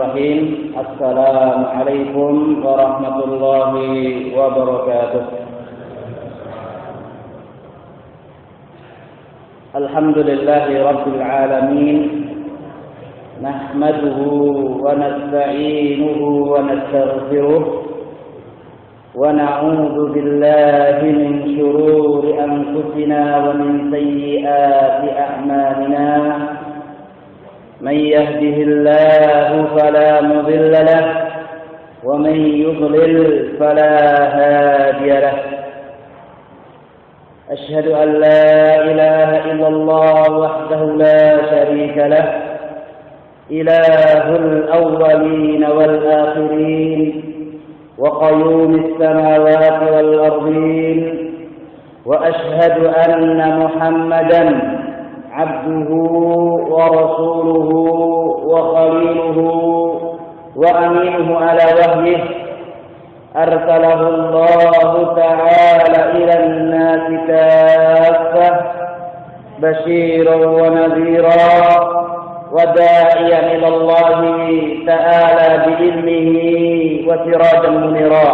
Bismillahirrahmanirrahim. Assalamualaikum warahmatullahi wabarakatuh. Alhamdulillahi rabbil alamin. Nahmaduhu wa nasta'inuhu wa nastaghfiruh wa na'udzu billahi min shururi anfusina wa min sayyiati a'malina. من يهده الله فلا مضل له ومن يضلل فلا هادي له أشهد أن لا إله إلا الله وحده لا شريك له إله الأولين والآخرين وقيوم السماوات والأرضين وأشهد أن محمدا عبده ورسوله وخليله وأمينه على وحيه أرسله الله تعالى إلى الناس كافة بشيرا ونذيرا وداعيا إلى الله تعالى بإذنه وسراجا منيرا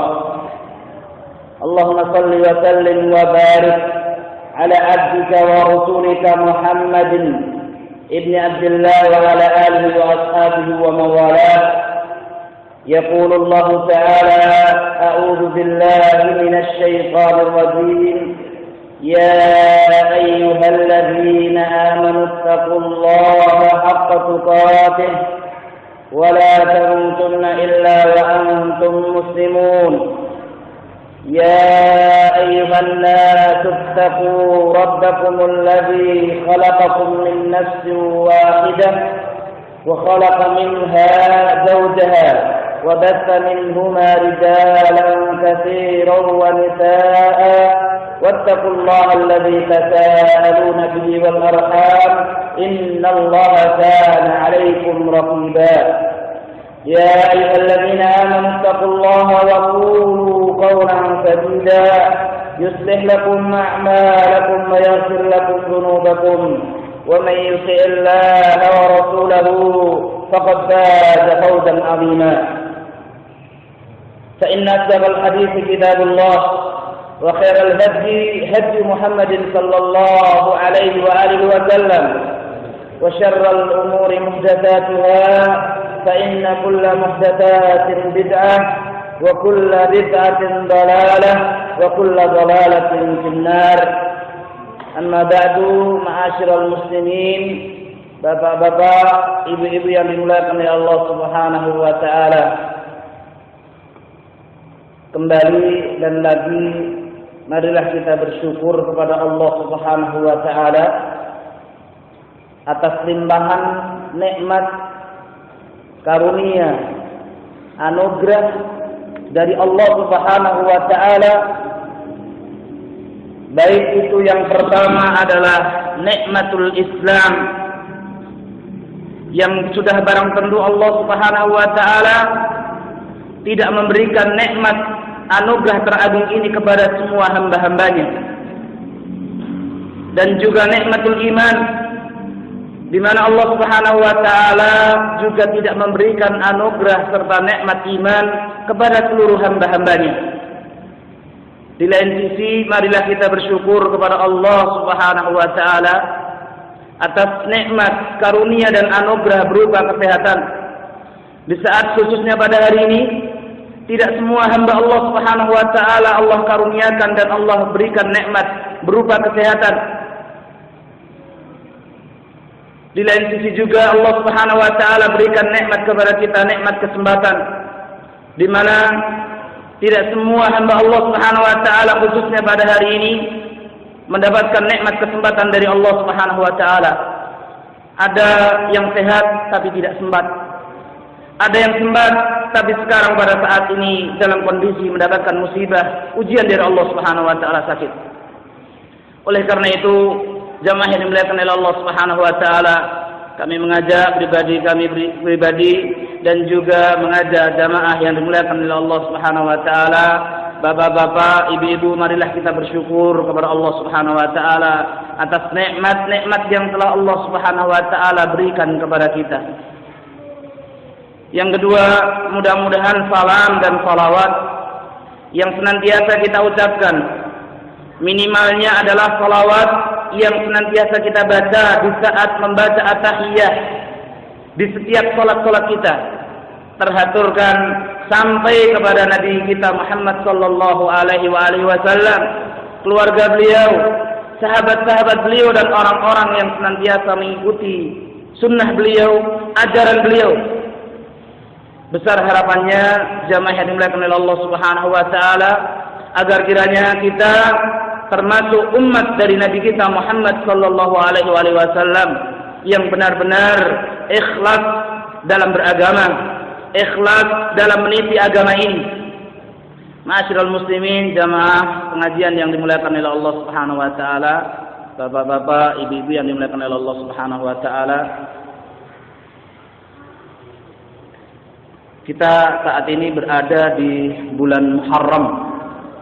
اللهم صل وسلم وبارك على عبدك ورسولك محمد ابن عبد الله وعلى آله وأصحابه ومن والاه. يقول الله تعالى: أعوذ بالله من الشيطان الرجيم. يا أيها الذين آمنوا اتقوا الله حق تقاته ولا تموتن إلا وأنتم مسلمون. يا أيها الناس اتقوا ربكم الذي خلقكم من نفس واحدة وخلق منها زوجها وبث منهما رجالا كثيرا ونساء واتقوا الله الذي تساءلون به والأرحام إن الله كان عليكم رقيبا. يا أيها الذين آمنوا اتقوا الله وقولوا قولا سديدا يصلح لكم أعمالكم ويغفر لكم ذنوبكم ومن يطع الله ورسوله فقد فاز فوزا عظيما. فإن أصدق الحديث كتاب الله وخير الهدي هدي محمد صلى الله عليه وآله وسلم وشر الأمور محدثاتها فإن كل محدثات بدعة وكل بدعة ضلالة وكل ضلالة في النار. Amma ba'du, ma'asyiral muslimin, bapak-bapak, ibu-ibu yang dimuliakan oleh Allah Subhanahu wa taala. Kembali dan lagi marilah kita bersyukur kepada Allah Subhanahu wa taala atas limpahan nikmat karunia anugerah dari Allah Subhanahu wa taala. Baik itu yang pertama adalah nikmatul Islam yang sudah barang tentu Allah Subhanahu wa taala tidak memberikan nikmat anugerah teragung ini kepada semua hamba-hambanya. Dan juga nikmatul iman di mana Allah Subhanahu wa taala juga tidak memberikan anugerah serta nikmat iman kepada seluruh hamba-hambanya. Di lain sisi, marilah kita bersyukur kepada Allah Subhanahu wa taala atas nikmat karunia dan anugerah berupa kesehatan. Di saat khususnya pada hari ini, tidak semua hamba Allah Subhanahu wa taala Allah karuniakan dan Allah berikan nikmat berupa kesehatan. Di lain sisi juga Allah Subhanahu wa taala berikan nikmat kepada kita, nikmat kesempatan, di mana tidak semua hamba Allah Subhanahu wa taala khususnya pada hari ini mendapatkan nikmat kesempatan dari Allah Subhanahu wa taala. Ada yang sehat tapi tidak sempat. Ada yang sempat tapi sekarang pada saat ini dalam kondisi mendapatkan musibah, ujian dari Allah Subhanahu wa taala, sakit. Oleh karena itu, jamaah yang dimuliakan oleh Allah Subhanahu wa taala, kami mengajak kami pribadi dan juga mengajak jamaah yang dimuliakan oleh Allah Subhanahu wa taala, bapak-bapak, ibu-ibu, marilah kita bersyukur kepada Allah Subhanahu wa taala atas nikmat-nikmat yang telah Allah Subhanahu wa taala berikan kepada kita. Yang kedua, mudah-mudahan salam dan salawat yang senantiasa kita ucapkan, minimalnya adalah salawat yang senantiasa kita baca di saat membaca at-tahiyah di setiap salat-salat kita, terhaturkan sampai kepada Nabi kita Muhammad sallallahu alaihi wasallam, keluarga beliau, sahabat-sahabat beliau dan orang-orang yang senantiasa mengikuti sunnah beliau, ajaran beliau. Besar harapannya jamaah yang dimuliakan oleh Allah Subhanahu wa taala agar kiranya kita termasuk umat dari Nabi kita Muhammad sallallahu alaihi wasallam yang benar-benar ikhlas dalam beragama, ikhlas dalam meniti agama ini. Ma'asyiral muslimin, jamaah pengajian yang dimuliakan oleh Allah Subhanahu wa taala, bapak-bapak, ibu-ibu yang dimuliakan oleh Allah Subhanahu wa taala. Kita saat ini berada di bulan Muharram,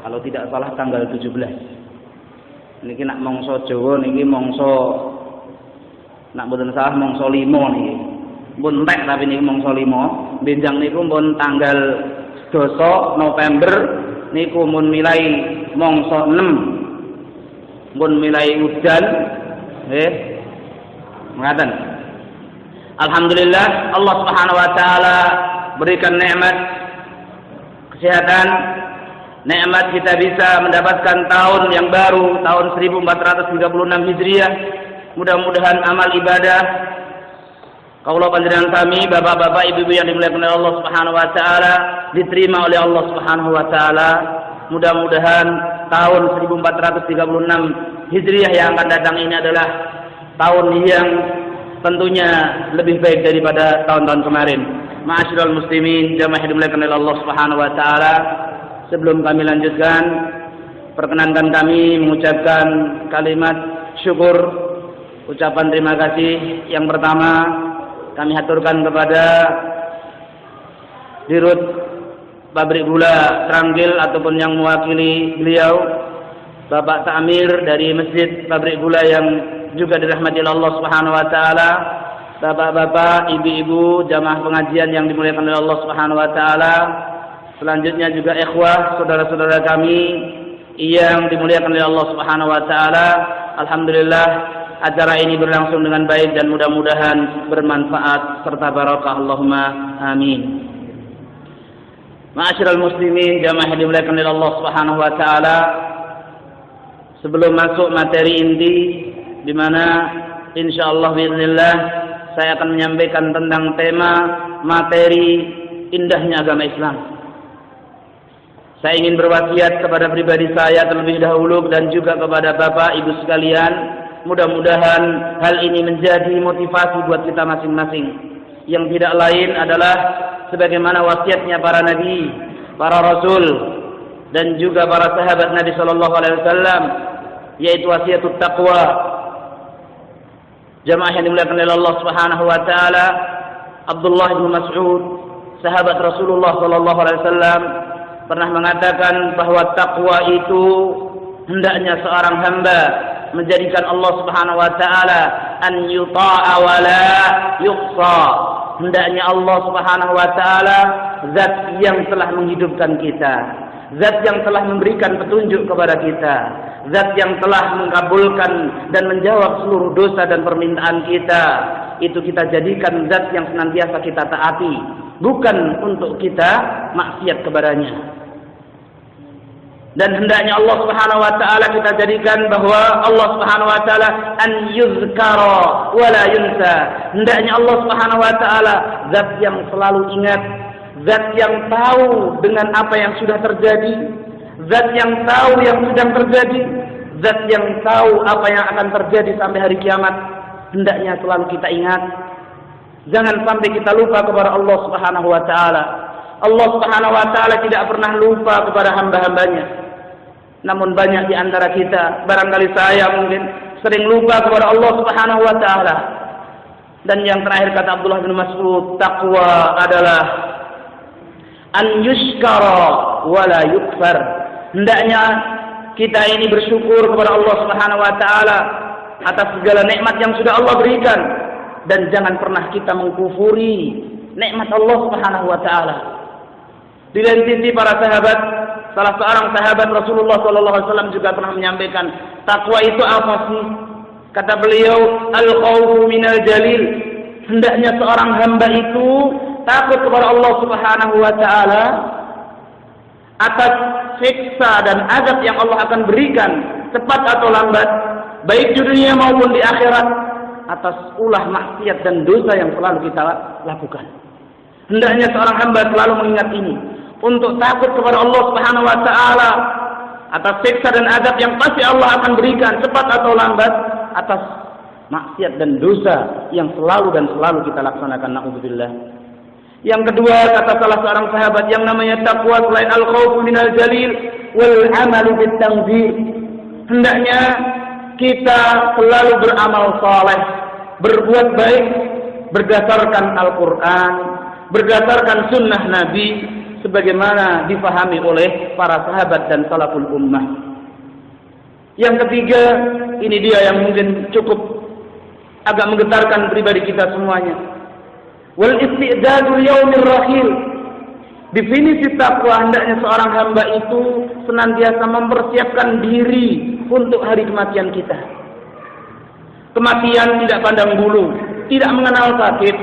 kalau tidak salah tanggal 17. Niki nak mongso Jawa niki mongso, nak mboten salah mongso 5 niki. Pun entek tapi niki mongso 5. Benjang niku pun tanggal 12 November niku mun milai mongso 6. Mun milai udan nggih. Ngaten. Alhamdulillah Allah Subhanahu wa taala berikan nikmat kesehatan, nikmat kita bisa mendapatkan tahun yang baru, tahun 1436 Hijriah. Mudah-mudahan amal ibadah kaula panjenengan kami, bapak-bapak, ibu-ibu yang dimuliakan oleh Allah Subhanahu wa taala diterima oleh Allah Subhanahu wa taala. Mudah-mudahan tahun 1436 Hijriah yang akan datang ini adalah tahun yang tentunya lebih baik daripada tahun-tahun kemarin. Ma'asyiral muslimin, jamaah yang dimuliakan oleh Allah Subhanahu wa taala, sebelum kami lanjutkan, perkenankan kami mengucapkan kalimat syukur, ucapan terima kasih. Yang pertama kami haturkan kepada Dirut Pabrik Gula Tranggil ataupun yang mewakili beliau, Bapak Ta'mir dari Masjid Pabrik Gula yang juga dirahmati Allah Subhanahu wa taala, bapak-bapak, ibu-ibu, jamaah pengajian yang dimuliakan oleh Allah Subhanahu wa taala. Selanjutnya juga ikhwah, saudara-saudara kami yang dimuliakan oleh Allah Subhanahu wa taala. Alhamdulillah acara ini berlangsung dengan baik dan mudah-mudahan bermanfaat serta barokah. Allahumma amin. Ma'asyiral muslimin, jamaah yang dimuliakan oleh Allah Subhanahu wa taala. Sebelum masuk materi inti di mana insyaallah bismillah saya akan menyampaikan tentang tema materi indahnya agama Islam. Saya ingin berwasiat kepada pribadi saya terlebih dahulu dan juga kepada Bapak Ibu sekalian, mudah-mudahan hal ini menjadi motivasi buat kita masing-masing. Yang tidak lain adalah sebagaimana wasiatnya para nabi, para rasul dan juga para sahabat Nabi sallallahu alaihi wasallam, yaitu wasiatut taqwa. Jamaah yang dimuliakan oleh Allah Subhanahu wa taala, Abdullah bin Mas'ud, sahabat Rasulullah sallallahu alaihi wasallam, pernah mengatakan bahwa takwa itu hendaknya seorang hamba menjadikan Allah Subhanahu wa taala an yuta'a wa la yuqsa. Hendaknya Allah Subhanahu wa taala zat yang telah menghidupkan kita, zat yang telah memberikan petunjuk kepada kita, zat yang telah mengabulkan dan menjawab seluruh dosa dan permintaan kita. Itu kita jadikan zat yang senantiasa kita taati, bukan untuk kita maksiat kepadanya. Dan hendaknya Allah Subhanahu wa taala kita jadikan bahwa Allah Subhanahu wa taala an yuzkara wa la yunsa. Hendaknya Allah Subhanahu wa taala zat yang selalu ingat, zat yang tahu dengan apa yang sudah terjadi, zat yang tahu yang sedang terjadi, zat yang tahu apa yang akan terjadi sampai hari kiamat. Hendaknya selalu kita ingat. Jangan sampai kita lupa kepada Allah Subhanahu wa taala. Allah Subhanahu wa taala tidak pernah lupa kepada hamba-hambanya. Namun banyak di antara kita, barangkali saya mungkin sering lupa kepada Allah Subhanahu wa taala. Dan yang terakhir kata Abdullah bin Mas'ud, takwa adalah an yushkara wa la yukfar. Hendaknya kita ini bersyukur kepada Allah Subhanahu wa taala atas segala nikmat yang sudah Allah berikan, dan jangan pernah kita mengkufuri nikmat Allah Subhanahu wa taala. Di lain sisi para sahabat, salah seorang sahabat Rasulullah sallallahu alaihi wasallam juga pernah menyampaikan, takwa itu apa sih? Kata beliau, al-khaufu minal jalil. Hendaknya seorang hamba itu takut kepada Allah Subhanahu wa taala atas siksa dan azab yang Allah akan berikan cepat atau lambat, baik di dunia maupun di akhirat, atas ulah maksiat dan dosa yang selalu kita lakukan. Hendaknya seorang hamba selalu mengingat ini, untuk takut kepada Allah Subhanahu wa taala atas siksa dan azab yang pasti Allah akan berikan cepat atau lambat, atas maksiat dan dosa yang selalu kita laksanakan. Na'udzubillah. Yang kedua, kata salah seorang sahabat, yang namanya takwa selain al-khaufu minal jalil wal amalu bit tanzir. Hendaknya kita selalu beramal saleh, berbuat baik berdasarkan Al-Qur'an, berdasarkan sunnah Nabi sebagaimana difahami oleh para sahabat dan salaful ummah. Yang ketiga, ini dia yang mungkin cukup agak menggetarkan pribadi kita semuanya. Wal istidadul yaumir rahil. Definisi takwa, hendaknya seorang hamba itu senantiasa mempersiapkan diri untuk hari kematian kita. Kematian tidak pandang bulu, tidak mengenal sakit,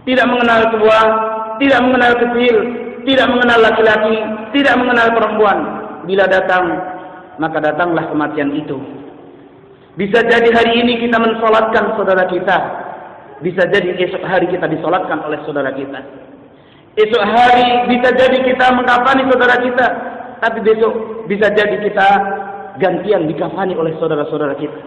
tidak mengenal tua, tidak mengenal kecil, tidak mengenal laki-laki, tidak mengenal perempuan. Bila datang, maka datanglah kematian itu. Bisa jadi hari ini kita mensolatkan saudara kita, bisa jadi esok hari kita disolatkan oleh saudara kita. Esok hari bisa jadi kita mengkafani saudara kita, tapi besok bisa jadi kita gantian dikafani oleh saudara-saudara kita.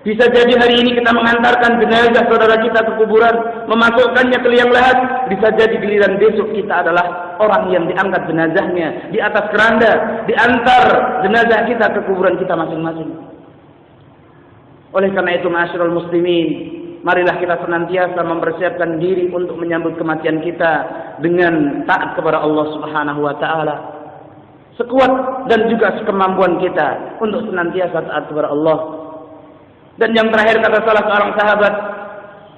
Bisa jadi hari ini kita mengantarkan jenazah saudara kita ke kuburan, memasukkannya ke liang lahat. Bisa jadi giliran besok kita adalah orang yang diangkat jenazahnya di atas keranda, diantar jenazah kita ke kuburan kita masing-masing. Oleh karena itu, ma'asyiral muslimin, marilah kita senantiasa mempersiapkan diri untuk menyambut kematian kita dengan taat kepada Allah Subhanahu wa taala. Sekuat dan juga sekemampuan kita untuk senantiasa taat kepada Allah. Dan yang terakhir, kata salah seorang sahabat,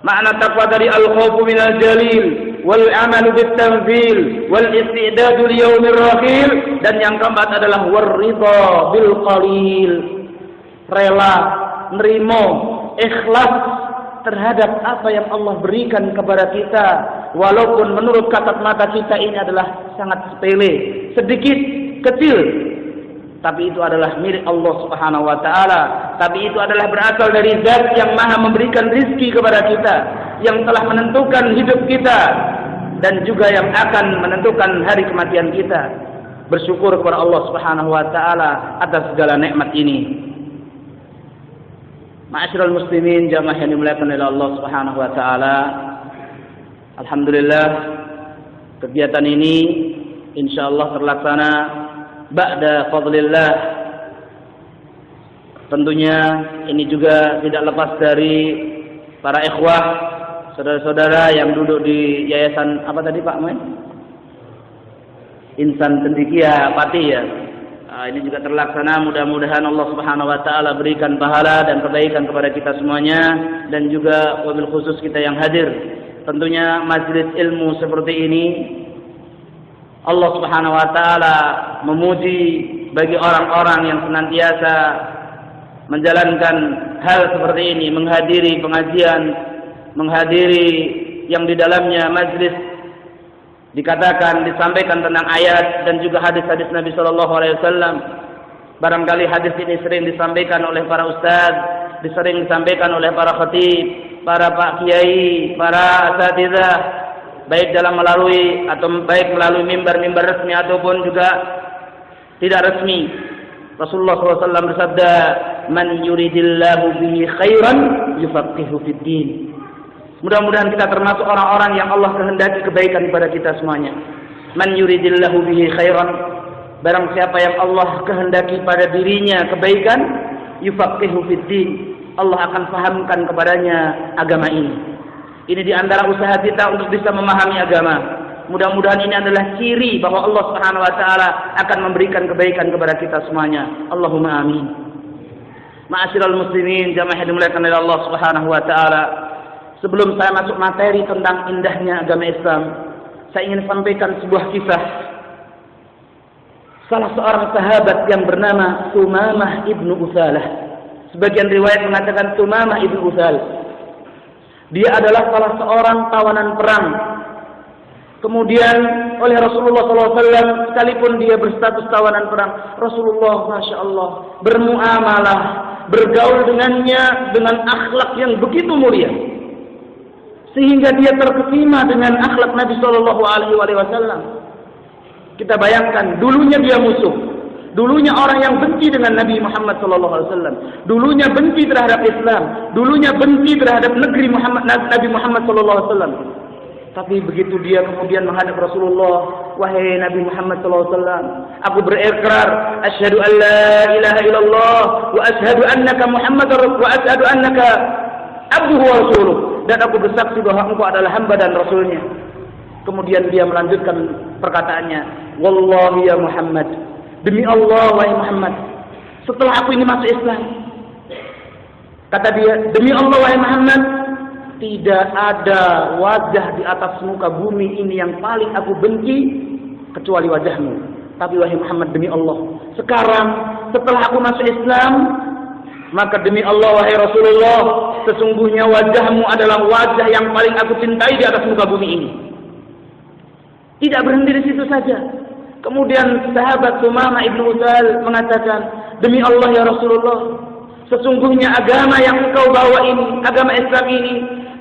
makna takwa dari al-khaufu minal jalil wal amalu bit tanzil wal istidadu li yaumir rahil, dan yang keempat adalah war-ridha bil qalil. Rela, nerimo, ikhlas terhadap apa yang Allah berikan kepada kita, walaupun menurut kasat mata kita ini adalah sangat sepele, sedikit, kecil, tapi itu adalah milik Allah Subhanahu wa taala. Tapi itu adalah berasal dari Zat yang Maha memberikan rizki kepada kita, yang telah menentukan hidup kita dan juga yang akan menentukan hari kematian kita. Bersyukur kepada Allah Subhanahu wa taala atas segala nikmat ini. Ma'asyiral muslimin, jamaah yang dimuliakan oleh Allah Subhanahu wa taala. Alhamdulillah, kegiatan ini insyaallah terlaksana ba'da fadlillah. Tentunya ini juga tidak lepas dari para ikhwah, saudara-saudara yang duduk di yayasan apa tadi Pak Moin? Insan Cendekia Pati ya. Ini juga terlaksana, mudah-mudahan Allah Subhanahu wa taala berikan pahala dan kebaikan kepada kita semuanya, dan juga wabil khusus kita yang hadir. Tentunya majelis ilmu seperti ini Allah Subhanahu wa taala memuji bagi orang-orang yang senantiasa menjalankan hal seperti ini, menghadiri pengajian, menghadiri yang di dalamnya majelis disampaikan tentang ayat dan juga hadis-hadis Nabi sallallahu alaihi wasallam. Barangkali hadis ini sering disampaikan oleh para ustaz, sering disampaikan oleh para khatib, para pak kiai, para asatidzah, baik melalui mimbar-mimbar resmi ataupun juga tidak resmi. Rasulullah SAW bersabda, "Man yuridillahu bihi khairan yufaqihu fid din." Mudah-mudahan kita termasuk orang-orang yang Allah kehendaki kebaikan kepada kita semuanya. Man yuridillahu bihi khairan, barang siapa yang Allah kehendaki pada dirinya kebaikan, yufaqihu fid din, Allah akan fahamkan kepadanya agama ini. Ini di antara usaha kita untuk bisa memahami agama. Mudah-mudahan ini adalah ciri bahwa Allah Subhanahu wa taala akan memberikan kebaikan kepada kita semuanya. Allahumma amin. Ma'asyiral muslimin, jamaah yang dimuliakan oleh Allah Subhanahu wa taala. sebelum saya masuk materi tentang indahnya agama Islam, saya ingin sampaikan sebuah kisah salah seorang sahabat yang bernama Sumamah ibnu Uthalah. Sebagian riwayat mengatakan Sumamah ibnu Uthal. Dia adalah salah seorang tawanan perang. Kemudian oleh Rasulullah SAW, sekalipun dia berstatus tawanan perang, Rasulullah Masya Allah bermuamalah, bergaul dengannya dengan akhlak yang begitu mulia, sehingga dia terkesima dengan akhlak Nabi SAW. Kita bayangkan, dulunya dia musuh, dulunya orang yang benci dengan Nabi Muhammad SAW, dulunya benci terhadap Islam, dulunya benci terhadap negeri Nabi Muhammad SAW. Tapi begitu dia kemudian menghadap Rasulullah, wahai Nabi Muhammad SAW, aku berikrar, asyhadu an la ilaha illallah, wa asyhadu annaka Muhammadar wa asyhadu annaka abduhu wa rasuluh, dan aku bersaksi bahwa engkau adalah hamba dan rasulnya. Kemudian dia melanjutkan perkataannya, wallahi ya Muhammad, demi Allah wahai Muhammad, setelah aku ini masuk Islam, kata dia, demi Allah wahai Muhammad, tidak ada wajah di atas muka bumi ini yang paling aku benci kecuali wajahmu. Tapi wahai Muhammad, demi Allah, sekarang setelah aku masuk Islam, maka demi Allah wahai Rasulullah, sesungguhnya wajahmu adalah wajah yang paling aku cintai di atas muka bumi ini. Tidak berhenti di situ saja. Kemudian sahabat Sumamah ibnu Uthal mengatakan, demi Allah ya Rasulullah, sesungguhnya agama yang engkau bawa ini, agama Islam ini,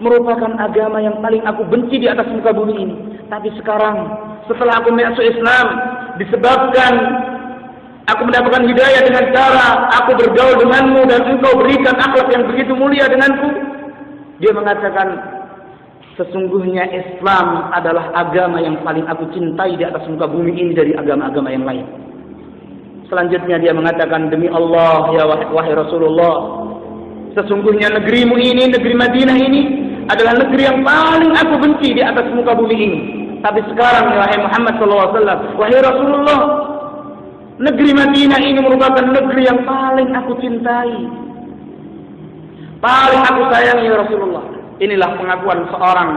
merupakan agama yang paling aku benci di atas muka bumi ini. Tapi sekarang, setelah aku masuk Islam, disebabkan aku mendapatkan hidayah dengan cara aku bergaul denganmu dan engkau berikan akhlak yang begitu mulia denganku. Dia mengatakan, sesungguhnya Islam adalah agama yang paling aku cintai di atas muka bumi ini dari agama-agama yang lain. Selanjutnya dia mengatakan, demi Allah ya wahai Rasulullah, sesungguhnya negerimu ini, negeri Madinah ini adalah negeri yang paling aku benci di atas muka bumi ini. Tapi sekarang wahai Muhammad SAW, wahai Rasulullah, negeri Madinah ini merupakan negeri yang paling aku cintai, paling aku sayangi ya Rasulullah. Inilah pengakuan seorang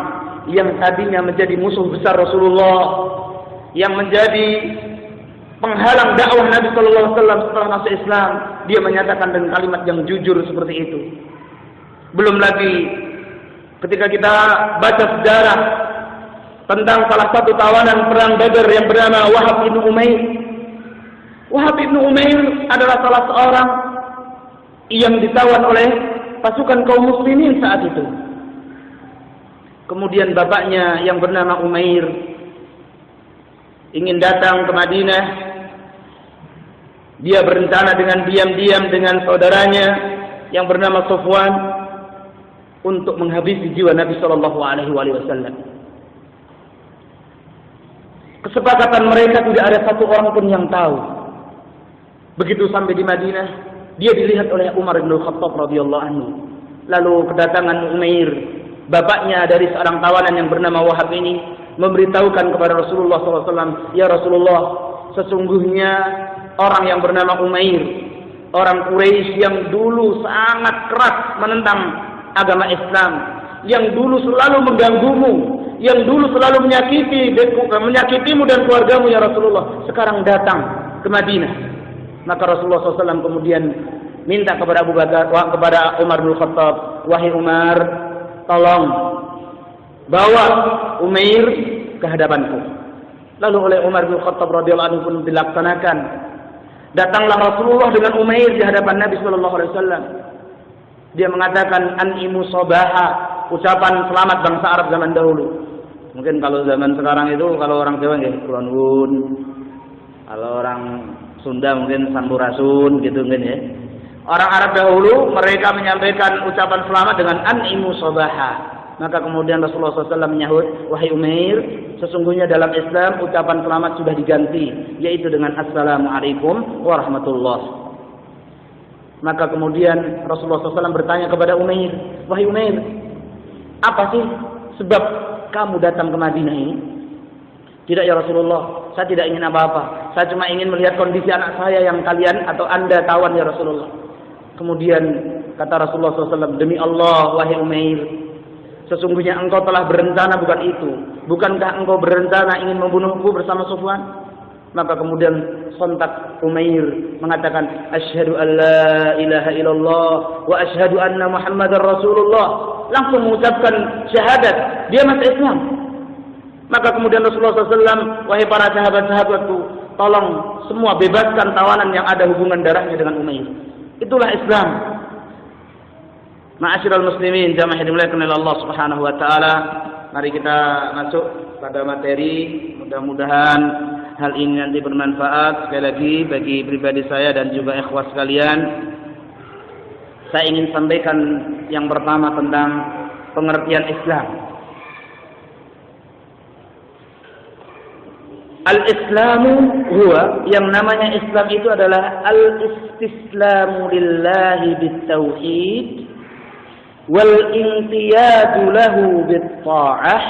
yang tadinya menjadi musuh besar Rasulullah, yang menjadi penghalang dakwah Nabi SAW setelah masuk Islam. Dia menyatakan dengan kalimat yang jujur seperti itu. Belum lagi ketika kita baca sejarah tentang salah satu tawanan perang Badar yang bernama Wahab bin Umair. Wahab bin Umair adalah salah seorang yang ditawan oleh pasukan kaum muslimin saat itu. Kemudian bapaknya yang bernama Umair ingin datang ke Madinah. Dia berencana dengan diam-diam dengan saudaranya yang bernama Sufwan untuk menghabisi jiwa Nabi Shallallahu Alaihi Wasallam. Kesepakatan mereka tidak ada satu orang pun yang tahu. Begitu sampai di Madinah, dia dilihat oleh Umar bin Khattab radhiyallahu anhu. Lalu kedatangan Umair, bapaknya dari seorang tawanan yang bernama Wahab ini, memberitahukan kepada Rasulullah SAW, ya Rasulullah, sesungguhnya orang yang bernama Umair, orang Quraisy yang dulu sangat keras menentang agama Islam, yang dulu selalu mengganggumu, yang dulu selalu menyakitimu dan keluargamu ya Rasulullah, sekarang datang ke Madinah. Maka Rasulullah SAW kemudian minta kepada Abu Bakar, kepada Umar bin Khattab, wahai Umar, tolong bawa Umair ke hadapanku. Lalu oleh Umar bin Khattab radhiyallahu anhu pun dilaksanakan. Datanglah Rasulullah dengan Umair di hadapan Nabi sallallahu alaihi wasallam. Dia mengatakan an'imu sabaha, ucapan selamat bangsa Arab zaman dahulu. Mungkin kalau zaman sekarang itu, kalau orang Jawa nggih kula nuwun. Kalau orang Sunda mungkin sampurasun gitu mungkin ya. Orang Arab dahulu mereka menyampaikan ucapan selamat dengan an'imu sabaha. Maka kemudian Rasulullah SAW menyahut, wahai Umair, sesungguhnya dalam Islam ucapan selamat sudah diganti, yaitu dengan Assalamualaikum warahmatullah. Maka kemudian Rasulullah SAW bertanya kepada Umair, wahai Umair, apa sih sebab kamu datang ke Madinah ini? Tidak ya Rasulullah, saya tidak ingin apa-apa. Saya cuma ingin melihat kondisi anak saya yang kalian atau anda tawan ya Rasulullah. Kemudian kata Rasulullah SAW, demi Allah wahai Umair, Sesungguhnya engkau telah berencana bukan itu. Bukankah engkau berencana ingin membunuhku bersama Sufwan? Maka kemudian sontak Umair mengatakan, asyhadu an la ilaha illallah wa asyhadu anna Muhammadar Rasulullah. Langsung mengucapkan syahadat, dia masuk Islam. Maka kemudian Rasulullah SAW, wahai para sahabat-sahabatku, tolong semua bebaskan tawanan yang ada hubungan darahnya dengan Umair. Itulah Islam. Ma'asyiral muslimin, jamaah yang dimuliakan oleh Allah Subhanahu wa taala, mari kita masuk pada materi. Mudah-mudahan hal ini nanti bermanfaat sekali lagi bagi pribadi saya dan juga ikhwah sekalian. Saya ingin sampaikan yang pertama tentang pengertian Islam. Al-Islamu huwa, yang namanya Islam itu adalah al-istislamu lillahi bit-tauhid wal inqiyadu lahu bit-ta'ah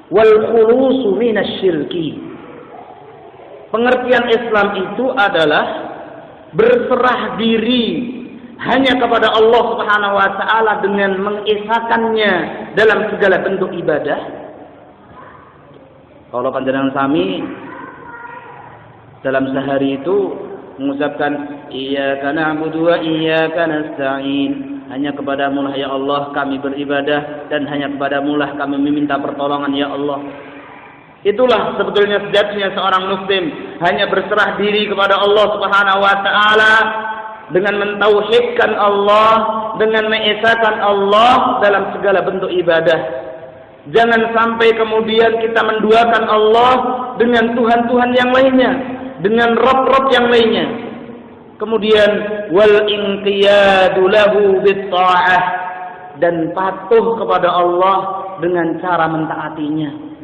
wal khulusu minasyirki. Pengertian Islam itu adalah berserah diri hanya kepada Allah Subhanahu wa taala dengan mengesakannya dalam segala bentuk ibadah. Kalau panjenengan sami dalam sehari itu mengucapkan iyyaka na'budu wa iyyaka nasta'in, hanya kepadamu lah ya Allah kami beribadah dan hanya kepadamu lah kami meminta pertolongan ya Allah. Itulah sebetulnya sejatinya seorang muslim, hanya berserah diri kepada Allah Subhanahu wa taala dengan mentauhidkan Allah, dengan mengesahkan Allah dalam segala bentuk ibadah. Jangan sampai kemudian kita menduakan Allah dengan Tuhan-Tuhan yang lainnya, dengan Rabb-Rabb yang lainnya. Kemudian wal inqiyadu lahu bit-ta'ah, dan patuh kepada Allah dengan cara mentaatinya.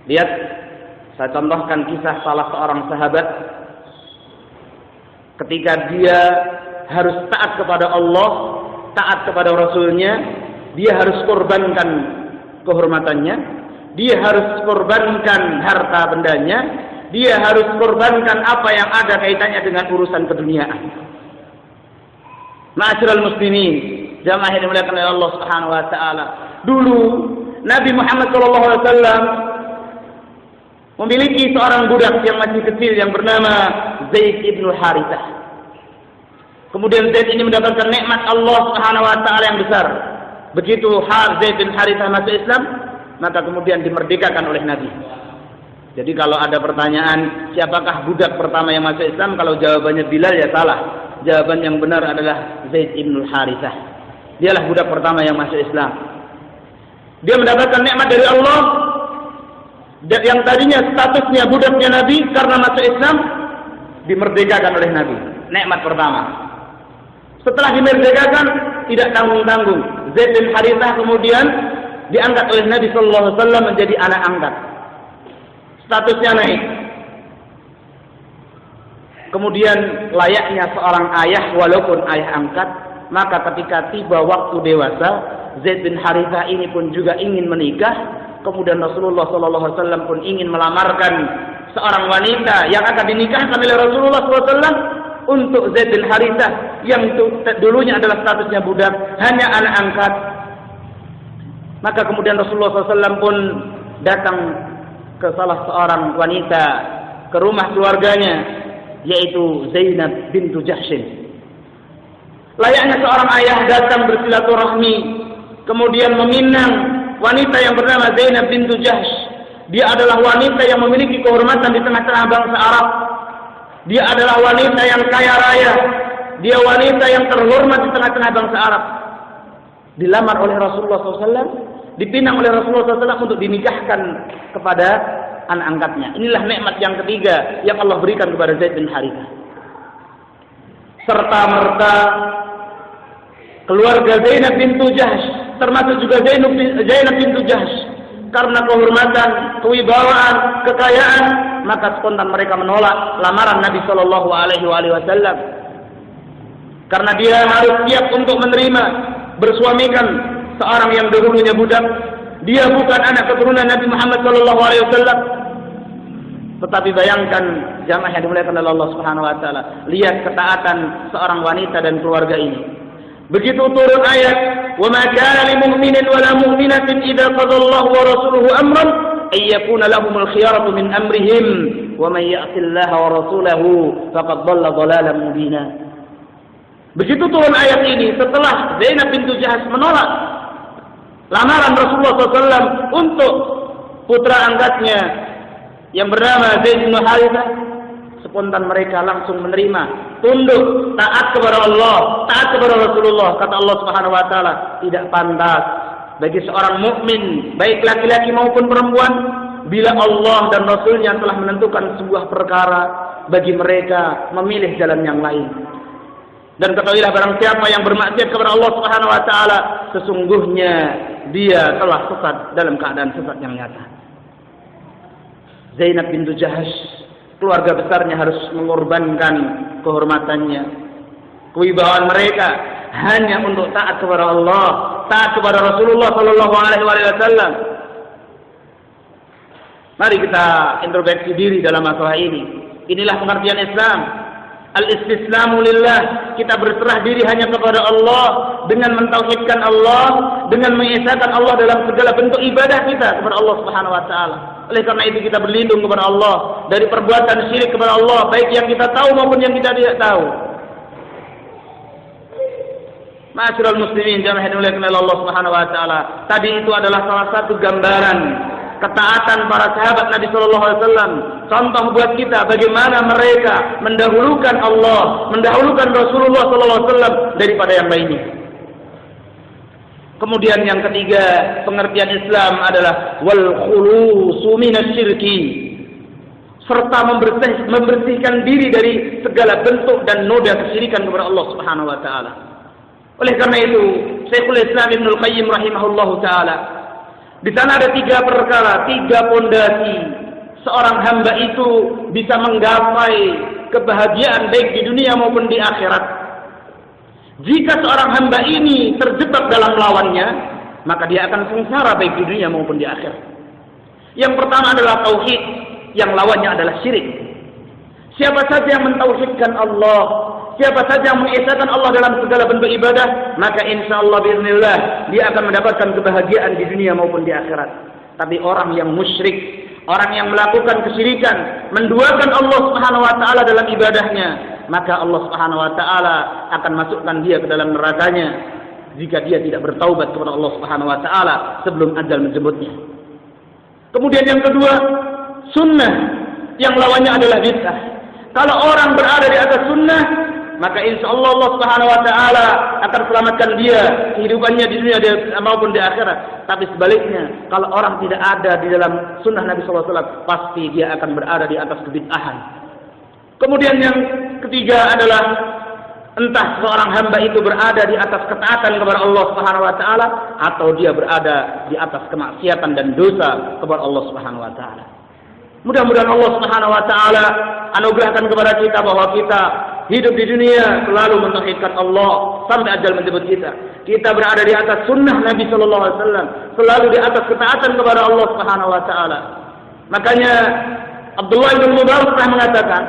Lihat, saya contohkan kisah salah seorang sahabat ketika dia harus taat kepada Allah, taat kepada Rasulnya. Dia harus korbankan kehormatannya, dia harus korbankan harta bendanya, dia harus korbankan apa yang ada kaitannya dengan urusan keduniaan. Ma'asyiral muslimin, jamaah yang dimuliakan oleh Allah Subhanahu wa taala. Dulu Nabi Muhammad SAW memiliki seorang budak yang masih kecil yang bernama Zaid ibn Harithah. Kemudian Zaid ini mendapatkan nikmat Allah Subhanahu wa taala yang besar. Begitu Zaid bin Harithah masuk Islam, maka kemudian dimerdekakan oleh Nabi. Jadi kalau ada pertanyaan, siapakah budak pertama yang masuk Islam? Kalau jawabannya Bilal, ya salah. Jawaban yang benar adalah Zaid bin Harithah. Dialah budak pertama yang masuk Islam. Dia mendapatkan nikmat dari Allah. Yang tadinya statusnya budaknya Nabi, karena masuk Islam dimerdekakan oleh Nabi. Nikmat pertama. Setelah dimerdekakan, tidak tanggung-tanggung, Zaid bin Harithah kemudian diangkat oleh Nabi sallallahu alaihi wasallam menjadi anak angkat. Statusnya naik. Kemudian layaknya seorang ayah walaupun ayah angkat, maka ketika tiba waktu dewasa, Zaid bin Harithah ini pun juga ingin menikah. Kemudian Rasulullah sallallahu alaihi wasallam pun ingin melamarkan seorang wanita yang akan dinikahkan oleh Rasulullah sallallahu alaihi wasallam untuk Zaid bin Harithah yang dulunya adalah statusnya budak, hanya anak angkat. Maka kemudian Rasulullah SAW pun datang ke salah seorang wanita, ke rumah keluarganya, yaitu Zainab bintu Jahshin. Layaknya seorang ayah datang bersilaturahmi, kemudian meminang wanita yang bernama Zainab bintu Jahsh. Dia adalah wanita yang memiliki kehormatan di tengah-tengah bangsa Arab. Dia adalah wanita yang kaya raya. Dia wanita yang terhormat di tengah-tengah bangsa Arab. Dilamar oleh Rasulullah SAW, dipinang oleh Rasulullah SAW untuk dinikahkan kepada anak angkatnya. Inilah nikmat yang ketiga yang Allah berikan kepada Zaid bin Harithah. Serta merta keluarga Zainab bintu Jahsh, termasuk juga Zainab bintu Jahsh, karena kehormatan, kewibawaan, kekayaan, maka spontan mereka menolak lamaran Nabi Shallallahu Alaihi Wasallam. Karena dia harus siap untuk menerima, bersuamikan seorang yang dahulunya budak. Dia bukan anak keturunan Nabi Muhammad Shallallahu Alaihi Wasallam. Tetapi bayangkan jamaah yang dimuliakan oleh Allah Subhanahu Wa Taala, lihat ketaatan seorang wanita dan keluarga ini. Begitu turun ayat, "Wa ma kana lil mu'minin wa la mu'minatin idza qadallahu wa rasuluhu amran ay yakuna lahumul khiyaratu min amrihim wa man ya'tillaha wa rasulahu faqad dhalla dhalalan mubina." Begitu turun ayat ini setelah Zainab bintu Jahsy menolak lamaran Rasulullah SAW untuk putra angkatnya yang bernama Zaid bin Harithah, spontan mereka langsung menerima, tunduk, taat kepada Allah, taat kepada Rasulullah. Kata Allah Subhanahu wa taala, tidak pantas bagi seorang mukmin, baik laki-laki maupun perempuan, bila Allah dan Rasulnya telah menentukan sebuah perkara, bagi mereka memilih jalan yang lain. Dan ketahuilah barang siapa yang bermaksiat kepada Allah Subhanahu wa taala, sesungguhnya dia telah sesat dalam keadaan sesat yang nyata. Zainab bintu Jahsy, keluarga besarnya harus mengorbankan kehormatannya, kewibawaan mereka hanya untuk taat kepada Allah, taat kepada Rasulullah sallallahu alaihi wasallam. Mari kita introspeksi diri dalam masalah ini. Inilah pengertian Islam. Al-istislamu lillah, kita berserah diri hanya kepada Allah dengan mentauhidkan Allah, dengan mengesahkan Allah dalam segala bentuk ibadah kita kepada Allah Subhanahu wa taala. Oleh karena itu kita berlindung kepada Allah dari perbuatan syirik kepada Allah, baik yang kita tahu maupun yang kita tidak tahu. Ma'asyiral muslimin jamaah yang dimuliakan oleh Allah Subhanahu wa taala. Tadi itu adalah salah satu gambaran ketaatan para sahabat Nabi sallallahu alaihi wasallam. Contoh buat kita bagaimana mereka mendahulukan Allah, mendahulukan Rasulullah sallallahu alaihi wasallam daripada yang lainnya. Kemudian yang ketiga, pengertian Islam adalah wal khulusu minasyirki, serta membersihkan diri dari segala bentuk dan noda kesyirikan kepada Allah Subhanahu wa taala. Oleh karena itu, Syekhul Islam Ibnu Qayyim rahimahullahu taala, di sana ada 3 perkara, 3 pondasi seorang hamba itu bisa menggapai kebahagiaan baik di dunia maupun di akhirat. Jika seorang hamba ini terjebak dalam lawannya, maka dia akan sengsara baik di dunia maupun di akhirat. Yang pertama adalah tauhid, yang lawannya adalah syirik. Siapa saja yang mentauhidkan Allah, siapa saja yang mengesahkan Allah dalam segala bentuk ibadah, maka insyaallah biiznillah dia akan mendapatkan kebahagiaan di dunia maupun di akhirat. Tapi orang yang musyrik, orang yang melakukan kesyirikan, menduakan Allah Subhanahu wa taala dalam ibadahnya, maka Allah Subhanahu wa taala akan masukkan dia ke dalam nerakanya jika dia tidak bertaubat kepada Allah Subhanahu wa taala sebelum ajal menjemputnya. Kemudian yang kedua, sunnah, yang lawannya adalah bid'ah. Kalau orang berada di atas sunnah, maka insyaallah Allah Subhanahu wa taala akan selamatkan dia kehidupannya di dunia maupun di akhirat. Tapi sebaliknya, kalau orang tidak ada di dalam sunnah Nabi sallallahu alaihi wasallam, pasti dia akan berada di atas kebid'ahan. Kemudian yang ketiga adalah entah seorang hamba itu berada di atas ketaatan kepada Allah Subhanahu wa taala atau dia berada di atas kemaksiatan dan dosa kepada Allah Subhanahu wa taala. Mudah-mudahan Allah Subhanahu wa taala anugerahkan kepada kita bahwa kita hidup di dunia selalu mentauhidkan Allah sampai ajal menjemput kita. Kita berada di atas sunnah Nabi sallallahu alaihi wasallam, selalu di atas ketaatan kepada Allah Subhanahu wa taala. Makanya Abdullah bin Mubarak pernah mengatakan,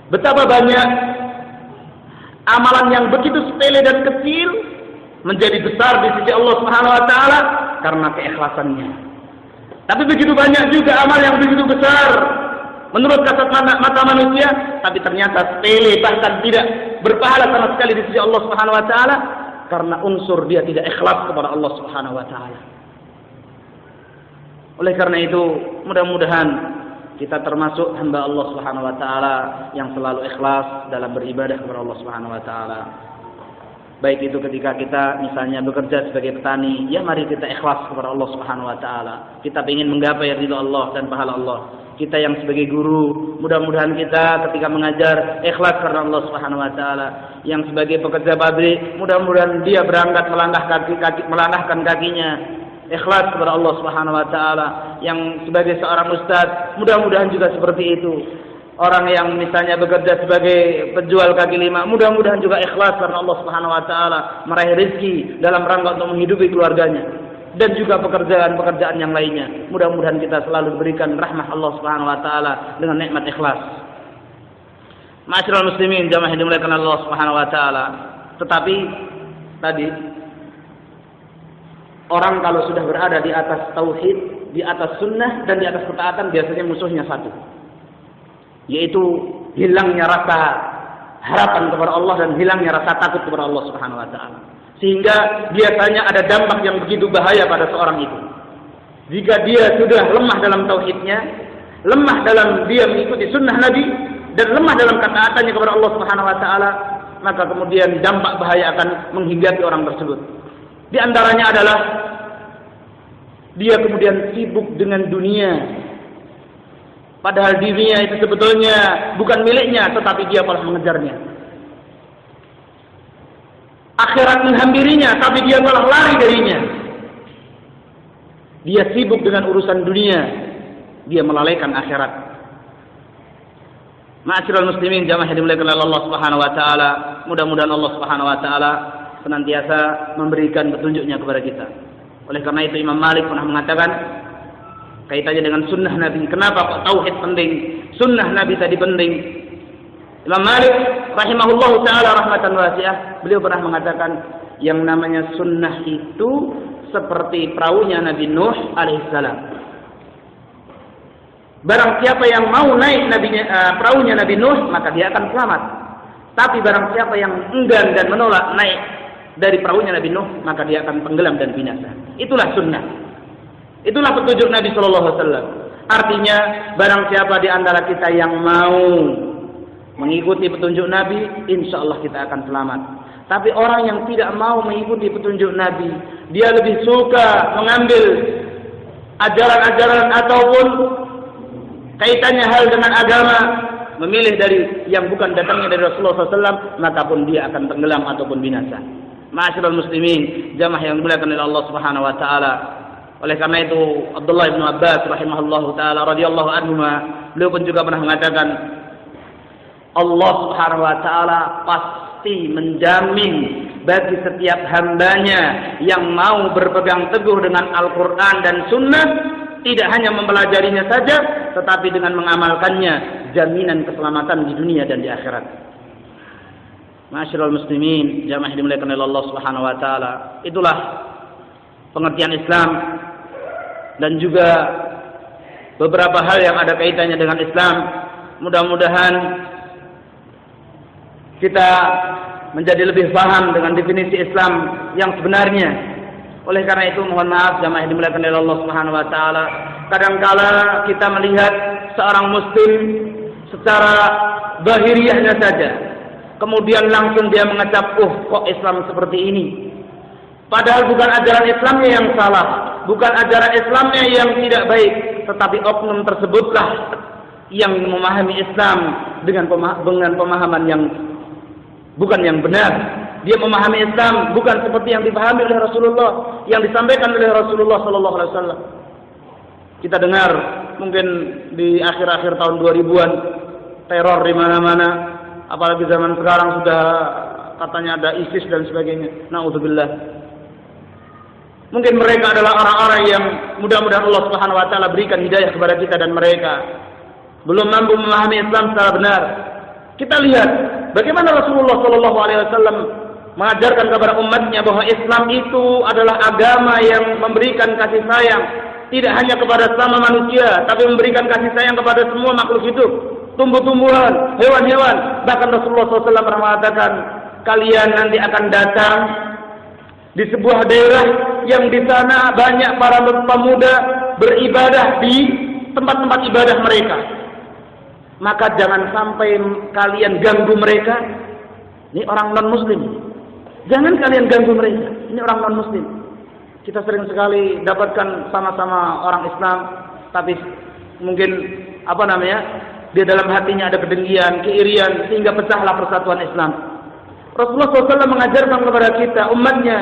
betapa banyak amalan yang begitu sepele dan kecil menjadi besar di sisi Allah Subhanahu wa taala karena keikhlasannya. Tapi begitu banyak juga amal yang begitu besar menurut kasat mata manusia, tapi ternyata sepele, bahkan tidak berpahala sama sekali di sisi Allah Subhanahu wa taala karena unsur dia tidak ikhlas kepada Allah Subhanahu wa taala. Oleh karena itu, mudah-mudahan kita termasuk hamba Allah Subhanahu wa taala yang selalu ikhlas dalam beribadah kepada Allah Subhanahu wa taala. Baik itu ketika kita misalnya bekerja sebagai petani, ya mari kita ikhlas kepada Allah Subhanahu wa taala. Kita ingin menggapai ridha Allah dan pahala Allah. Kita yang sebagai guru, mudah-mudahan kita ketika mengajar ikhlas karena Allah Subhanahu wa taala. Yang sebagai pekerja pabrik, mudah-mudahan dia berangkat melangkahkan kakinya ikhlas kepada Allah Subhanahu wa taala. Yang sebagai seorang ustaz, mudah-mudahan juga seperti itu. Orang yang misalnya bekerja sebagai penjual kaki lima, mudah-mudahan juga ikhlas karena Allah Subhanahu wa taala, meraih rezeki dalam rangka untuk menghidupi keluarganya dan juga pekerjaan-pekerjaan yang lainnya. Mudah-mudahan kita selalu diberikan rahmat Allah Subhanahu wa taala dengan nikmat ikhlas. Ma'asyiral muslimin jamaah yang dimuliakan Allah Subhanahu wa taala. Tetapi tadi orang kalau sudah berada di atas tauhid, di atas sunnah dan di atas ketaatan, biasanya musuhnya satu, yaitu hilangnya rasa harapan kepada Allah dan hilangnya rasa takut kepada Allah Subhanahu wa taala. Sehingga biasanya ada dampak yang begitu bahaya pada seorang itu. Jika dia sudah lemah dalam tauhidnya, lemah dalam dia mengikuti sunnah Nabi, dan lemah dalam ketaatannya kepada Allah Subhanahu wa taala, maka kemudian dampak bahaya akan menghinggapi orang tersebut. Di antaranya adalah dia kemudian sibuk dengan dunia. Padahal dirinya itu sebetulnya bukan miliknya, tetapi dia malah mengejarnya. Akhirat menghampirinya, tapi dia malah lari darinya. Dia sibuk dengan urusan dunia, dia melalaikan akhirat. Ma'asyiral muslimin, jamaah yang dimuliakan oleh Allah Subhanahu wa taala, mudah-mudahan Allah Subhanahu wa taala senantiasa memberikan petunjuknya kepada kita. Oleh karena itu Imam Malik pernah mengatakan kaitannya dengan sunnah Nabi. Kenapa kok tauhid penting? Sunnah Nabi tadi penting. Imam Malik rahimahullah ta'ala rahmatan wasi'ah, beliau pernah mengatakan yang namanya sunnah itu seperti perahunya Nabi Nuh alaihissalam. Barang siapa yang mau naik perahunya Nabi Nuh, maka dia akan selamat. Tapi barang siapa yang enggan dan menolak naik dari perahunya Nabi Nuh, maka dia akan tenggelam dan binasa. Itulah sunnah. Itulah petunjuk Nabi Sallallahu Alaihi Wasallam. Artinya, barang siapa di antara kita yang mau mengikuti petunjuk Nabi, insya Allah kita akan selamat. Tapi orang yang tidak mau mengikuti petunjuk Nabi, dia lebih suka mengambil ajaran-ajaran ataupun kaitannya hal dengan agama, memilih dari yang bukan datangnya dari Rasulullah SAW, maka pun dia akan tenggelam ataupun binasa. Ma'asyiral muslimin, jamaah yang dimuliakan oleh Allah Subhanahu wa taala. Oleh karena itu Abdullah bin Abbas rahimahullahu taala radhiyallahu anhuma, beliau pun juga pernah mengatakan Allah Subhanahu wa taala pasti menjamin bagi setiap hambanya yang mau berpegang teguh dengan Al-Qur'an dan Sunnah, tidak hanya mempelajarinya saja, tetapi dengan mengamalkannya, jaminan keselamatan di dunia dan di akhirat. Ma'asyiral muslimin, jamaah yang dimuliakan oleh Allah Subhanahu wa taala. Itulah pengertian Islam dan juga beberapa hal yang ada kaitannya dengan Islam. Mudah-mudahan kita menjadi lebih paham dengan definisi Islam yang sebenarnya. Oleh karena itu mohon maaf jamaah yang dimuliakan oleh Allah Subhanahu wa taala, kadangkala kita melihat seorang muslim secara zahiriyahnya saja, kemudian langsung dia mengecap, kok Islam seperti ini. Padahal bukan ajaran Islamnya yang salah, bukan ajaran Islamnya yang tidak baik, tetapi oknum tersebutlah yang memahami Islam dengan pemahaman yang bukan yang benar. Dia memahami Islam bukan seperti yang dipahami oleh Rasulullah, yang disampaikan oleh Rasulullah Sallallahu Alaihi Wasallam. Kita dengar mungkin di akhir-akhir tahun 2000-an teror di mana-mana, apalagi zaman sekarang sudah katanya ada ISIS dan sebagainya. Na'udzubillah. Mungkin mereka adalah orang-orang yang mudah-mudahan Allah Subhanahu wa taala berikan hidayah kepada kita, dan mereka belum mampu memahami Islam secara benar. Kita lihat bagaimana Rasulullah Sallallahu Alaihi Wasallam mengajarkan kepada umatnya bahwa Islam itu adalah agama yang memberikan kasih sayang tidak hanya kepada sesama manusia, tapi memberikan kasih sayang kepada semua makhluk hidup, tumbuh-tumbuhan, hewan-hewan. Bahkan Rasulullah SAW pernah mengatakan, kalian nanti akan datang di sebuah daerah yang di sana banyak para pemuda beribadah di tempat-tempat ibadah mereka. Maka jangan sampai kalian ganggu mereka. Ini orang non-muslim. Jangan kalian ganggu mereka. Ini orang non-muslim. Kita sering sekali dapatkan sama-sama orang Islam, tapi mungkin dia dalam hatinya ada kedengkian, keirian, sehingga pecahlah persatuan Islam. Rasulullah SAW mengajarkan kepada kita, umatnya,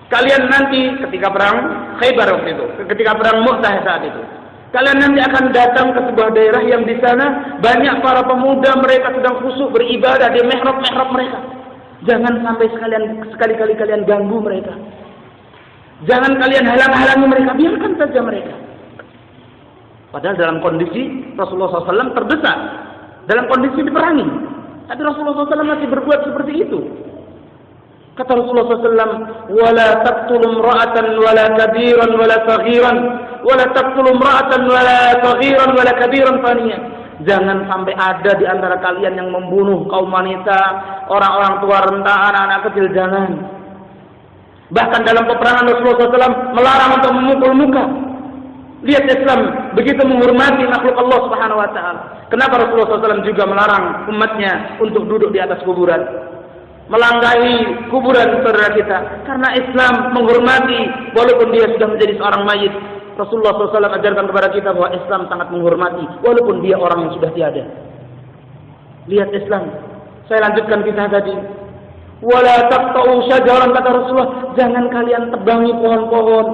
kalian nanti ketika perang Khaybar waktu itu, ketika perang Mu'tah saat itu, kalian nanti akan datang ke sebuah daerah yang di sana banyak para pemuda, mereka sedang khusyuk beribadah di mihrab-mihrab mereka. Jangan sampai sekali-kali kalian ganggu mereka. Jangan kalian halang-halangi mereka, biarkan saja mereka. Padahal dalam kondisi Rasulullah SAW terdesak, dalam kondisi diperangi, tapi Rasulullah SAW masih berbuat seperti itu. Kata Rasulullah SAW, "Wala taqtulu imra'atan wala kabiran wala saghiran, wala taqtulu imra'atan wala saghiran wala kabiran faniya." Jangan sampai ada di antara kalian yang membunuh kaum wanita, orang-orang tua renta, anak-anak kecil, jangan. Bahkan dalam peperangan Rasulullah SAW melarang untuk memukul muka. Lihat Islam begitu menghormati makhluk Allah Subhanahu wa taala. Kenapa Rasulullah SAW juga melarang umatnya untuk duduk di atas kuburan, melanggahi kuburan saudara kita? Karena Islam menghormati walaupun dia sudah menjadi seorang mayit. Rasulullah SAW ajarkan kepada kita bahwa Islam sangat menghormati walaupun dia orang yang sudah tiada. Lihat Islam. Saya lanjutkan kisah tadi. Wala taqta'u syajaran, kata Rasulullah, jangan kalian tebangi pohon-pohon,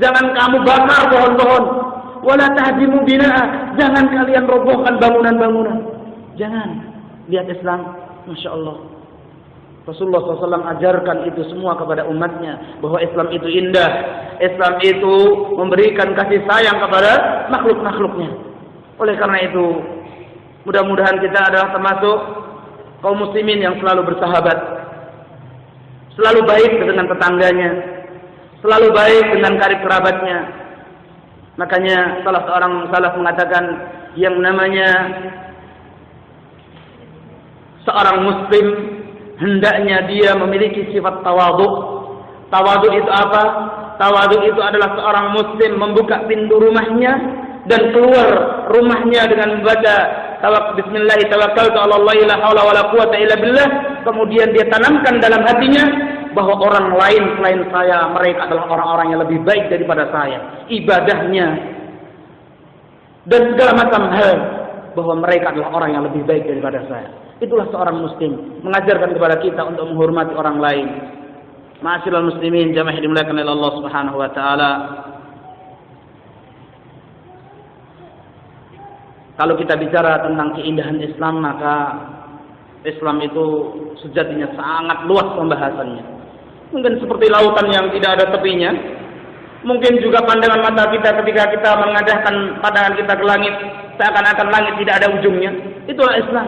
jangan kamu bakar pohon-pohon. Wala tahdimu bina'a, jangan kalian robohkan bangunan-bangunan. Jangan. Lihat Islam, Masya Allah. Rasulullah SAW ajarkan itu semua kepada umatnya, bahwa Islam itu indah, Islam itu memberikan kasih sayang kepada makhluk-makhluknya. Oleh karena itu, mudah-mudahan kita adalah termasuk kaum muslimin yang selalu bersahabat, selalu baik dengan tetangganya, selalu baik dengan karib kerabatnya. Makanya salah seorang salaf mengatakan, yang namanya seorang muslim hendaknya dia memiliki sifat tawadhu. Tawadhu itu apa? Tawadhu itu adalah seorang muslim membuka pintu rumahnya dan keluar rumahnya dengan membaca Bismillah tawakkaltu 'ala Allah la haula wala quwwata illa billah. Kemudian dia tanamkan dalam hatinya bahwa orang lain selain saya, mereka adalah orang-orang yang lebih baik daripada saya. Ibadahnya dan segala macam hal, bahwa mereka adalah orang yang lebih baik daripada saya. Itulah seorang muslim, mengajarkan kepada kita untuk menghormati orang lain. Ma'asyiral muslimin, jamaah dimuliakan oleh Allah Subhanahu wa taala. Kalau kita bicara tentang keindahan Islam, maka Islam itu sejatinya sangat luas pembahasannya. Mungkin seperti lautan yang tidak ada tepinya. Mungkin juga pandangan mata kita ketika kita mengadahkan pandangan kita ke langit, seakan-akan langit tidak ada ujungnya. Itulah Islam.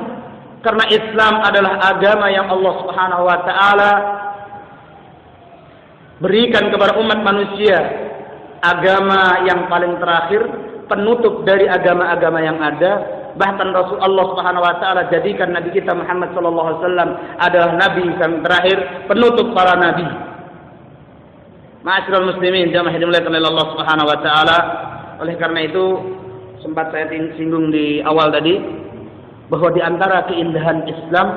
Karena Islam adalah agama yang Allah Subhanahu wa taala berikan kepada umat manusia, agama yang paling terakhir, penutup dari agama-agama yang ada. Bahkan Rasulullah Subhanahu wa taala jadikan Nabi kita Muhammad sallallahu alaihi wasallam adalah nabi yang terakhir, penutup para nabi. Ma'asyiral muslimin, jamaah dimuliakan oleh Allah Subhanahu wa taala. Oleh karena itu, sempat saya singgung di awal tadi, bahwa di antara keindahan Islam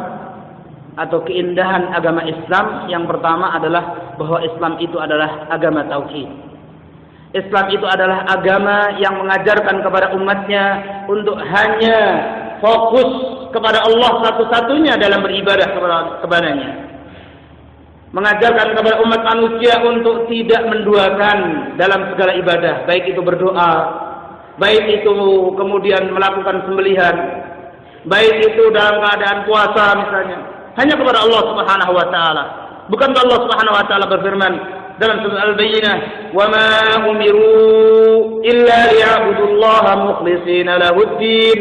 atau keindahan agama Islam yang pertama adalah bahwa Islam itu adalah agama tauhid. Islam itu adalah agama yang mengajarkan kepada umatnya untuk hanya fokus kepada Allah satu-satunya dalam beribadah kepadanya. Mengajarkan kepada umat manusia untuk tidak menduakan dalam segala ibadah, baik itu berdoa, baik itu kemudian melakukan sembelihan, baik itu dalam keadaan puasa misalnya, hanya kepada Allah Subhanahu wa taala. Bukankah Allah Subhanahu wa taala berfirman dalam surah Al-Bayyinah, "Wa ma umiru illa liya'budullaha mukhlishina lahud-din."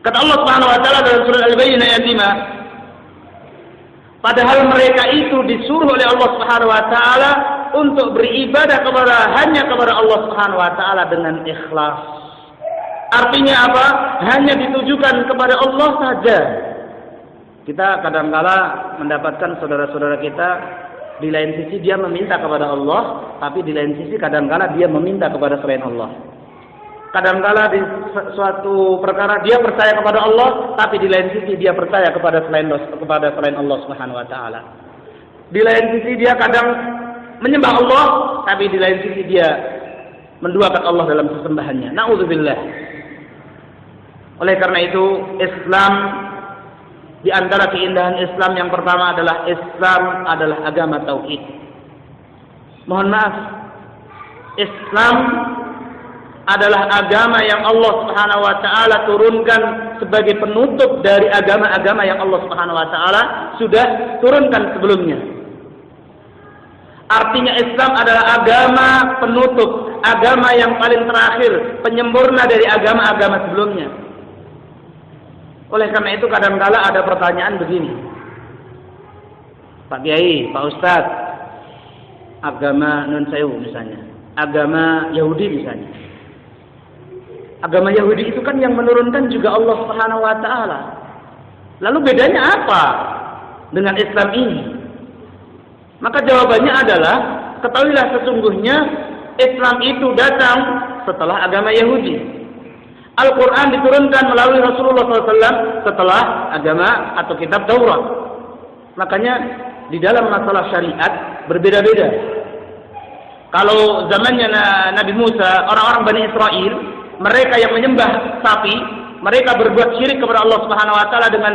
Kata Allah Subhanahu wa taala dalam surah Al-Bayyinah ayat 5, padahal mereka itu disuruh oleh Allah Subhanahu wa taala untuk beribadah hanya kepada Allah Subhanahu wa taala dengan ikhlas. Artinya apa? Hanya ditujukan kepada Allah saja. Kita kadang-kala mendapatkan saudara-saudara kita, di lain sisi dia meminta kepada Allah, tapi di lain sisi kadang-kala dia meminta kepada selain Allah. Kadang-kala di suatu perkara dia percaya kepada Allah, tapi di lain sisi dia percaya kepada selain Allah Subhanahu wa taala. Di lain sisi dia kadang menyembah Allah, tapi di lain sisi dia menduakan Allah dalam sesembahannya. Nauzubillah. Oleh karena itu, Islam, di antara keindahan Islam yang pertama adalah Islam adalah agama tauhid. Mohon maaf, Islam adalah agama yang Allah Subhanahu wa taala turunkan sebagai penutup dari agama-agama yang Allah Subhanahu wa taala sudah turunkan sebelumnya. Artinya Islam adalah agama penutup, agama yang paling terakhir, penyempurna dari agama-agama sebelumnya. Oleh karena itu kadang-kala ada pertanyaan begini, Pak Kiai, Pak Ustadz, agama Nun Sewu misalnya, agama Yahudi misalnya. Agama Yahudi itu kan yang menurunkan juga Allah Subhanahu wa taala. Lalu bedanya apa dengan Islam ini? Maka jawabannya adalah, ketahuilah sesungguhnya Islam itu datang setelah agama Yahudi. Al-Quran diturunkan melalui Rasulullah SAW setelah agama atau kitab Taurat. Makanya di dalam masalah syariat berbeda-beda. Kalau zamannya Nabi Musa, orang-orang Bani Israel, mereka yang menyembah sapi, mereka berbuat syirik kepada Allah Subhanahu wa taala dengan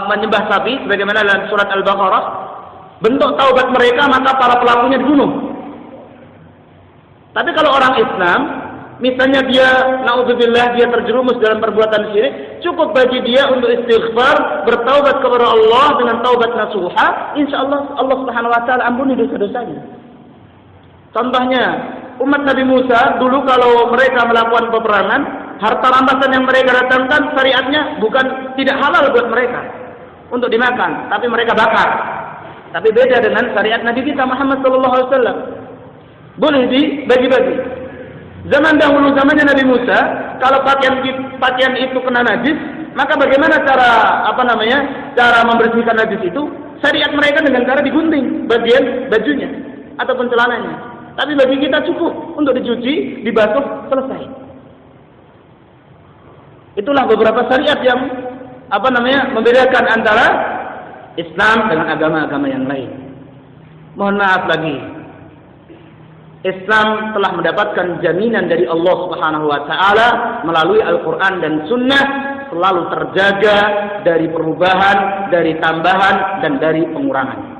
menyembah sapi sebagaimana dalam surat Al-Baqarah. Bentuk taubat mereka, maka para pelakunya dibunuh. Tapi kalau orang Islam, misalnya dia naudzubillah dia terjerumus dalam perbuatan syirik, cukup bagi dia untuk istighfar, bertaubat kepada Allah dengan taubat nasuha, insyaallah Allah Subhanahu wa taala ampuni dosa-dosanya. Contohnya, umat Nabi Musa dulu kalau mereka melakukan peperangan, harta rampasan yang mereka datangkan syariatnya bukan tidak halal buat mereka untuk dimakan, tapi mereka bakar. Tapi beda dengan syariat Nabi kita Muhammad sallallahu alaihi wasallam. Boleh dibagi-bagi. Zaman dahulu, zamannya Nabi Musa, kalau pakaian itu kena najis, maka bagaimana cara membersihkan najis itu? Syariat mereka dengan cara digunting bagian bajunya ataupun celananya. Tapi bagi kita cukup untuk dicuci, dibasuh, selesai. Itulah beberapa syariat yang membedakan antara Islam dengan agama-agama yang lain. Mohon maaf lagi, Islam telah mendapatkan jaminan dari Allah Subhanahu wa taala melalui Al-Qur'an dan Sunnah, selalu terjaga dari perubahan, dari tambahan dan dari pengurangan.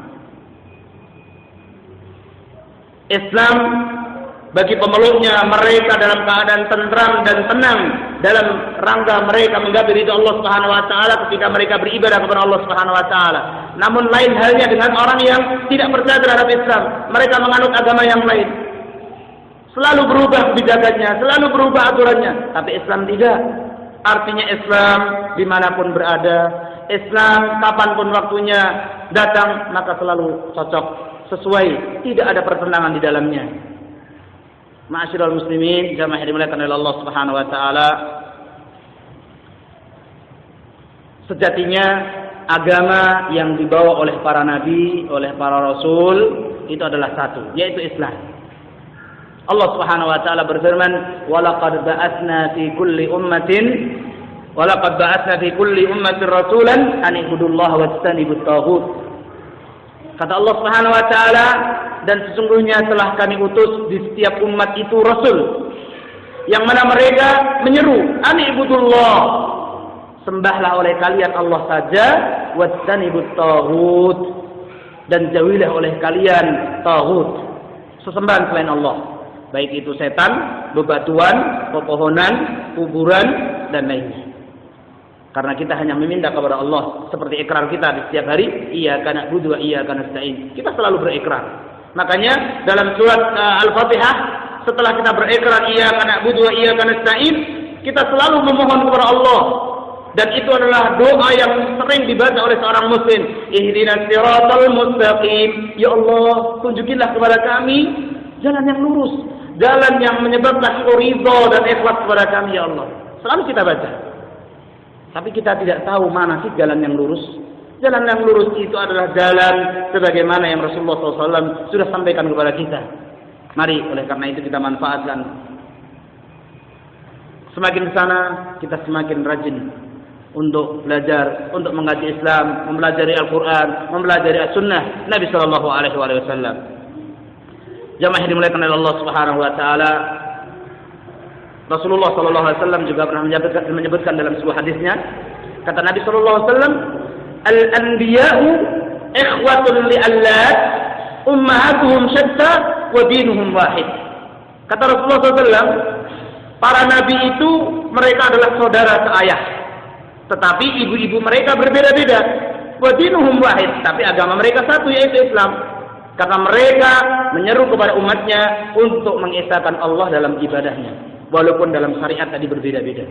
Islam bagi pemeluknya, mereka dalam keadaan tentram dan tenang dalam rangka mereka menggapai ridha Allah Subhanahu wa taala ketika mereka beribadah kepada Allah Subhanahu wa taala. Namun lain halnya dengan orang yang tidak percaya terhadap Islam, mereka menganut agama yang lain. Selalu berubah kebijakannya, selalu berubah aturannya, tapi Islam tidak. Artinya Islam dimanapun berada, Islam kapanpun waktunya datang, maka selalu cocok, sesuai, tidak ada pertentangan di dalamnya. Ma'asyiral muslimin, jamaah yang dimuliakan oleh Allah Subhanahu wa taala, sejatinya agama yang dibawa oleh para nabi, oleh para rasul itu adalah satu, yaitu Islam. Allah Subhanahu wa taala berfirman, "Wa laqad ba'atsna fi kulli ummatin rasulan an ibudullaha wajtanibut taghut." Kata Allah Subhanahu wa taala, dan sesungguhnya telah kami utus di setiap umat itu rasul yang mana mereka menyeru, "An ibudullah." Sembahlah oleh kalian Allah saja, wajtanibut taghut, dan jauhilah oleh kalian taghut, sesembahan selain Allah. Baik itu setan, bebatuan, pepohonan, kuburan, dan lainnya. Karena kita hanya meminta kepada Allah seperti ikrar kita di setiap hari, iyyaka na'budu wa iyyaka nasta'in. Kita selalu berikrar. Makanya dalam surat Al-Fatihah, setelah kita berikrar iyyaka na'budu wa iyyaka nasta'in, kita selalu memohon kepada Allah. Dan itu adalah doa yang sering dibaca oleh seorang muslim. Ihdinas siratal mustaqim. Ya Allah, tunjukilah kepada kami jalan yang lurus, jalan yang menyebabkan ridha dan ikhlas kepada kami, ya Allah. Selalu kita baca. Tapi kita tidak tahu mana sih jalan yang lurus. Jalan yang lurus itu adalah jalan sebagaimana yang Rasulullah SAW sudah sampaikan kepada kita. Mari oleh karena itu kita manfaatkan. Semakin sana kita semakin rajin untuk belajar, untuk mengkaji Islam, mempelajari Al-Quran, mempelajari As-Sunnah Nabi Sallallahu Alaihi Wasallam. Jamaah yang dimuliakan oleh Allah Subhanahu Wa Taala, Rasulullah Sallallahu Alaihi Wasallam juga pernah menyebutkan dalam sebuah hadisnya, kata Nabi Sallallahu Alaihi Wasallam, "Al-anbiya'u ikhwatun li'allat, ummahatuhum syatta, wa dinuhum wahid." Kata Rasulullah SAW, para nabi itu mereka adalah saudara seayah, tetapi ibu-ibu mereka berbeda-beda. Wa dinuhum wahid, tapi agama mereka satu, yaitu Islam. Karena mereka menyeru kepada umatnya untuk mengesahkan Allah dalam ibadahnya, walaupun dalam syariat tadi berbeda-beda.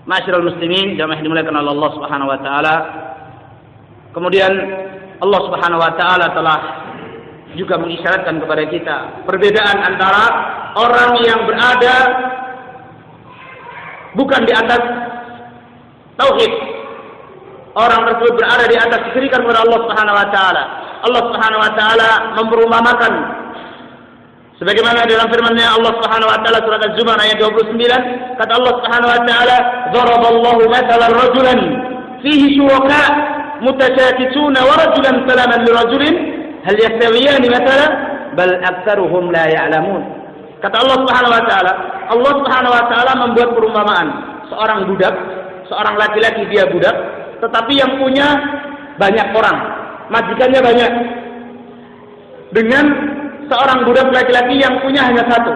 Ma'asyiral muslimin, jamaah dimuliakan oleh Allah Subhanahu wa taala. Kemudian Allah Subhanahu wa taala telah juga mengisyaratkan kepada kita perbedaan antara orang yang berada bukan di atas tauhid. Orang tersebut berada di atas kesyirikan kepada Allah Subhanahu wa taala. Allah Subhanahu wa taala memperumpamakan sebagaimana dalam firman-Nya Allah Subhanahu wa taala surat Az-Zumar ayat 29, kata Allah Subhanahu wa taala, "Daraballahu mathalan rajulan fihi syuraka mutasyakisuna wa rajulan salaman lirajulin hal yastawiyani mathala bal aktsaruhum la ya'lamun." Kata Allah Subhanahu wa taala membuat perumpamaan seorang budak, seorang laki-laki dia budak, tetapi yang punya banyak orang, majikannya banyak, dengan seorang budak laki-laki yang punya hanya satu.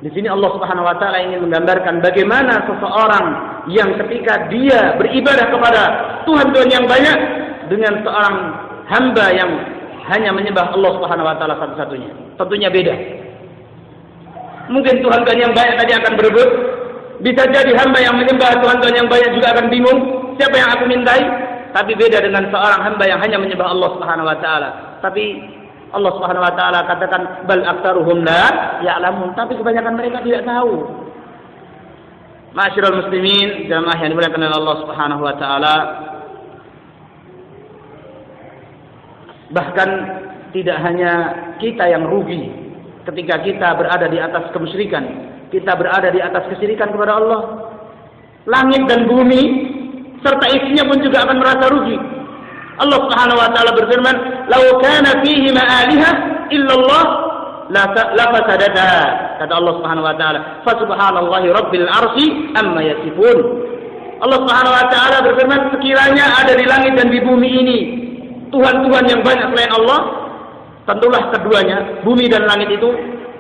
Di sini Allah Subhanahu wa taala ingin menggambarkan bagaimana seseorang yang ketika dia beribadah kepada Tuhan-Tuhan yang banyak dengan seorang hamba yang hanya menyembah Allah Subhanahu wa taala satu-satunya. Tentunya beda. Mungkin Tuhan-Tuhan yang banyak tadi akan berebut. Bisa jadi hamba yang menyembah Tuhan-Tuhan yang banyak juga akan bingung, siapa yang aku mintai? Tapi beda dengan seorang hamba yang hanya menyembah Allah Subhanahu wa taala. Tapi Allah Subhanahu wa taala katakan bal aktsaruhum la ya'lamun, tapi kebanyakan mereka tidak tahu. Ma'asyiral muslimin, jamaah yang dimuliakan oleh Allah Subhanahu wa taala. Bahkan tidak hanya kita yang rugi ketika kita berada di atas kemusyrikan, kita berada di atas kesyirikan kepada Allah. Langit dan bumi serta isinya pun juga akan merasa rugi. Allah Subhanahu wa taala berfirman, "Lau kana fihi ma'aliha illallah la fasadata." Kata Allah Subhanahu wa taala, "Fa subhanallahi rabbil arsy amma yasifun." Allah Subhanahu wa taala berfirman, sekiranya ada di langit dan di bumi ini Tuhan-Tuhan yang banyak selain Allah, tentulah keduanya, bumi dan langit itu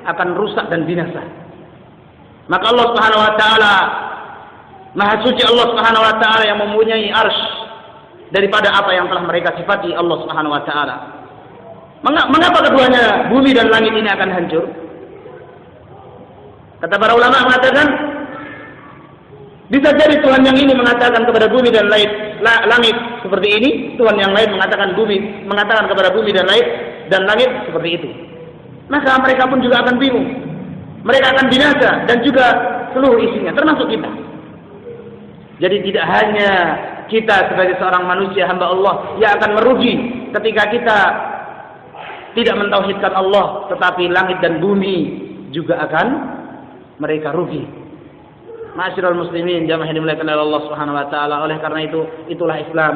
akan rusak dan binasa. Maka Allah Subhanahu wa taala, Maha suci Allah Subhanahu wa taala yang mempunyai arsy daripada apa yang telah mereka sifati Allah Subhanahu wa taala. Mengapa keduanya, bumi dan langit ini akan hancur? Kata para ulama mengatakan, bisa jadi Tuhan yang ini mengatakan kepada bumi dan langit seperti ini, Tuhan yang lain mengatakan kepada bumi dan langit seperti itu. Maka mereka pun juga akan bingung. Mereka akan binasa dan juga seluruh isinya, termasuk kita. Jadi tidak hanya kita sebagai seorang manusia hamba Allah yang akan merugi ketika kita tidak mentauhidkan Allah, tetapi langit dan bumi juga akan mereka rugi. Ma'asyiral muslimin, jamaah yang dimuliakan oleh Allah Subhanahu wa taala. Oleh karena itu, itulah Islam.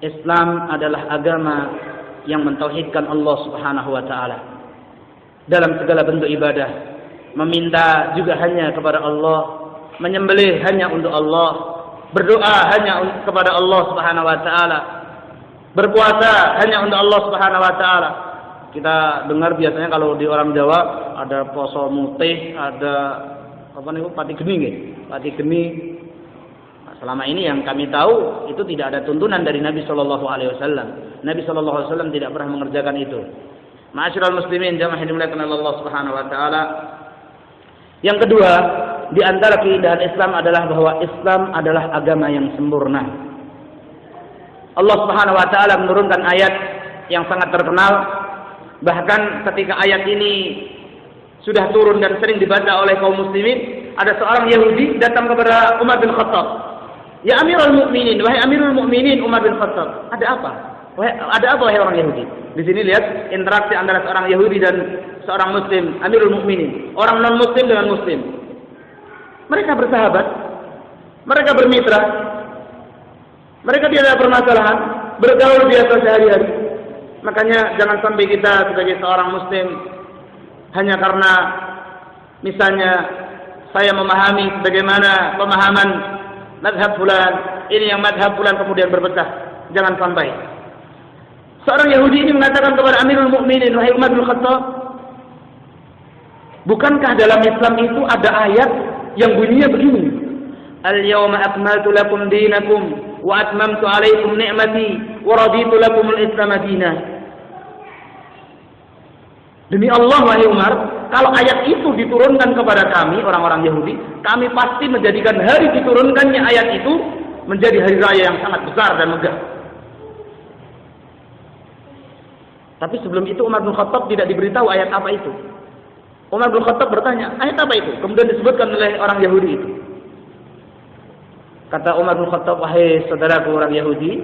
Islam adalah agama yang mentauhidkan Allah Subhanahu wa taala dalam segala bentuk ibadah. Meminta juga hanya kepada Allah, menyembelih hanya untuk Allah, berdoa hanya kepada Allah Subhanahu wa taala, berpuasa hanya untuk Allah Subhanahu wa taala. Kita dengar biasanya kalau di orang Jawa ada poso mutih, ada pati geni. Pati geni. Selama ini yang kami tahu itu tidak ada tuntunan dari Nabi sallallahu alaihi wasallam. Nabi sallallahu alaihi wasallam tidak pernah mengerjakan itu. Ma'asyiral muslimin, jamaah yang dimuliakan oleh Allah Subhanahu wa taala. Yang kedua, di antara keindahan Islam adalah bahwa Islam adalah agama yang sempurna. Allah Subhanahu wa taala menurunkan ayat yang sangat terkenal, bahkan ketika ayat ini sudah turun dan sering dibaca oleh kaum muslimin, ada seorang Yahudi datang kepada Umar bin Khattab. "Ya Amirul Mukminin, wahai Amirul Mukminin Umar bin Khattab, ada apa? Wahai orang Yahudi?" Di sini lihat interaksi antara seorang Yahudi dan seorang Muslim, Amirul Mukminin, orang non Muslim dengan Muslim. Mereka bersahabat, mereka bermitra, mereka tidak ada permasalahan, bergaul biasa sehari-hari. Makanya jangan sampai kita sebagai seorang Muslim hanya karena misalnya saya memahami bagaimana pemahaman madhab fulan, ini yang madhab fulan kemudian berpecah. Jangan sampai. Seorang Yahudi ini mengatakan kepada Amirul Mukminin, wahai Umar bin Khattab, bukankah dalam Islam itu ada ayat yang bunyinya begini? Al-yawma akmaltu lakum dinakum wa atmamtu alaikum ni'mati wa raditu lakum al-Islam dinan. Demi Allah, wahai Umar, kalau ayat itu diturunkan kepada kami, orang-orang Yahudi, kami pasti menjadikan hari diturunkannya ayat itu menjadi hari raya yang sangat besar dan megah. Tapi sebelum itu Umar bin Khattab tidak diberitahu ayat apa itu. Umar bin Khattab bertanya, ayat apa itu? Kemudian disebutkan oleh orang Yahudi itu. Kata Umar bin Khattab, wahai saudaraku orang Yahudi,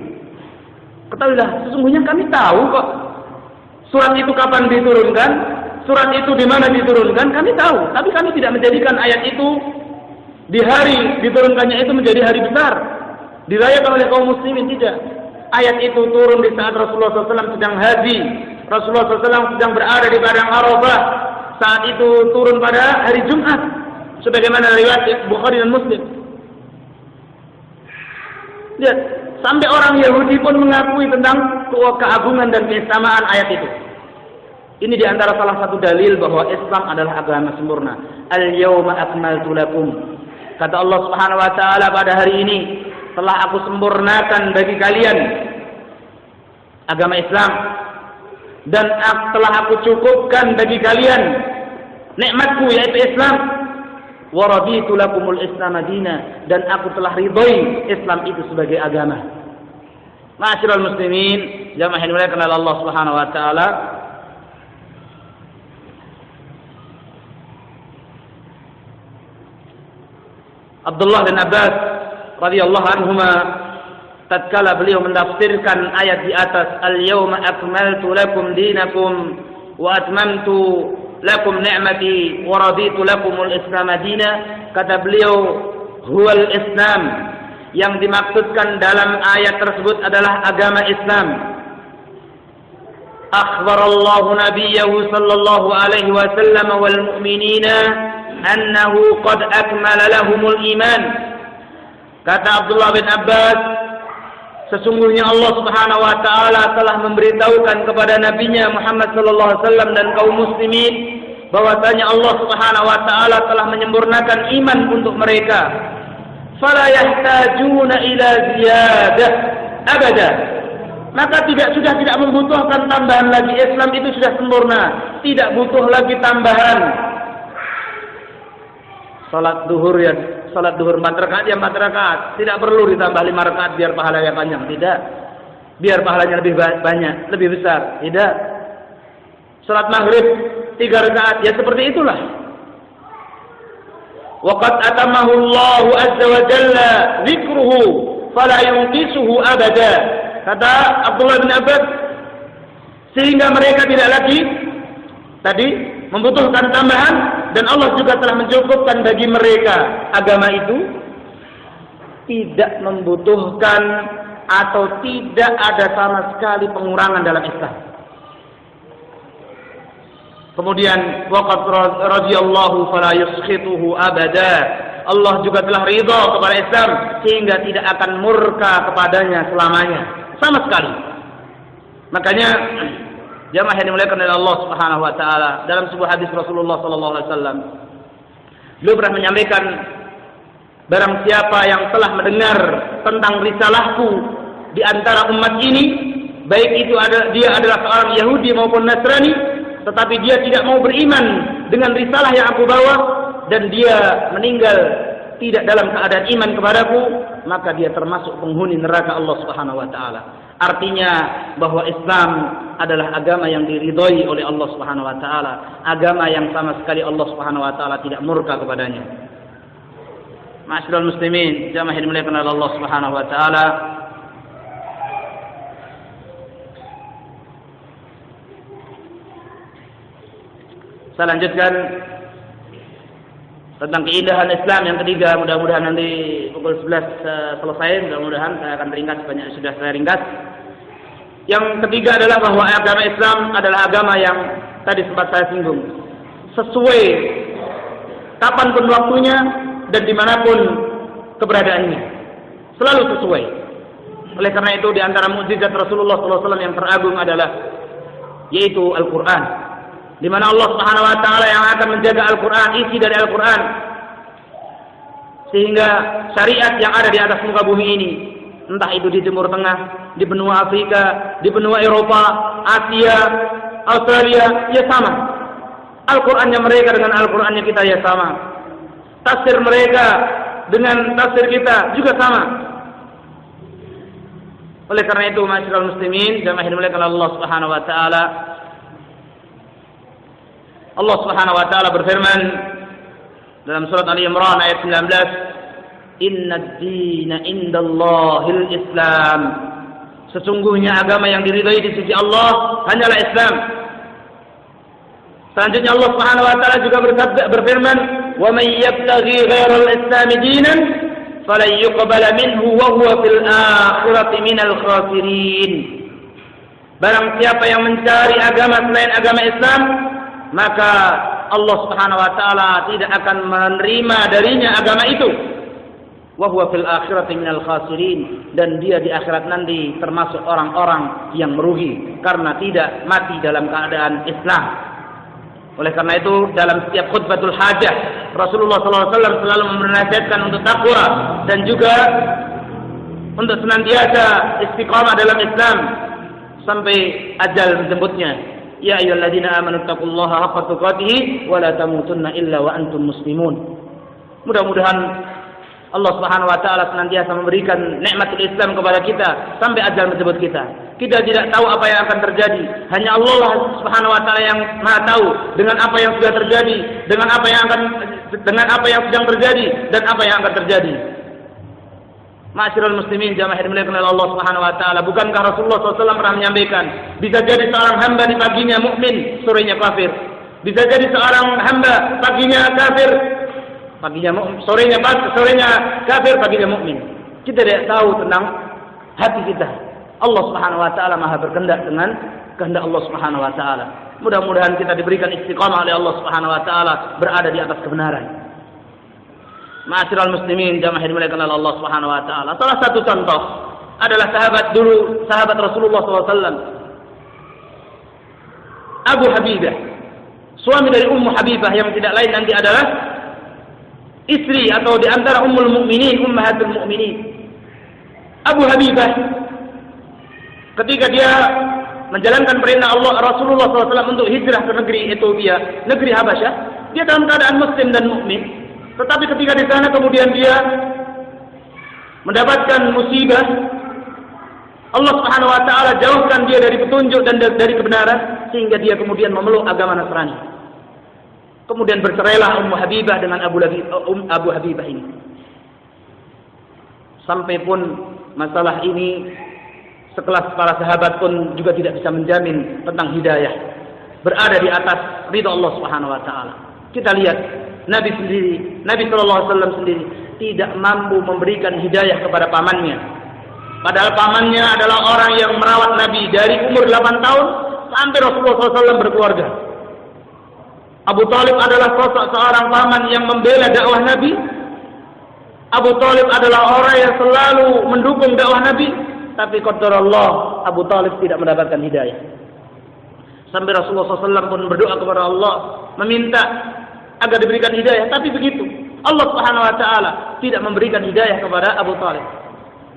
ketahuilah, sesungguhnya kami tahu kok surat itu kapan diturunkan, surat itu di mana diturunkan, kami tahu. Tapi kami tidak menjadikan ayat itu di hari diturunkannya itu menjadi hari besar, dirayakan oleh kaum muslimin, tidak. Ayat itu turun di saat Rasulullah SAW sedang haji. Rasulullah SAW sedang berada di padang Arafah. Saat itu turun pada hari Jumat, sebagaimana riwayat Bukhari dan Muslim. Lihat, sampai orang Yahudi pun mengakui tentang keagungan dan keistimewaan ayat itu. Ini diantara salah satu dalil bahwa Islam adalah agama sempurna. Al-yawma akmaltu lakum. Kata Allah Subhanahu wa taala, pada hari ini telah aku sempurnakan bagi kalian agama Islam, dan telah aku cukupkan bagi kalian nikmatku yaitu Islam. Wa raditu lakumul Islam madina, dan aku telah ridhoi Islam itu sebagai agama. Ma'asyiral muslimin, jamaah yang dimuliakan oleh Allah Subhanahu wa taala, Abdullah bin Abbas radhiyallahu anhuma tatkala beliau menafsirkan ayat di atas, al-yawma akmaltu lakum dinakum wa atmamtu lakum ni'mati wa raditu lakumul Islam madina, kata beliau, huwal Islam, yang dimaksudkan dalam ayat tersebut adalah agama Islam. Akhbarallahu nabiyahu sallallahu alaihi wasallam wal mu'minina annahu qad akmala lahumul iman. Kata Abdullah bin Abbas, sesungguhnya Allah Subhanahu wa taala telah memberitahukan kepada nabinya Muhammad sallallahu alaihi wasallam dan kaum muslimin bahwasanya Allah Subhanahu wa taala telah menyempurnakan iman untuk mereka. Fala yahtajuna ila ziyadah abada. Maka sudah tidak membutuhkan tambahan lagi. Islam itu sudah sempurna, tidak butuh lagi tambahan. Salat duhur 4 rakaat ya 4 rakaat, tidak perlu ditambah 5 rakaat biar pahalanya panjang, tidak. Biar pahalanya lebih banyak, lebih besar, tidak. Salat maghrib 3 rakaat, ya seperti itulah. Waqad atamahu Allahu azza wa jalla dzikruhu fala yunqisuhu abada. Kata Abdullah bin Abbas, sehingga mereka tidak lagi tadi membutuhkan tambahan, dan Allah juga telah mencukupkan bagi mereka. Agama itu tidak membutuhkan atau tidak ada sama sekali pengurangan dalam Islam. Kemudian waqad radhiyallahu fala yuskhituhu abada. Allah juga telah ridha kepada Islam sehingga tidak akan murka kepadanya selamanya, sama sekali. Makanya jamaah yang dimuliakan oleh Allah Subhanahu wa taala, dalam sebuah hadis Rasulullah sallallahu alaihi wasallam, beliau pernah menyampaikan, barang siapa yang telah mendengar tentang risalahku di antara umat ini, baik itu dia adalah seorang Yahudi maupun Nasrani, tetapi dia tidak mau beriman dengan risalah yang aku bawa, dan dia meninggal tidak dalam keadaan iman kepadaku, maka dia termasuk penghuni neraka Allah Subhanahu wa taala. Artinya bahwa Islam adalah agama yang diridhoi oleh Allah Subhanahu wa taala, agama yang sama sekali Allah Subhanahu wa taala tidak murka kepadanya. Ma'asyiral muslimin, jamaah yang dimuliakan oleh Allah Subhanahu wa taala, saya lanjutkan tentang keindahan Islam yang ketiga. Mudah-mudahan nanti pukul 11 selesai. Mudah-mudahan saya akan ringkas, banyak sudah saya ringkas. Yang ketiga adalah bahwa agama Islam adalah agama yang tadi sempat saya singgung, sesuai kapanpun waktunya dan dimanapun keberadaannya, selalu sesuai. Oleh karena itu, di antara mukjizat Rasulullah SAW yang teragung adalah yaitu Al-Quran, di mana Allah Subhanahu wa taala yang akan menjaga Al-Quran, isi dari Al-Quran, sehingga syariat yang ada di atas muka bumi ini, entah itu di Timur Tengah, di benua Afrika, di benua Eropa, Asia, Australia, ya sama. Al-Qurannya mereka dengan Al-Qurannya kita ya sama. Tafsir mereka dengan tafsir kita juga sama. Oleh karena itu, ma'asyiral muslimin, jamaah yang dimuliakan Allah Subhanahu wa taala, Allah Subhanahu wa taala berfirman dalam surat Ali Imran ayat 19, "Innad dina indallahil Islam." Sesungguhnya agama yang diridhai di sisi Allah hanyalah Islam. Selanjutnya Allah Subhanahu wa taala juga berfirman, "Wa may yabtaghi ghairal Islam dinan falan yuqbala minhu wa huwa fil akhirati minal khasirin." Barang siapa yang mencari agama selain agama Islam, maka Allah Subhanahu wa taala tidak akan menerima darinya agama itu. Wa huwa fil akhirati minal khasirin, dan dia di akhirat nanti termasuk orang-orang yang merugi karena tidak mati dalam keadaan Islam. Oleh karena itu, dalam setiap khutbatul hajah, Rasulullah SAW selalu menasihatkan untuk takwa dan juga untuk senantiasa istiqamah dalam Islam sampai ajal menjemputnya. Ya ayyuhalladzina amanu taqullaha haqqa tuqatih wa la tamutunna illa wa antum muslimun. Mudah-mudahan Allah Subhanahu wa taala senantiasa memberikan nikmatul Islam kepada kita sampai ajal menjemput kita. Kita tidak tahu apa yang akan terjadi. Hanya Allah Subhanahu wa taala yang Maha tahu dengan apa yang sudah terjadi, dengan apa yang sedang terjadi dan apa yang akan terjadi. Ma'asyiral muslimin, jamaah yang dimuliakan oleh Allah Subhanahu wa taala, bukankah Rasulullah SAW pernah menyampaikan, bisa jadi seorang hamba di paginya mukmin, sorenya kafir. Bisa jadi seorang hamba paginya kafir, sorenya kafir, paginya mukmin. Kita tidak tahu tentang hati kita. Allah Subhanahu wa taala Maha berkehendak dengan kehendak Allah Subhanahu wa taala. Mudah-mudahan kita diberikan istiqamah oleh Allah Subhanahu wa taala berada di atas kebenaran. Ma'asyiral muslimin, jamaah yang dimuliakan oleh Allah Subhanahu wa taala. Salah satu contoh adalah sahabat Rasulullah SAW, Abu Habibah, suami dari Ummu Habibah yang tidak lain nanti adalah istri atau di antara ummul mukminin, ummahatul mukminin. Abu Habibah ketika dia menjalankan perintah Allah Rasulullah SAW untuk hijrah ke negeri Ethiopia, negeri Habasyah, dia dalam keadaan muslim dan mukmin. Tetapi ketika di sana kemudian dia mendapatkan musibah, Allah Subhanahu wa taala jauhkan dia dari petunjuk dan dari kebenaran sehingga dia kemudian memeluk agama Nasrani. Kemudian bercerailah Ummu Habibah dengan Abu Habibah ini. Sampai pun masalah ini sekelas para sahabat pun juga tidak bisa menjamin tentang hidayah. Berada di atas ridha Allah Subhanahu wa taala. Kita lihat Nabi sallallahu alaihi wasallam sendiri tidak mampu memberikan hidayah kepada pamannya. Padahal pamannya adalah orang yang merawat Nabi dari umur 8 tahun sampai Rasulullah SAW berkeluarga. Abu Talib adalah sosok seorang paman yang membela dakwah Nabi. Abu Talib adalah orang yang selalu mendukung dakwah Nabi. Tapi qadarullah, Abu Talib tidak mendapatkan hidayah. Sampai Rasulullah SAW pun berdoa kepada Allah, meminta agar diberikan hidayah. Tapi begitu, Allah Subhanahu wa taala tidak memberikan hidayah kepada Abu Talib.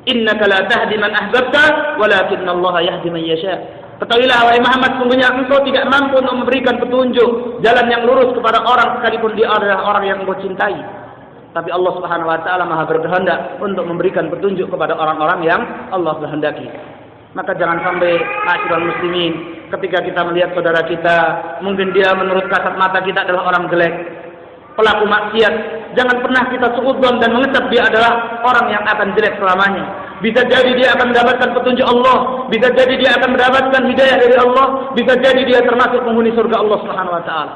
Innaka la tahdi man ahbabta, walakinna Allah yahdi man yasha. Ketahuilah wahai Muhammad, sungguhnya engkau tidak mampu untuk memberikan petunjuk jalan yang lurus kepada orang sekalipun dia adalah orang yang engkau cintai. Tapi Allah Subhanahu wa taala Maha berkehendak untuk memberikan petunjuk kepada orang-orang yang Allah kehendaki. Maka jangan sampai ma'asyiral muslimin, ketika kita melihat saudara kita, mungkin dia menurut kasat mata kita adalah orang jelek, pelaku maksiat, jangan pernah kita suudzon dan mengecap dia adalah orang yang akan jelek selamanya. Bisa jadi dia akan mendapatkan petunjuk Allah, bisa jadi dia akan mendapatkan hidayah dari Allah, bisa jadi dia termasuk penghuni surga Allah Subhanahu wa taala.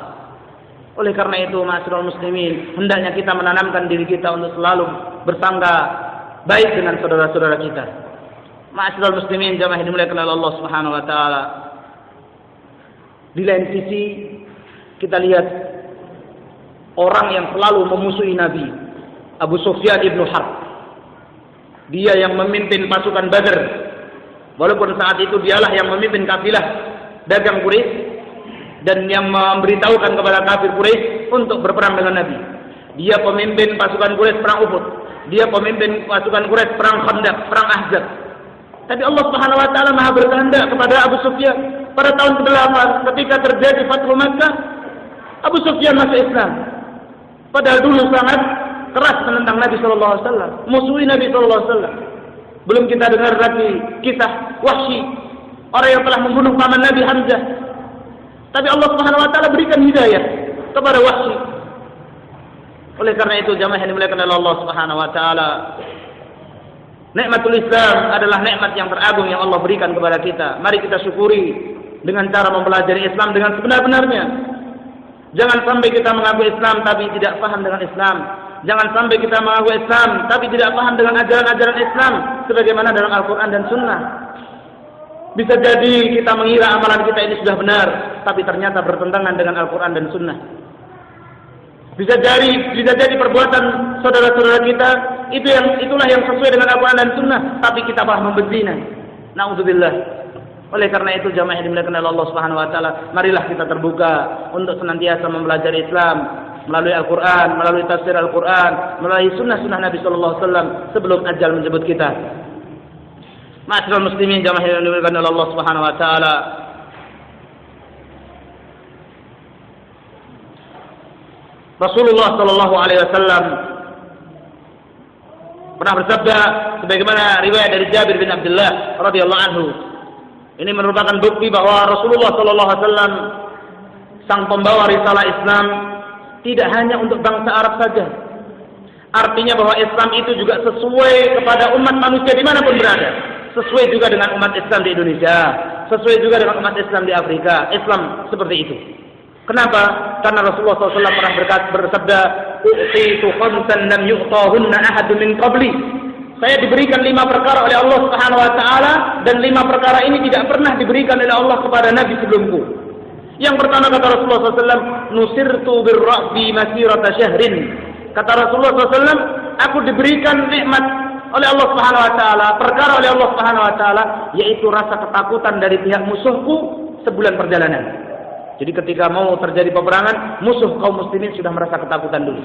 Oleh karena itu, ma'asyiral muslimin, hendaknya kita menanamkan diri kita untuk selalu bersangka baik dengan saudara-saudara kita. Ma'asyiral muslimin, jamaah yang dimuliakan oleh Allah Subhanahu wa taala. Di lain sisi, kita lihat orang yang selalu memusuhi Nabi, Abu Sufyan ibnu Harb. Dia yang memimpin pasukan Badar. Walaupun saat itu dialah yang memimpin kafilah dagang Quraisy dan yang memberitahukan kepada kafir Quraisy untuk berperang dengan Nabi. Dia pemimpin pasukan Quraisy perang Uhud. Dia pemimpin pasukan Quraisy perang Khandaq, perang Ahzab. Tapi Allah Subhanahu wa taala Maha berkehendak kepada Abu Sufyan. Pada tahun ke-8 ketika terjadi Fathu Makkah, Abu Sufyan masuk Islam. Padahal dulu sangat keras menentang Nabi sallallahu alaihi wasallam, musuhi Nabi sallallahu alaihi wasallam. Belum kita dengar lagi kisah Wahsy, orang yang telah membunuh paman Nabi Hamzah. Tapi Allah Subhanahu wa taala berikan hidayah kepada Wahsy. Oleh karena itu jamaah yang dimuliakan oleh Allah Subhanahu wa taala, nikmatul Islam adalah nikmat yang teragung yang Allah berikan kepada kita. Mari kita syukuri dengan cara mempelajari Islam dengan sebenar-benarnya. Jangan sampai kita mengaku Islam tapi tidak paham dengan Islam. Jangan sampai kita mengaku Islam tapi tidak paham dengan ajaran-ajaran Islam sebagaimana dalam Al-Quran dan Sunnah. Bisa jadi kita mengira amalan kita ini sudah benar, tapi ternyata bertentangan dengan Al-Quran dan Sunnah. Bisa jadi perbuatan saudara-saudara kita itulah yang sesuai dengan Al-Quran dan Sunnah, tapi kita malah membencinya. Na'udzubillah. Oleh karena itu jamaah yang dimuliakan oleh Allah Subhanahu wa taala, marilah kita terbuka untuk senantiasa mempelajari Islam melalui Al-Quran, melalui tafsir Al-Quran, melalui sunnah-sunnah Nabi sallallahu alaihi wasallam sebelum ajal menjemput kita. Ma'asyiral muslimin jamaah yang dimuliakan oleh Allah Subhanahu wa taala. Rasulullah sallallahu alaihi wasallam pernah bersabda sebagaimana riwayat dari Jabir bin Abdullah radhiyallahu anhu. Ini merupakan bukti bahwa Rasulullah sallallahu alaihi wasallam sang pembawa risalah Islam tidak hanya untuk bangsa Arab saja. Artinya bahwa Islam itu juga sesuai kepada umat manusia dimanapun berada. Sesuai juga dengan umat Islam di Indonesia, sesuai juga dengan umat Islam di Afrika. Islam seperti itu. Kenapa? Karena Rasulullah SAW pernah bersabda, "U'titu khamsan lam yu'tahunna ahadun min qabli." Saya diberikan 5 perkara oleh Allah Subhanahu wa taala dan 5 perkara ini tidak pernah diberikan oleh Allah kepada nabi sebelumku. Yang pertama kata Rasulullah SAW, "Nusirtu birra'bi masirata syahrin." Kata Rasulullah SAW, aku diberikan nikmat oleh Allah Subhanahu wa taala, perkara oleh Allah Subhanahu wa taala, yaitu rasa ketakutan dari pihak musuhku sebulan perjalanan. Jadi ketika mau terjadi peperangan, musuh kaum muslimin sudah merasa ketakutan dulu.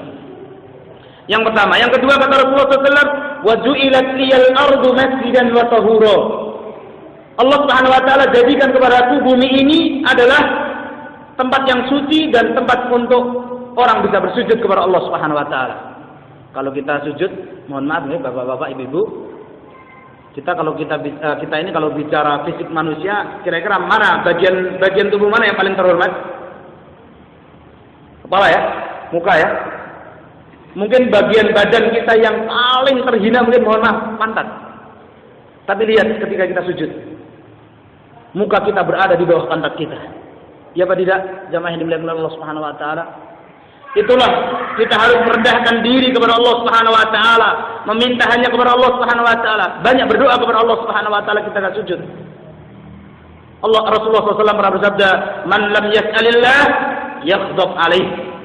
Yang pertama, yang kedua kata Rasulullah SAW, "Wa ju'ilat liyal ardu masjidan wa tahura." Allah Subhanahu wa taala jadikan kepadaku bumi ini adalah tempat yang suci dan tempat untuk orang bisa bersujud kepada Allah Subhanahu wa taala. Kalau kita sujud, mohon maaf nih Bapak-bapak, Ibu-ibu, kita ini kalau bicara fisik manusia, kira-kira mana bagian tubuh mana yang paling terhormat? Kepala ya, muka ya. Mungkin bagian badan kita yang paling terhina mungkin mohon maaf pantat. Tapi lihat ketika kita sujud, muka kita berada di bawah pantat kita. Ya apa tidak? Jamaah yang dimuliakan Allah Subhanahu wa taala. Itulah kita harus merendahkan diri kepada Allah Subhanahu wa taala, meminta hanya kepada Allah Subhanahu wa taala, banyak berdoa kepada Allah Subhanahu wa taala kita sujud. Rasulullah SAW pernah bersabda, "Man lam yas'alillah yaghdab alaih."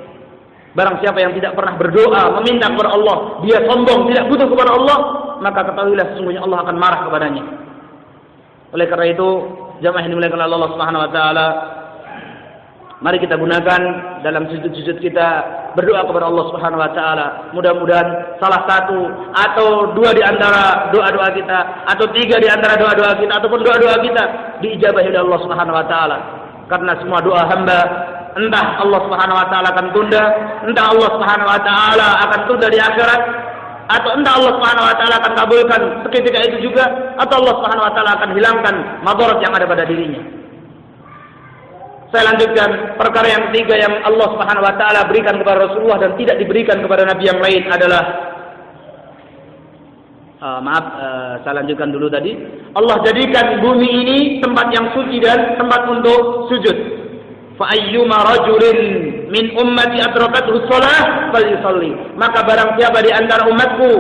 Barang siapa yang tidak pernah berdoa, meminta kepada Allah, dia sombong, tidak butuh kepada Allah, maka ketahuilah sesungguhnya Allah akan marah kepadanya. Oleh karena itu, jamaah yang dimuliakan oleh Allah Subhanahu wa taala, mari kita gunakan dalam sujud-sujud kita berdoa kepada Allah Subhanahu wa taala. Mudah-mudahan salah satu atau 2 di antara doa-doa kita, atau 3 di antara doa-doa kita, ataupun doa-doa kita diijabahi oleh Allah Subhanahu wa taala. Karena semua doa hamba entah Allah Subhanahu wa taala akan tunda, entah Allah Subhanahu wa taala akan tunda di akhirat, atau entah Allah Subhanahu wa taala akan kabulkan seketika itu juga, atau Allah Subhanahu wa taala akan hilangkan madarat yang ada pada dirinya. Saya lanjutkan perkara yang ketiga yang Allah Subhanahu wa taala berikan kepada Rasulullah dan tidak diberikan kepada nabi yang lain adalah saya lanjutkan dulu tadi. Allah jadikan bumi ini tempat yang suci dan tempat untuk sujud. Fa ayyuma rajulin min ummati adrakathu shalah falyusalli. Maka barang siapa di antara umatku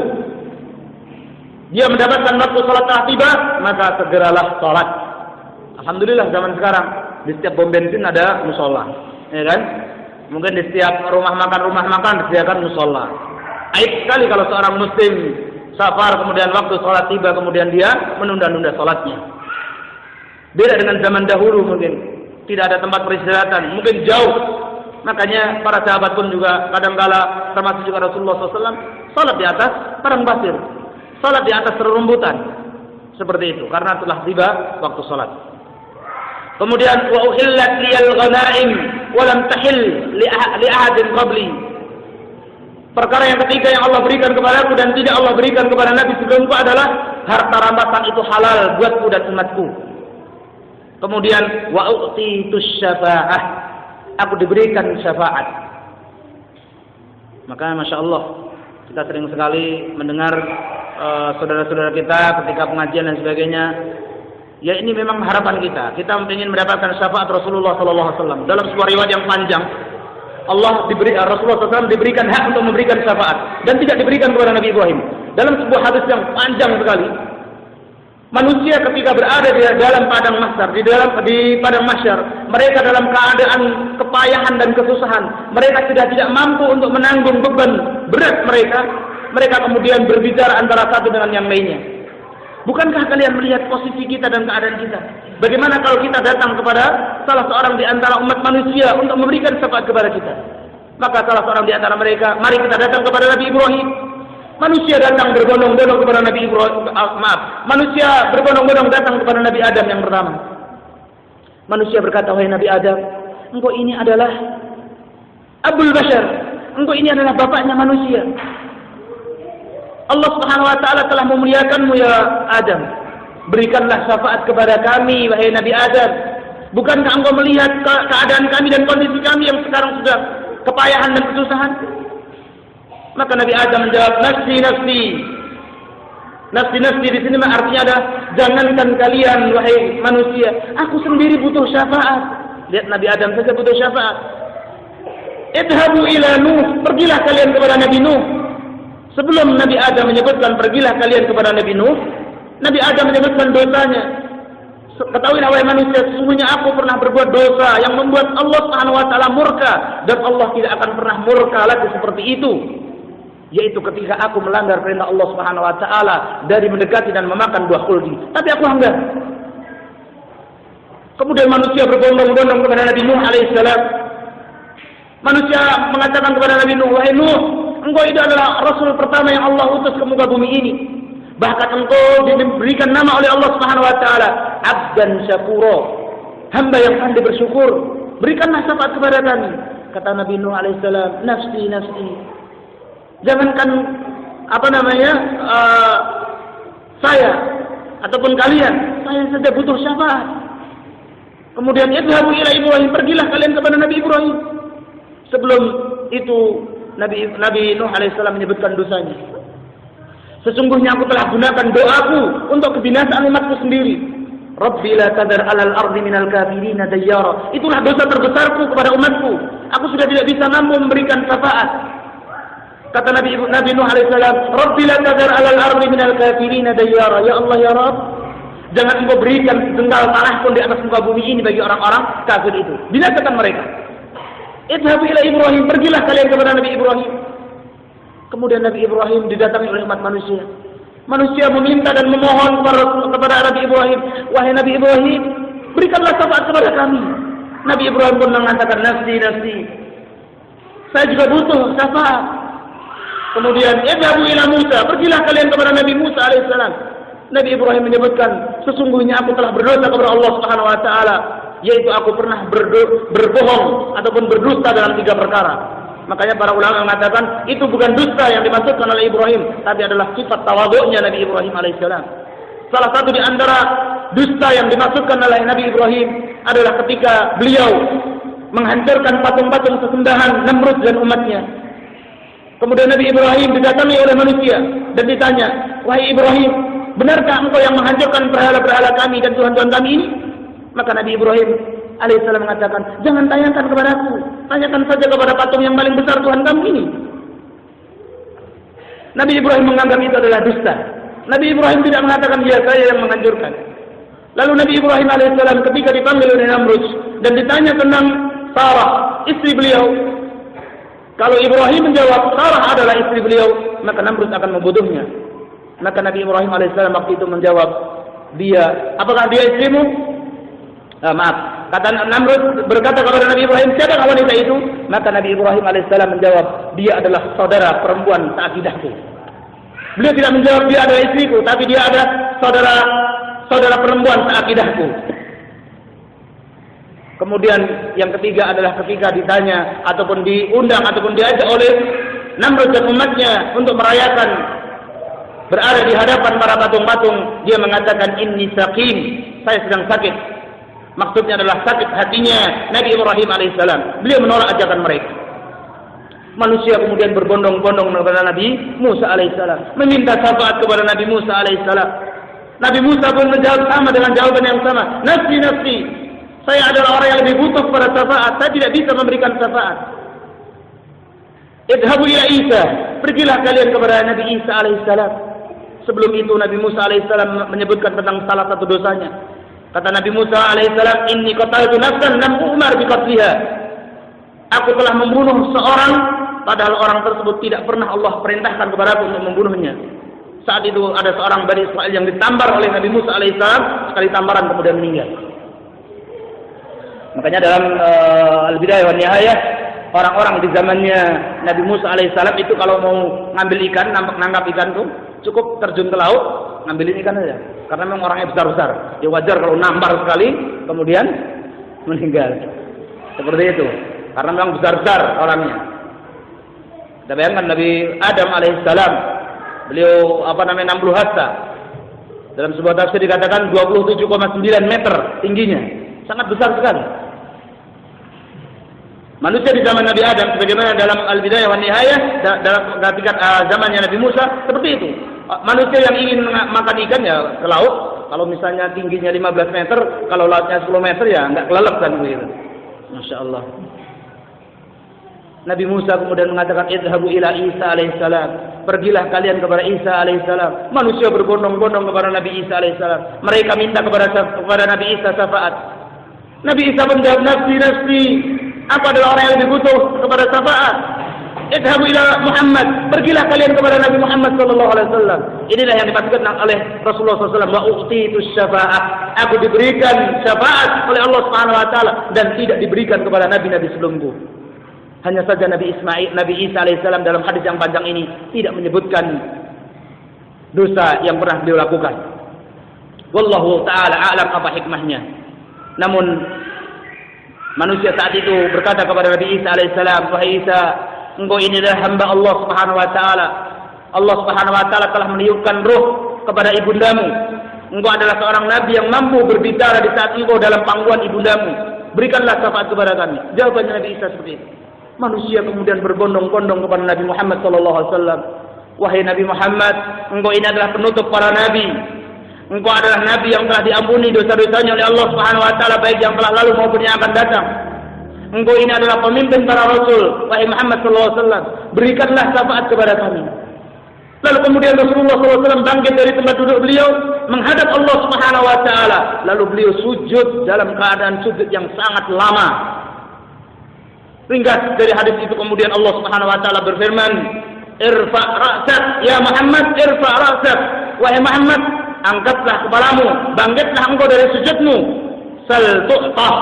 dia mendapatkan waktu salat telah tiba, maka segeralah salat. Alhamdulillah zaman sekarang di setiap pom bensin ada musola, ya kan? Mungkin di setiap rumah makan disediakan musola. Aib sekali kalau seorang muslim safar kemudian waktu sholat tiba kemudian dia menunda-nunda sholatnya. Beda dengan zaman dahulu, mungkin tidak ada tempat peristirahatan, mungkin jauh. Makanya para sahabat pun juga kadangkala, termasuk juga Rasulullah SAW, sholat di atas padang pasir, sholat di atas rerumputan, seperti itu, karena telah tiba waktu sholat. Kemudian wa uhillat liyal ghanaim wa lam tahil li ahadin qabli. Perkara yang ketiga yang Allah berikan kepadaku dan tidak Allah berikan kepada Nabi sebelumku adalah harta rampasan itu halal buatku dan umatku. Kemudian wa u'titus syafa'ah, aku diberikan syafaat. Maka Masya Allah, kita sering sekali mendengar saudara-saudara kita ketika pengajian dan sebagainya. Ya, ini memang harapan kita. Kita ingin mendapatkan syafaat Rasulullah SAW. Dalam sebuah riwayat yang panjang, Rasulullah SAW diberikan hak untuk memberikan syafaat dan tidak diberikan kepada Nabi Ibrahim. Dalam sebuah hadis yang panjang sekali, manusia ketika berada di dalam padang mahsyar, di padang mahsyar, mereka dalam keadaan kepayahan dan kesusahan, mereka sudah tidak mampu untuk menanggung beban berat mereka kemudian berbicara antara satu dengan yang lainnya. Bukankah kalian melihat posisi kita dan keadaan kita? Bagaimana kalau kita datang kepada salah seorang di antara umat manusia untuk memberikan syafaat kepada kita? Maka salah seorang di antara mereka, mari kita datang kepada Nabi Ibrahim. Manusia datang berbondong-bondong kepada Nabi Ibrahim. Manusia berbondong-bondong datang kepada Nabi Adam yang pertama. Manusia berkata, wahai Nabi Adam, engkau ini adalah Abul Bashar. Engkau ini adalah bapaknya manusia. Allah Subhanahu wa taala telah memuliakanmu ya Adam. Berikanlah syafaat kepada kami wahai Nabi Adam. Bukankah engkau melihat keadaan kami dan kondisi kami yang sekarang sudah kepayahan dan kesusahan? Maka Nabi Adam menjawab, nafsi nafsi. Nafsi nafsi di sini artinya adalah jangankan kalian wahai manusia, aku sendiri butuh syafaat. Lihat, Nabi Adam saja butuh syafaat. Idhabu ila Nuh, pergilah kalian kepada Nabi Nuh. Sebelum Nabi Adam menyebutkan pergilah kalian kepada Nabi Nuh, Nabi Adam menyebutkan dosanya. Ketahuilah wahai manusia, sesungguhnya aku pernah berbuat dosa yang membuat Allah Subhanahu wa taala murka, dan Allah tidak akan pernah murka lagi seperti itu. Yaitu ketika aku melanggar perintah Allah Subhanahu wa taala dari mendekati dan memakan buah khuldi. Tapi aku langgar. Kemudian manusia berbondong-bondong kepada Nabi Nuh alaihissalam. Manusia mengatakan kepada Nabi Nuh, wahai Nuh, engkau itu adalah Rasul pertama yang Allah utus ke muka bumi ini. Bahkan engkau diberikan nama oleh Allah Subhanahu wa taala Abdan Syakura, hamba yang pandai bersyukur. Berikanlah syafaat kepada kami. Kata Nabi Nuh alaihissalam, nafsi nafsi. Jangankan saya ataupun kalian, saya saja butuh syafaat. Kemudian idhabu ila Ibrahim, pergilah kalian kepada Nabi Ibrahim. Sebelum itu Nabi Nuh alaihissalam menyebutkan dosanya. Sesungguhnya aku telah gunakan doaku untuk kebinasaan umatku sendiri. Rabbi la tadar alal ardi minal kafirina dayyara. Itulah dosa terbesarku kepada umatku. Aku sudah tidak bisa mampu memberikan syafaat. Kata Nabi Nuh alaihissalam, Rabbi la tadar alal ardi minal kafirina dayyara. Ya Allah ya Rabb, jangan engkau berikan sejengkal tanah pun di atas muka bumi ini bagi orang-orang kafir itu. Binasakan mereka. Idhabu ila Ibrahim, pergilah kalian kepada Nabi Ibrahim. Kemudian Nabi Ibrahim didatangi oleh umat manusia. Manusia meminta dan memohon kepada Nabi Ibrahim, wahai Nabi Ibrahim, berikanlah syafaat kepada kami. Nabi Ibrahim pun mengatakan, nafsi nafsi. Saya juga butuh syafaat. Kemudian idhabu ila Musa, pergilah kalian kepada Nabi Musa alaihissalam. Nabi Ibrahim menyebutkan, sesungguhnya aku telah berdosa kepada Allah Subhanahu wa taala, yaitu aku pernah berbohong ataupun berdusta dalam 3 perkara. Makanya para ulama mengatakan itu bukan dusta yang dimaksudkan oleh Ibrahim, tapi adalah sifat tawadhu'nya Nabi Ibrahim alaihissalam. Salah satu di antara dusta yang dimaksudkan oleh Nabi Ibrahim adalah ketika beliau menghancurkan patung-patung sesembahan Namrud dan umatnya. Kemudian Nabi Ibrahim didatangi oleh manusia dan ditanya, wahai Ibrahim, benarkah engkau yang menghancurkan berhala-berhala kami dan Tuhan-Tuhan kami ini? Maka Nabi Ibrahim alaihissalam mengatakan, jangan tanyakan kepadaku, tanyakan saja kepada patung yang paling besar Tuhan kamu ini. Nabi Ibrahim menganggap itu adalah dusta. Nabi Ibrahim tidak mengatakan, ya saya yang menghancurkan. Lalu Nabi Ibrahim alaihissalam ketika dipanggil oleh Namrud dan ditanya tentang Sarah, istri beliau, kalau Ibrahim menjawab Sarah adalah istri beliau, maka Namrud akan membunuhnya. Maka Nabi Ibrahim alaihissalam waktu itu menjawab, apakah dia istrimu? Maaf, kata Namrud berkata kepada Nabi Ibrahim, siapa wanita itu? Maka Nabi Ibrahim alaihissalam menjawab, dia adalah saudara perempuan seakidahku. Beliau tidak menjawab dia adalah istriku, tapi dia adalah saudara perempuan seakidahku. Kemudian yang ketiga adalah ketika ditanya ataupun diundang ataupun diajak oleh Namrud dan umatnya untuk merayakan berada di hadapan para patung-patung, dia mengatakan inni saqim, saya sedang sakit. Maksudnya adalah sakit hatinya Nabi Ibrahim alaihissalam. Beliau menolak ajakan mereka. Manusia kemudian berbondong-bondong kepada Nabi Musa alaihissalam, meminta syafaat kepada Nabi Musa alaihissalam. Nabi Musa pun menjawab sama dengan jawaban yang sama. Nafsi, nafsi. Saya adalah orang yang lebih butuh kepada syafaat. Saya tidak bisa memberikan syafaat. Idhabu ila Isa. Pergilah kalian kepada Nabi Isa alaihissalam. Sebelum itu Nabi Musa alaihissalam menyebutkan tentang salah satu dosanya. Kata Nabi Musa alaihissalam, inni qataltu nafsan lam umar biqatliha. Aku telah membunuh seorang, padahal orang tersebut tidak pernah Allah perintahkan kepada aku untuk membunuhnya. Saat itu ada seorang Bani Israel yang ditampar oleh Nabi Musa alaihissalam, sekali tamparan kemudian meninggal. Makanya dalam Al-Bidayah wa Nihayah, orang-orang di zamannya Nabi Musa alaihissalam itu kalau mau ngambil ikan, nangkap ikan tuh cukup terjun ke laut, ngambilin ikan aja. Karena memang orangnya besar-besar. Ya wajar kalau nampar sekali, kemudian meninggal. Seperti itu. Karena memang besar-besar orangnya. Kita bayangkan Nabi Adam alaihissalam, beliau 60 hasta. Dalam sebuah tafsir dikatakan 27,9 meter tingginya. Sangat besar sekali. Manusia di zaman Nabi Adam, sebagaimana dalam Al-Bidayah wa Nihayah, dalam tingkat zamannya Nabi Musa, seperti itu. Manusia yang ingin makan ikan ya ke laut. Kalau misalnya tingginya 15 meter, kalau lautnya 10 meter ya nggak kelelep kan begitu. Masya Allah. Nabi Musa kemudian mengatakan, idhabu ila Isa alaihissalam. Pergilah kalian kepada Isa alaihissalam. Manusia berbondong-bondong kepada Nabi Isa alaihissalam. Mereka minta kepada Nabi Isa syafaat. Nabi Isa menjawab, nafsi, nafsi. Aku adalah orang yang lebih butuh kepada syafaat. Idhabu ila Muhammad. Pergilah kalian kepada Nabi Muhammad sallallahu alaihi wasallam. Inilah yang dimaksudkan oleh Rasulullah SAW. Wa u'titu syafaat. Aku diberikan syafaat oleh Allah Subhanahu wa taala dan tidak diberikan kepada nabi-nabi sebelumku. Hanya saja Nabi Isa alaihissalam dalam hadis yang panjang ini tidak menyebutkan dosa yang pernah beliau lakukan. Wallahu taala a'lam apa hikmahnya. Namun manusia saat itu berkata kepada Nabi Isa alaihissalam, wahai Isa, engkau ini adalah hamba Allah Subhanahu wa taala. Allah Subhanahu wa taala telah meniupkan ruh kepada ibundamu. Engkau adalah seorang nabi yang mampu berbicara di saat engkau dalam pangkuan ibundamu. Berikanlah syafaat kepada kami. Jawabannya Nabi Isa seperti itu. Manusia kemudian berbondong-bondong kepada Nabi Muhammad sallallahu alaihi wasallam. Wahai Nabi Muhammad, engkau ini adalah penutup para nabi. Engkau adalah nabi yang telah diampuni dosa-dosanya oleh Allah Subhanahu wa taala, baik yang telah lalu maupun yang akan datang. Engkau ini adalah pemimpin para rasul. Wahai Muhammad sallallahu alaihi wasallam, berikanlah syafaat kepada kami. Lalu kemudian Rasulullah SAW bangkit dari tempat duduk beliau, menghadap Allah Subhanahu wa taala. Lalu beliau sujud dalam keadaan sujud yang sangat lama. Ringkas dari hadis itu kemudian Allah Subhanahu wa taala berfirman, "Irfa' ra'sak ya Muhammad, irfa' ra'sak." Wahai Muhammad, angkatlah kepalamu, bangkitlah engkau dari sujudmu. Sal tu'tah,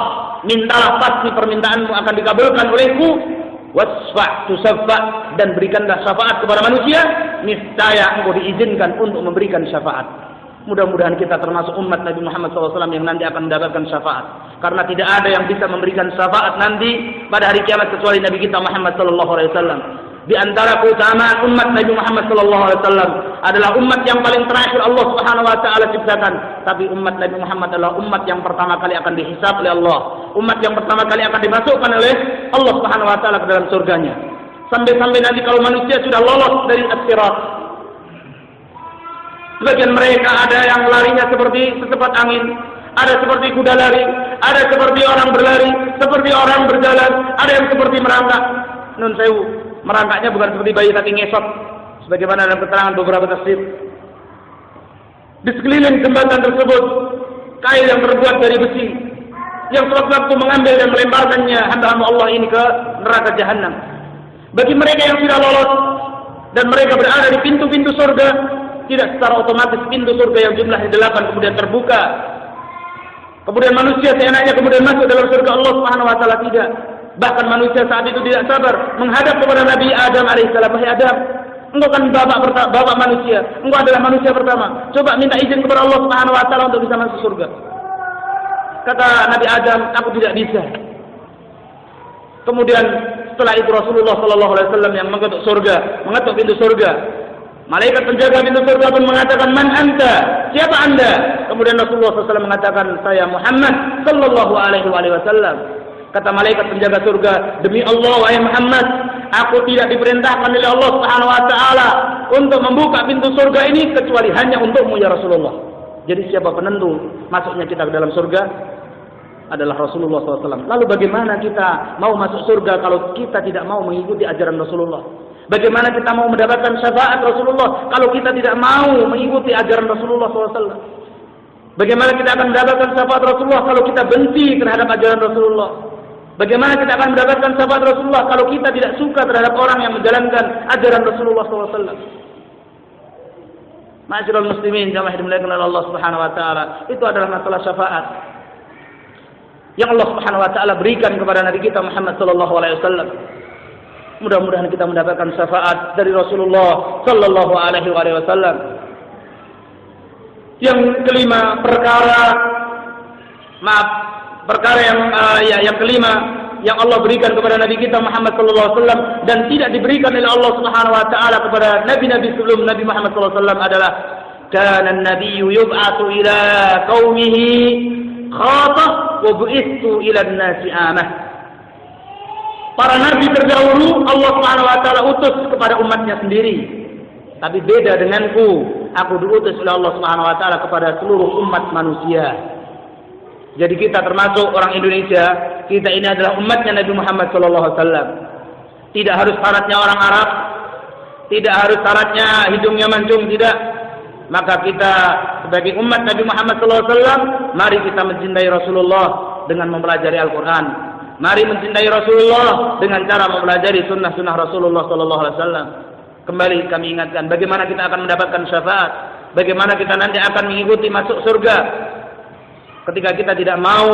mintalah pasti permintaanmu akan dikabulkan olehku. Wasfa' tusaffa, dan berikanlah syafaat kepada manusia, niscaya engkau diizinkan untuk memberikan syafaat. Mudah-mudahan kita termasuk umat Nabi Muhammad SAW yang nanti akan mendapatkan syafaat. Karena tidak ada yang bisa memberikan syafaat nanti pada hari kiamat kecuali Nabi kita Muhammad SAW. Di antara keutamaan umat Nabi Muhammad SAW adalah umat yang paling terakhir Allah Subhanahu wa taala ciptakan. Tapi umat Nabi Muhammad adalah umat yang pertama kali akan dihisab oleh Allah. Umat yang pertama kali akan dimasukkan oleh Allah Subhanahu wa taala ke dalam surganya. Sampai-sampai nanti kalau manusia sudah lolos dari as-sirat, sebagian mereka ada yang larinya seperti secepat angin, ada seperti kuda lari, ada seperti orang berlari, seperti orang berjalan, ada yang seperti merangkak. Nun sewu, merangkaknya bukan seperti bayi tapi ngesot, sebagaimana dalam keterangan beberapa tafsir. Di sekeliling jembatan tersebut, kail yang terbuat dari besi, yang sewaktu-waktu mengambil dan melemparkannya hamba-hamba Allah ini ke neraka jahanam. Bagi mereka yang sudah lolos dan mereka berada di pintu-pintu surga, tidak secara otomatis pintu surga yang jumlahnya 8 kemudian terbuka. Kemudian manusia seenaknya kemudian masuk dalam surga Allah Subhanahu wa taala, tidak. Bahkan manusia saat itu tidak sabar menghadap kepada Nabi Adam alaihissalam. Wahai Adam, engkau kan bapak manusia, engkau adalah manusia pertama. Coba minta izin kepada Allah Subhanahu wa taala untuk bisa masuk surga. Kata Nabi Adam, aku tidak bisa. Kemudian Setelah itu Rasulullah sallallahu alaihi wasallam yang mengetuk surga, mengetuk pintu surga. Malaikat penjaga pintu surga pun mengatakan, "Man anta?" Siapa Anda? Kemudian Rasulullah SAW mengatakan, "Saya Muhammad sallallahu alaihi wasallam." Kata malaikat penjaga surga, "Demi Allah, wahai Muhammad, aku tidak diperintahkan oleh Allah Subhanahu wa taala untuk membuka pintu surga ini kecuali hanya untukmu ya Rasulullah." Jadi siapa penentu masuknya kita ke dalam surga? Adalah Rasulullah SAW. Lalu bagaimana kita mau masuk surga kalau kita tidak mau mengikuti ajaran Rasulullah? Bagaimana kita mau mendapatkan syafaat Rasulullah kalau kita tidak mau mengikuti ajaran Rasulullah SAW? Bagaimana kita akan mendapatkan syafaat Rasulullah kalau kita benci terhadap ajaran Rasulullah? Bagaimana kita akan mendapatkan syafaat Rasulullah kalau kita tidak suka terhadap orang yang menjalankan ajaran Rasulullah SAW? Ma'asyiral muslimin, jamaah dimuliakan oleh Allah Subhanahu wa taala, itu adalah masalah syafaat yang Allah Subhanahu wa taala berikan kepada Nabi kita Muhammad sallallahu alaihi wasallam. Mudah-mudahan kita mendapatkan syafaat dari Rasulullah sallallahu alaihi wasallam. Yang kelima, perkara yang kelima yang Allah berikan kepada Nabi kita Muhammad sallallahu alaihi wasallam dan tidak diberikan oleh Allah Subhanahu wa taala kepada nabi-nabi sebelum Nabi Muhammad sallallahu alaihi wasallam adalah kana an-nabiyyu yub'atsu ila qaumihi khassah wa bu'itsu ila an-nasi 'amah. Para nabi terdahulu Allah Subhanahu wa taala utus kepada umatnya sendiri. Tapi beda denganku, aku diutus oleh Allah Subhanahu wa taala kepada seluruh umat manusia. Jadi kita termasuk orang Indonesia, kita ini adalah umatnya Nabi Muhammad sallallahu alaihi wasallam. Tidak harus syaratnya orang Arab, tidak harus syaratnya hidungnya mancung, tidak. Maka kita sebagai umat Nabi Muhammad sallallahu alaihi wasallam, mari kita mencintai Rasulullah dengan mempelajari Al-Qur'an. Mari mencintai Rasulullah dengan cara mempelajari sunnah-sunnah Rasulullah sallallahu alaihi wasallam. Kembali kami ingatkan bagaimana kita akan mendapatkan syafaat, bagaimana kita nanti akan mengikuti masuk surga ketika kita tidak mau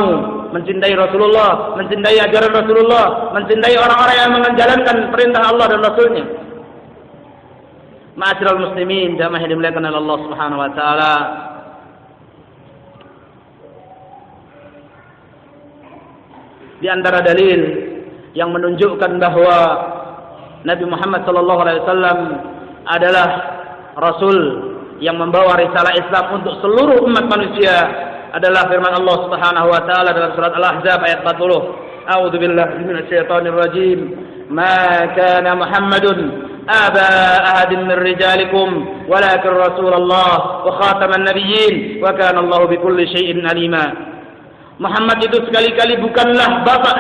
mencintai Rasulullah, mencintai ajaran Rasulullah, mencintai orang-orang yang menjalankan perintah Allah dan Rasulnya. Ma'asyiral muslimin, jamaah yang dimuliakan oleh Allah Subhanahu wa taala. Di antara dalil yang menunjukkan bahwa Nabi Muhammad sallallahu alaihi wasallam adalah rasul yang membawa risalah Islam untuk seluruh umat manusia adalah firman Allah Subhanahu wa taala dalam surat Al-Ahzab ayat 40. A'udzu billahi minasyaitonir rajim. Ma kana Muhammadun aba ahadin min rijalikum walakin Rasulullah wa khataman nabiyyin wa kana Allah bikulli syai'in alima. Muhammad itu sekali-kali bukanlah bapak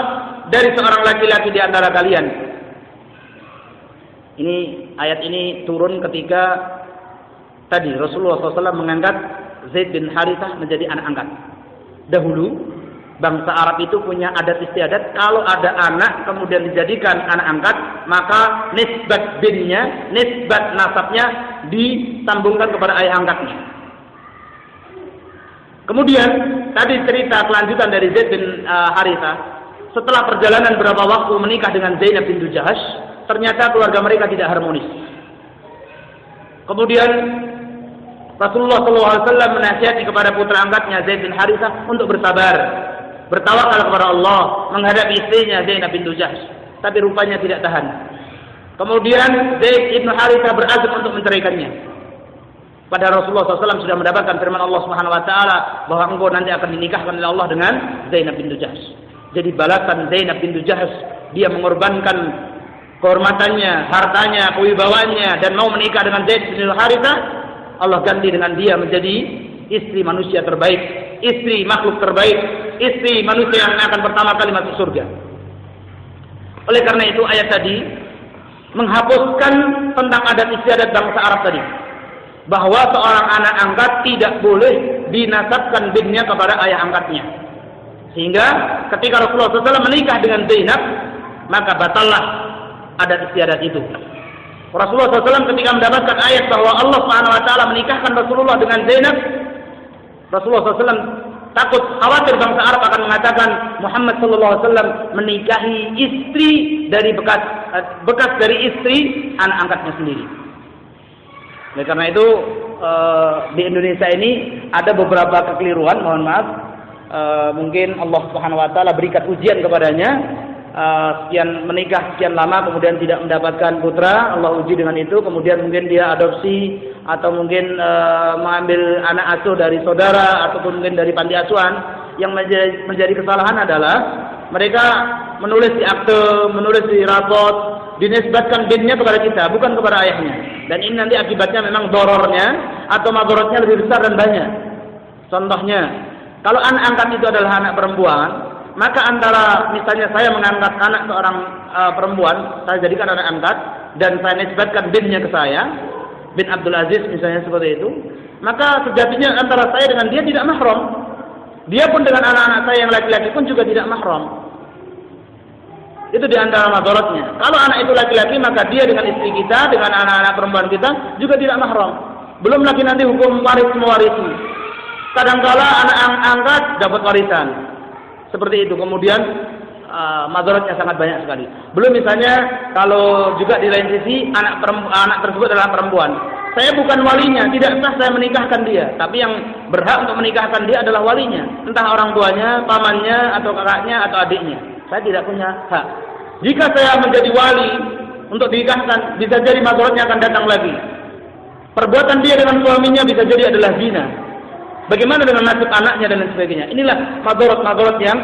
dari seorang laki-laki di antara kalian. Ini ayat ini turun ketika tadi Rasulullah SAW mengangkat Zaid bin Harithah menjadi anak angkat. Dahulu bangsa Arab itu punya adat istiadat, kalau ada anak kemudian dijadikan anak angkat, maka nisbat binnya, nisbat nasabnya disambungkan kepada ayah angkatnya. Kemudian tadi cerita kelanjutan dari Zaid bin Harithah, setelah perjalanan berapa waktu menikah dengan Zainab bintu Jahash, ternyata keluarga mereka tidak harmonis. Kemudian Rasulullah SAW menasihati kepada putra angkatnya Zaid bin Harithah untuk bersabar, bertawakal kepada Allah menghadapi istrinya Zainab bintu Jahash. Tapi rupanya tidak tahan. Kemudian Zaid bin Harithah berazam untuk menceraikannya. Padahal Rasulullah SAW sudah mendapatkan firman Allah Subhanahu wa taala bahwa engkau nanti akan dinikahkan oleh Allah dengan Zainab bintu Jahash. Jadi balasan Zainab bintu Jahash, dia mengorbankan kehormatannya, hartanya, kewibawaannya dan mau menikah dengan Zaid bin Harithah, Allah ganti dengan dia menjadi istri manusia terbaik, istri makhluk terbaik, istri manusia yang akan pertama kali masuk surga. Oleh karena itu ayat tadi menghapuskan tentang adat istiadat bangsa Arab tadi, bahwa seorang anak angkat tidak boleh dinasabkan binnya kepada ayah angkatnya. Sehingga ketika Rasulullah SAW menikah dengan Zainab, maka batallah adat istiadat itu. Rasulullah SAW ketika mendapatkan ayat bahwa Allah Subhanahu wa taala menikahkan Rasulullah dengan Zainab, Rasulullah SAW takut, khawatir bangsa Arab akan mengatakan Muhammad SAW menikahi istri dari bekas dari istri anak angkatnya sendiri. Oleh karena itu di Indonesia ini ada beberapa kekeliruan, mohon maaf, mungkin Allah Subhanahu wa taala berikan ujian kepadanya sekian menikah sekian lama kemudian tidak mendapatkan putra, Allah uji dengan itu, kemudian mungkin dia adopsi atau mungkin mengambil anak asuh dari saudara ataupun mungkin dari panti asuhan. Yang menjadi kesalahan adalah mereka menulis di akte, menulis di rapot, dinisbatkan binnya kepada kita, bukan kepada ayahnya. Dan ini nanti akibatnya memang dorornya atau madorotnya lebih besar dan banyak. Contohnya, kalau anak angkat itu adalah anak perempuan, maka antara misalnya saya mengangkat anak seorang perempuan, saya jadikan anak angkat dan saya nisbatkan binnya ke saya, bin Abdul Aziz misalnya seperti itu, maka sejatinya antara saya dengan dia tidak mahram. Dia pun dengan anak-anak saya yang laki-laki pun juga tidak mahram. Itu di antara madorotnya. Kalau anak itu laki-laki, maka dia dengan istri kita, dengan anak-anak perempuan kita juga tidak mahram. Belum lagi nanti hukum waris mewarisi. Kadangkala anak angkat dapat warisan. Seperti itu. Kemudian madorotnya sangat banyak sekali. Belum misalnya kalau juga di lain sisi anak tersebut adalah perempuan. Saya bukan walinya, tidak sah saya menikahkan dia. Tapi yang berhak untuk menikahkan dia adalah walinya. Entah orang tuanya, pamannya, atau kakaknya, atau adiknya. Saya tidak punya hak. Jika saya menjadi wali untuk dinikahkan, bisa jadi madorotnya akan datang lagi. Perbuatan dia dengan suaminya bisa jadi adalah zina. Bagaimana dengan nasib anaknya dan lain sebagainya. Inilah madorot-madorot yang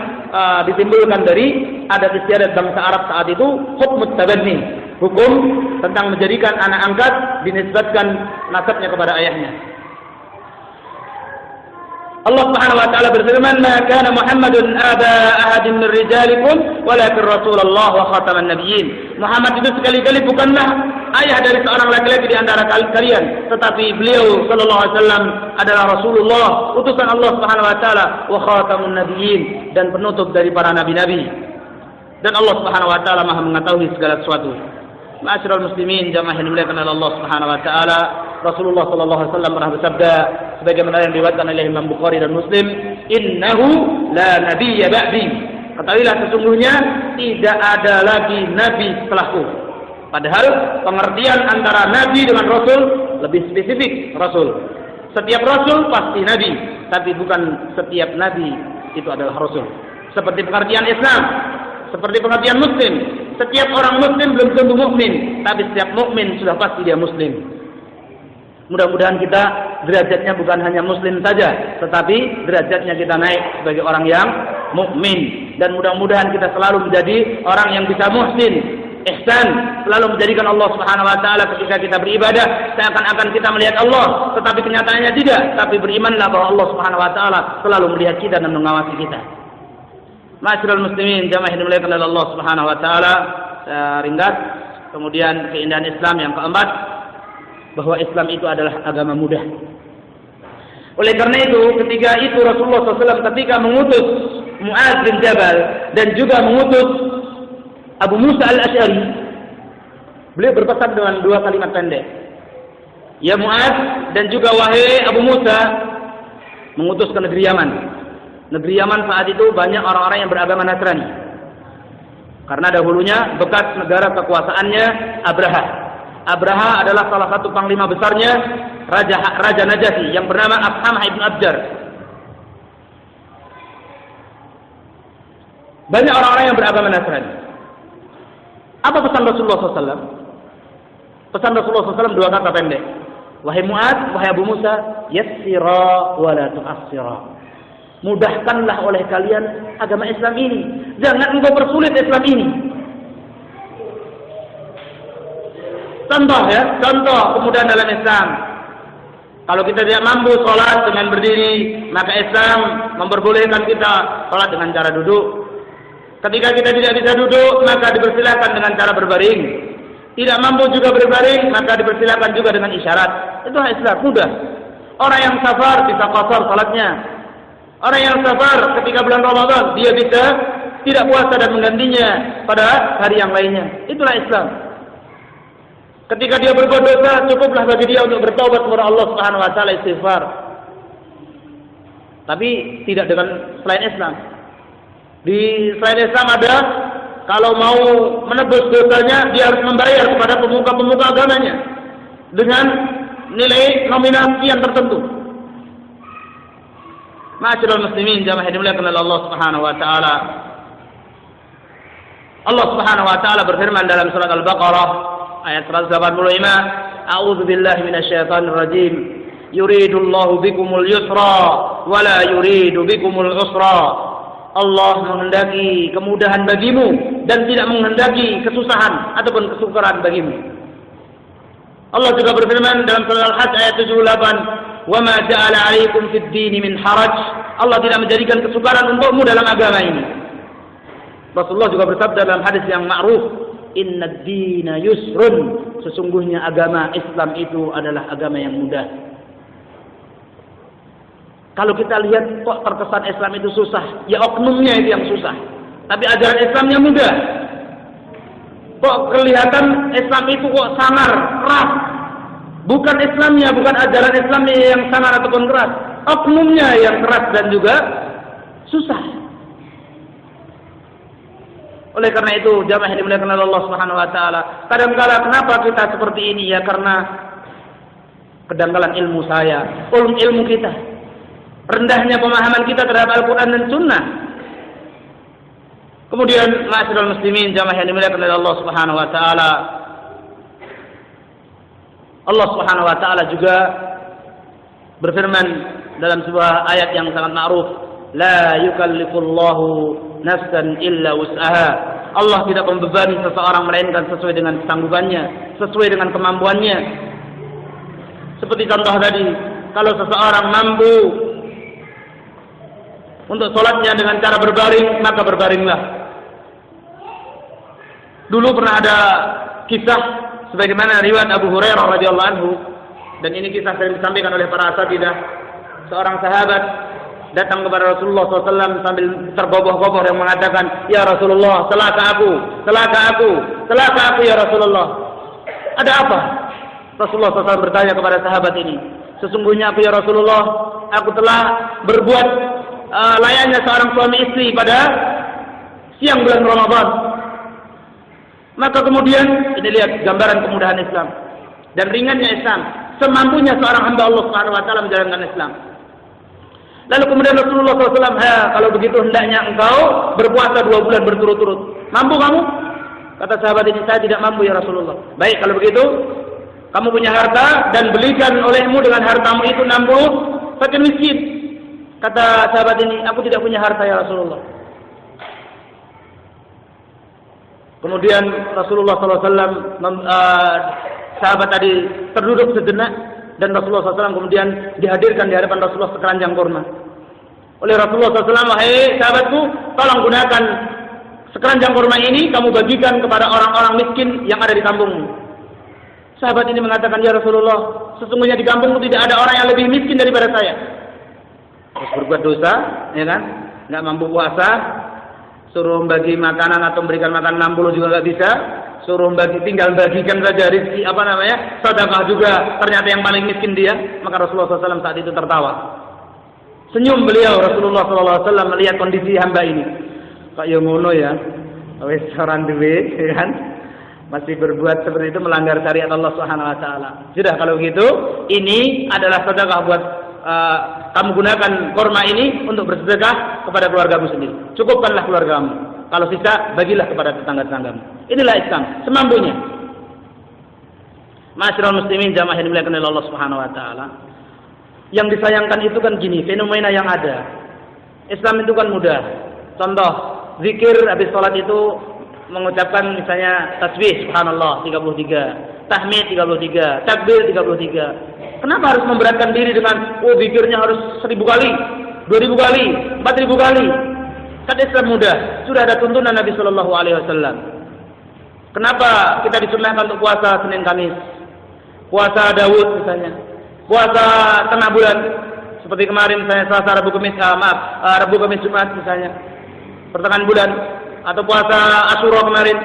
ditimbulkan dari adat istiadat bangsa Arab saat itu, hukum tabanni. Hukum tentang menjadikan anak angkat dinisbatkan nasabnya kepada ayahnya. Allah Subhanahu wa taala berfirman, "Ma kana Muhammadun aba ahadin min rijalikum, walakin Rasulullah wa khataman nabiyyin." Muhammad itu sekali-kali bukanlah ayah dari seorang laki-laki di antara kalian, tetapi beliau sallallahu alaihi wasallam adalah Rasulullah, utusan Allah Subhanahu wa taala, wa khatamun nabiyyin, dan penutup dari para nabi-nabi. Dan Allah Subhanahu wa taala Maha mengetahui segala sesuatu. Ma'asyiral muslimin, jamaah yang dimuliakan oleh Allah Subhanahu wa taala, Rasulullah sallallahu alaihi wasallam pernah bersabda sebagaimana yang diriwayatkan oleh Imam Bukhari dan Muslim, "Innahu la nabiyya ba'di." Ketahuilah sesungguhnya tidak ada lagi nabi setelahku. Padahal pengertian antara nabi dengan rasul lebih spesifik. Rasul, setiap rasul pasti nabi, tapi bukan setiap nabi itu adalah rasul. Seperti pengertian Islam, seperti pengertian muslim. Setiap orang muslim belum tentu mukmin, tapi setiap mukmin sudah pasti dia muslim. Mudah-mudahan kita derajatnya bukan hanya muslim saja, tetapi derajatnya kita naik sebagai orang yang mukmin. Dan mudah-mudahan kita selalu menjadi orang yang bisa muhsin, ihsan, selalu menjadikan Allah Subhanahu wa taala ketika kita beribadah seakan-akan kita melihat Allah, tetapi kenyataannya tidak. Tapi berimanlah bahwa Allah Subhanahu wa taala selalu melihat kita dan mengawasi kita. Ma'asyiral muslimin, jamaah yang dimuliakan oleh Allah Subhanahu wa taala, ringkas. Kemudian keindahan Islam yang keempat, bahwa Islam itu adalah agama mudah. Oleh karena itu, ketika itu Rasulullah SAW ketika mengutus Mu'adz bin Jabal dan juga mengutus Abu Musa al-Asy'ari, beliau berpesan dengan dua kalimat pendek. Ya Mu'adz dan juga wahai Abu Musa, mengutus ke negeri Yaman. Negeri Yaman saat itu banyak orang-orang yang beragama Nasrani. Karena dahulunya bekas negara kekuasaannya Abraha. Abraha adalah salah satu panglima besarnya Raja Najasyi yang bernama Abhamah ibn Abjar. Banyak orang-orang yang beragama Nasrani. Apa pesan Rasulullah SAW? Pesan Rasulullah SAW dua kata pendek. Wahai Mu'adz, wahai Abu Musa, yassira wa la tu'assira. Mudahkanlah oleh kalian agama Islam ini. Jangan engkau persulit Islam ini. Contoh ya, contoh kemudahan dalam Islam. Kalau kita tidak mampu sholat dengan berdiri, maka Islam memperbolehkan kita sholat dengan cara duduk. Ketika kita tidak bisa duduk, maka dipersilakan dengan cara berbaring. Tidak mampu juga berbaring, maka dipersilakan juga dengan isyarat. Itu Islam, mudah. Orang yang safar bisa qashar salatnya. Orang yang safar ketika bulan Ramadan, dia bisa tidak puasa dan menggantinya pada hari yang lainnya. Itulah Islam. Ketika dia berbuat dosa, cukuplah bagi dia untuk bertaubat kepada Allah Subhanahu wa taala, istighfar. Tapi tidak dengan selain Islam. Di selain Islam ada, kalau mau menebus dosanya, dia harus membayar kepada pemuka-pemuka agamanya dengan nilai nominal yang tertentu. Ma'asyiral muslimin, jamaah yang dimuliakan oleh Allah Subhanahu wa taala. Allah Subhanahu wa taala berfirman dalam surat Al-Baqarah ayat 185, A'udzu billahi minasyaitonir rajim. Yuridullahu bikumul yusra wa la yuridu bikumul usra. Allah menghendaki kemudahan bagimu dan tidak menghendaki kesusahan ataupun kesukaran bagimu. Allah juga berfirman dalam surah Al-Hajj ayat 78, "Wa ma ja'ala 'alaikum fid dini min haraj." Allah tidak menjadikan kesukaran untukmu dalam agama ini. Rasulullah juga bersabda dalam hadis yang ma'ruf, "Innad dina yusrun." Sesungguhnya agama Islam itu adalah agama yang mudah. Kalau kita lihat kok terkesan Islam itu susah, ya oknumnya itu yang susah. Tapi ajaran Islamnya mudah. Kok kelihatan Islam itu kok samar, keras. Bukan Islamnya, bukan ajaran Islamnya yang samar ataupun keras. Oknumnya yang keras dan juga susah. Oleh karena itu, jamaah yang dimuliakan oleh Allah Subhanahu wa taala, kadang-kala kenapa kita seperti ini? Ya karena kedangkalan ilmu saya, ilmu kita. Rendahnya pemahaman kita terhadap Al-Quran dan Sunnah. Kemudian, ma'asyiral muslimin, jamaah yang dimuliakan oleh Allah Subhanahu wa taala. Allah Subhanahu wa taala juga berfirman dalam sebuah ayat yang sangat ma'ruf, la yukallifullahu nafsan illa wus'aha. Allah tidak membebani seseorang melainkan sesuai dengan kesanggupannya, sesuai dengan kemampuannya. Seperti contoh tadi, kalau seseorang mampu untuk sholatnya dengan cara berbaring, maka berbaringlah. Dulu pernah ada kisah sebagaimana riwayat Abu Hurairah radhiyallahu anhu, dan ini kisah sering disampaikan oleh para asatidzah. Seorang sahabat datang kepada Rasulullah SAW sambil terboboh-boboh yang mengatakan, "Ya Rasulullah, celaka aku ya Rasulullah." Ada apa? Rasulullah SAW bertanya kepada sahabat ini, "Sesungguhnya aku ya Rasulullah, aku telah berbuat layaknya seorang suami istri pada siang bulan Ramadan." Maka kemudian, ini lihat gambaran kemudahan Islam dan ringannya Islam, semampunya seorang hamba Allah Subhanahu wa taala menjalankan Islam. Lalu kemudian Rasulullah SAW, kalau begitu hendaknya engkau berpuasa 2 bulan berturut-turut. Mampu kamu? Kata sahabat ini, saya tidak mampu ya Rasulullah. Baik, kalau begitu, kamu punya harta dan belikan olehmu dengan hartamu itu 60 fakir miskin. Kata sahabat ini, aku tidak punya harta ya Rasulullah. Kemudian Rasulullah SAW, sahabat tadi terduduk sejenak, dan Rasulullah SAW kemudian dihadirkan di hadapan Rasulullah sekeranjang kurma. Oleh Rasulullah SAW, "Wahai sahabatku, tolong gunakan sekeranjang kurma ini, kamu bagikan kepada orang-orang miskin yang ada di kampungmu." Sahabat ini mengatakan, "Ya Rasulullah, sesungguhnya di kampungmu tidak ada orang yang lebih miskin daripada saya." Terus berbuat dosa, ya kan? Nggak mampu puasa, suruh bagi makanan atau memberikan makan 60 juga nggak bisa, suruh tinggal bagikan saja rezeki sedekah juga, ternyata yang paling miskin dia. Maka Rasulullah SAW saat itu tertawa. Senyum beliau Rasulullah SAW melihat kondisi hamba ini. Kok ya ngono ya, wis orang duwe, ya kan? Masih berbuat seperti itu melanggar syariat Allah Subhanahu wa taala. Sudah kalau begitu, ini adalah sedekah buat kamu gunakan kurma ini untuk bersedekah kepada keluargamu sendiri. Cukupkanlah keluargamu. Kalau sisa, bagilah kepada tetangga-tetanggamu. Inilah Islam, semampunya. Ma'asyiral muslimin, jamaah yang dimuliakan oleh Allah Subhanahu wa taala. Yang disayangkan itu kan gini, fenomena yang ada. Islam itu kan mudah. Contoh, zikir habis salat itu mengucapkan misalnya tasbih subhanallah 33, tahmid 33, takbir 33. Kenapa harus memberatkan diri dengan zikirnya harus 1000 kali, 2000 kali, 4000 kali? Kan Islam mudah, sudah ada tuntunan Nabi Shallallahu Alaihi Wasallam. Kenapa kita disunahkan untuk puasa Senin Kamis, puasa Daud misalnya, puasa tengah bulan seperti kemarin misalnya Selasa, Rabu, Kamis, Rabu, Kamis, Jumat misalnya, pertengahan bulan, atau puasa Asyura kemarin.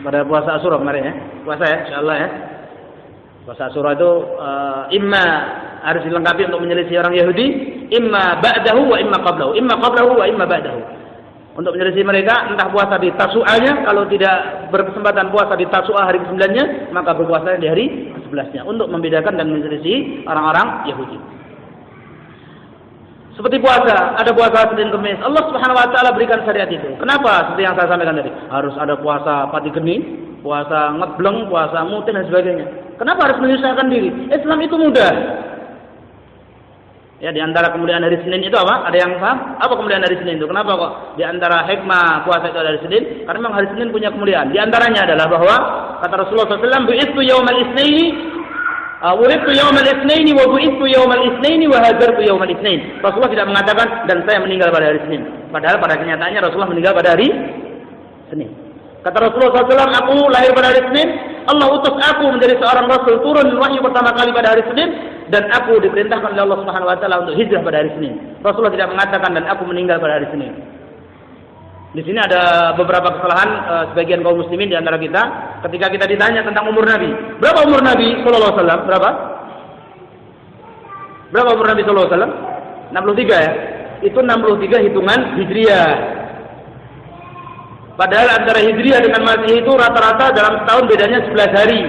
Pada puasa Asyura kemarin ya, puasa ya, insyaallah ya. Puasa Asyura itu imma harus dilengkapi untuk menyelisih orang Yahudi, imma ba'dahu wa imma qablahu, imma qablahu wa imma ba'dahu. Untuk menyelisih mereka, entah puasa di Tasu'anya, kalau tidak berkesempatan puasa di Tasu'ah hari ke-9-nya, maka berpuasa di hari ke-11-nya untuk membedakan dan menyelisih orang-orang Yahudi. Seperti puasa, ada puasa Senin Kemis. Allah Subhanahu wa taala berikan syariat itu. Kenapa? Seperti yang saya sampaikan tadi. Harus ada puasa pati geni, puasa ngebleng, puasa mutin dan sebagainya. Kenapa harus menyusahkan diri? Islam itu mudah. Ya, di antara kemuliaan hari Senin itu apa? Ada yang paham? Apa kemuliaan hari Senin itu? Kenapa kok di antara hikmah puasa itu ada hari Senin? Karena memang hari Senin punya kemuliaan. Di antaranya adalah bahwa kata Rasulullah SAW, "Bu'itsu yaumal itsnaini, wulidtu yaumal itsnaini wa bu'itsu yaumal itsnaini wa hadartu yaumal itsnain." Rasulullah tidak mengatakan dan saya meninggal pada hari Senin. Padahal pada kenyataannya Rasulullah meninggal pada hari Senin. Kata Rasulullah SAW, "Aku lahir pada hari Senin. Allah utus aku menjadi seorang Rasul, turun wahyu pertama kali pada hari Senin, dan aku diperintahkan oleh Allah Subhanahu wa taala untuk hijrah pada hari Senin." Rasulullah tidak mengatakan dan aku meninggal pada hari Senin. Di sini ada beberapa kesalahan sebagian kaum muslimin di antara kita ketika kita ditanya tentang umur Nabi. Berapa umur Nabi sallallahu alaihi wasallam? Berapa? Berapa umur Nabi sallallahu alaihi wasallam? 63 ya. Itu 63 hitungan Hijriah. Padahal antara Hijriah dengan Masehi itu rata-rata dalam setahun bedanya 11 hari.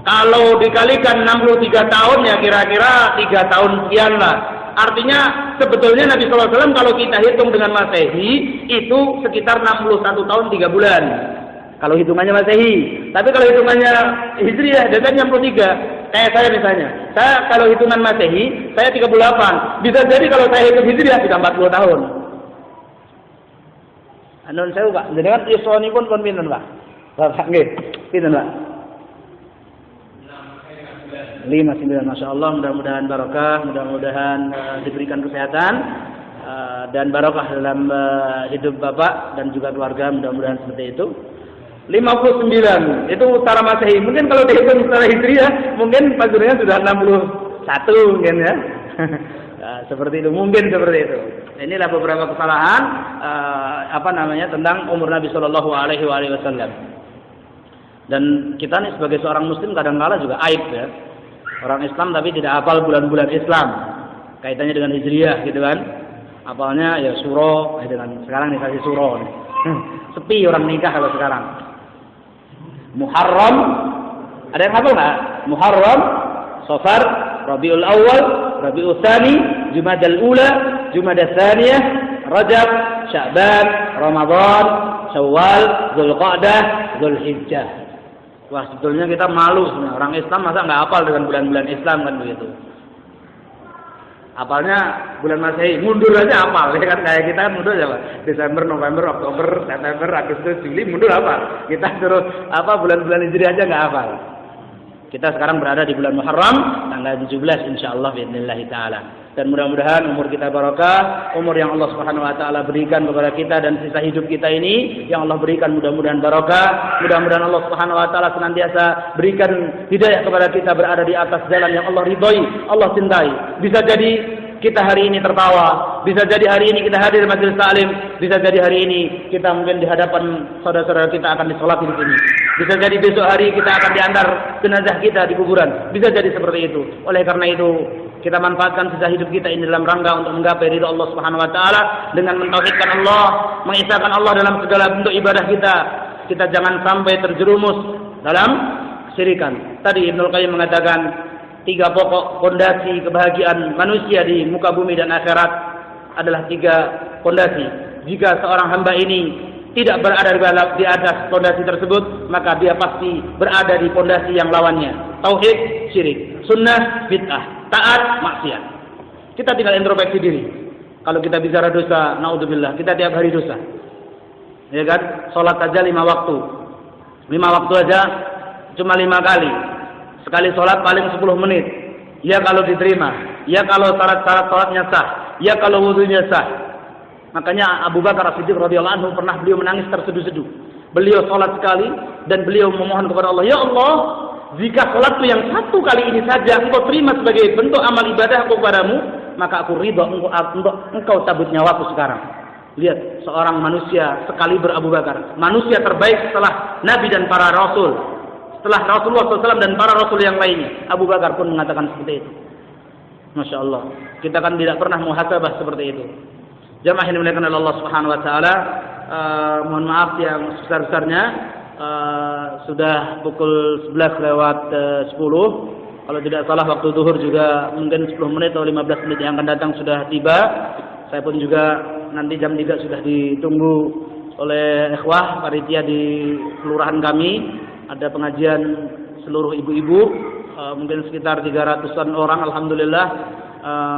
Kalau dikalikan 63 tahun ya kira-kira 3 tahun sekian lah. Artinya sebetulnya Nabi SAW kalau kita hitung dengan Masehi itu sekitar 61 tahun 3 bulan. Kalau hitungannya Masehi. Tapi kalau hitungannya Hijriah datanya 63. Kayak saya misalnya. Saya kalau hitungan Masehi saya 38. Bisa jadi kalau saya hitung Hijriah sudah 40 tahun. Anon saya Pak, jenengan isonipun pun pinten Pak? Bapak nggih, pinten Pak? 59, Masya Allah, mudah-mudahan barokah, mudah-mudahan diberikan kesehatan dan barokah dalam hidup Bapak dan juga keluarga, mudah-mudahan seperti itu. 59, itu secara Masehi. Mungkin kalau dihitung secara Hijriah, mungkin Pak Jurnya sudah 61 mungkin ya. Seperti itu, mungkin seperti itu. Inilah beberapa kesalahan tentang umur Nabi Shallallahu Alaihi Wasallam. Dan kita nih sebagai seorang Muslim kadang-kala juga aib ya. Orang Islam tapi tidak hafal bulan-bulan Islam. Kaitannya dengan Hijriah gitu kan. Hafalnya ya suro, dengan sekarang nih kasih suro. Sepi orang nikah kalau sekarang. Muharram, ada yang hafal nggak? Muharram, Safar, Rabiul Awal, Rabiul Tsani, Jumadal Ula, Jumadal Tsaniyah, Rajab, Sya'ban, Ramadan, Syawal, Dzulqa'dah, Dzulhijjah. Wah, sebetulnya kita malu sebenarnya. Orang Islam masa nggak hafal dengan bulan-bulan Islam kan begitu. Hafalnya bulan Masehi, mundur aja hafal. Ya kan kayak kita kan mundur aja Pak. Desember, November, Oktober, September, Agustus, Juli mundur hafal. Kita suruh bulan-bulan Hijriah aja nggak hafal. Kita sekarang berada di bulan Muharram tanggal 17 insyaallah biidznillah taala. Dan mudah-mudahan umur kita barokah, umur yang Allah Subhanahu wa taala berikan kepada kita dan sisa hidup kita ini yang Allah berikan mudah-mudahan barokah. Mudah-mudahan Allah Subhanahu wa taala senantiasa berikan hidayah kepada kita berada di atas jalan yang Allah ridhoi, Allah cintai. Bisa jadi kita hari ini tertawa, bisa jadi hari ini kita hadir di majelis taklim, bisa jadi hari ini kita mungkin di hadapan saudara-saudara kita akan disolati di sini. Bisa jadi besok hari kita akan diantar jenazah kita di kuburan. Bisa jadi seperti itu. Oleh karena itu, kita manfaatkan sisa hidup kita ini dalam rangka untuk menggapai ridha Allah Subhanahu wa taala dengan mentauhidkan Allah, mengisahkan Allah dalam segala bentuk ibadah kita. Kita jangan sampai terjerumus dalam kesyirikan. Tadi Ibnu Qayyim mengatakan 3 pokok fondasi kebahagiaan manusia di muka bumi dan akhirat adalah 3 fondasi. Jika seorang hamba ini tidak berada di atas fondasi tersebut, maka dia pasti berada di fondasi yang lawannya. Tauhid, syirik, sunnah, bid'ah, taat, maksiat. Kita tinggal introspeksi diri. Kalau kita bicara dosa, naudzubillah, kita tiap hari dosa. Ya kan? Salat aja 5 waktu. 5 waktu aja cuma 5 kali. Sekali salat paling 10 menit. Ya kalau diterima, ya kalau syarat-syarat salatnya sah, ya kalau wudunya sah. Makanya Abu Bakar As-Siddiq radhiyallahu anhu pernah beliau menangis terseduh-seduh. Beliau salat sekali dan beliau memohon kepada Allah, "Ya Allah, jika salatku yang 1 kali ini saja Engkau terima sebagai bentuk amal ibadah Aku kepadamu, maka aku ridha untuk Engkau cabut nyawaku sekarang." Lihat, seorang manusia sekaliber Abu Bakar, manusia terbaik setelah Nabi dan para Rasul, setelah Rasulullah SAW dan para Rasul yang lainnya, Abu Bakar pun mengatakan seperti itu. Masya Allah, kita kan tidak pernah muhasabah seperti itu. Jamaah yang dimuliakan oleh Allah Subhanahu wa taala, mohon maaf yang sebesar-besarnya, sudah pukul 11 lewat 10 Kalau tidak salah waktu zuhur juga mungkin 10 menit atau 15 menit yang akan datang sudah tiba. Saya pun juga nanti jam 3 sudah ditunggu oleh ikhwah panitia di kelurahan kami. Ada pengajian seluruh ibu-ibu, mungkin sekitar 300-an orang, alhamdulillah.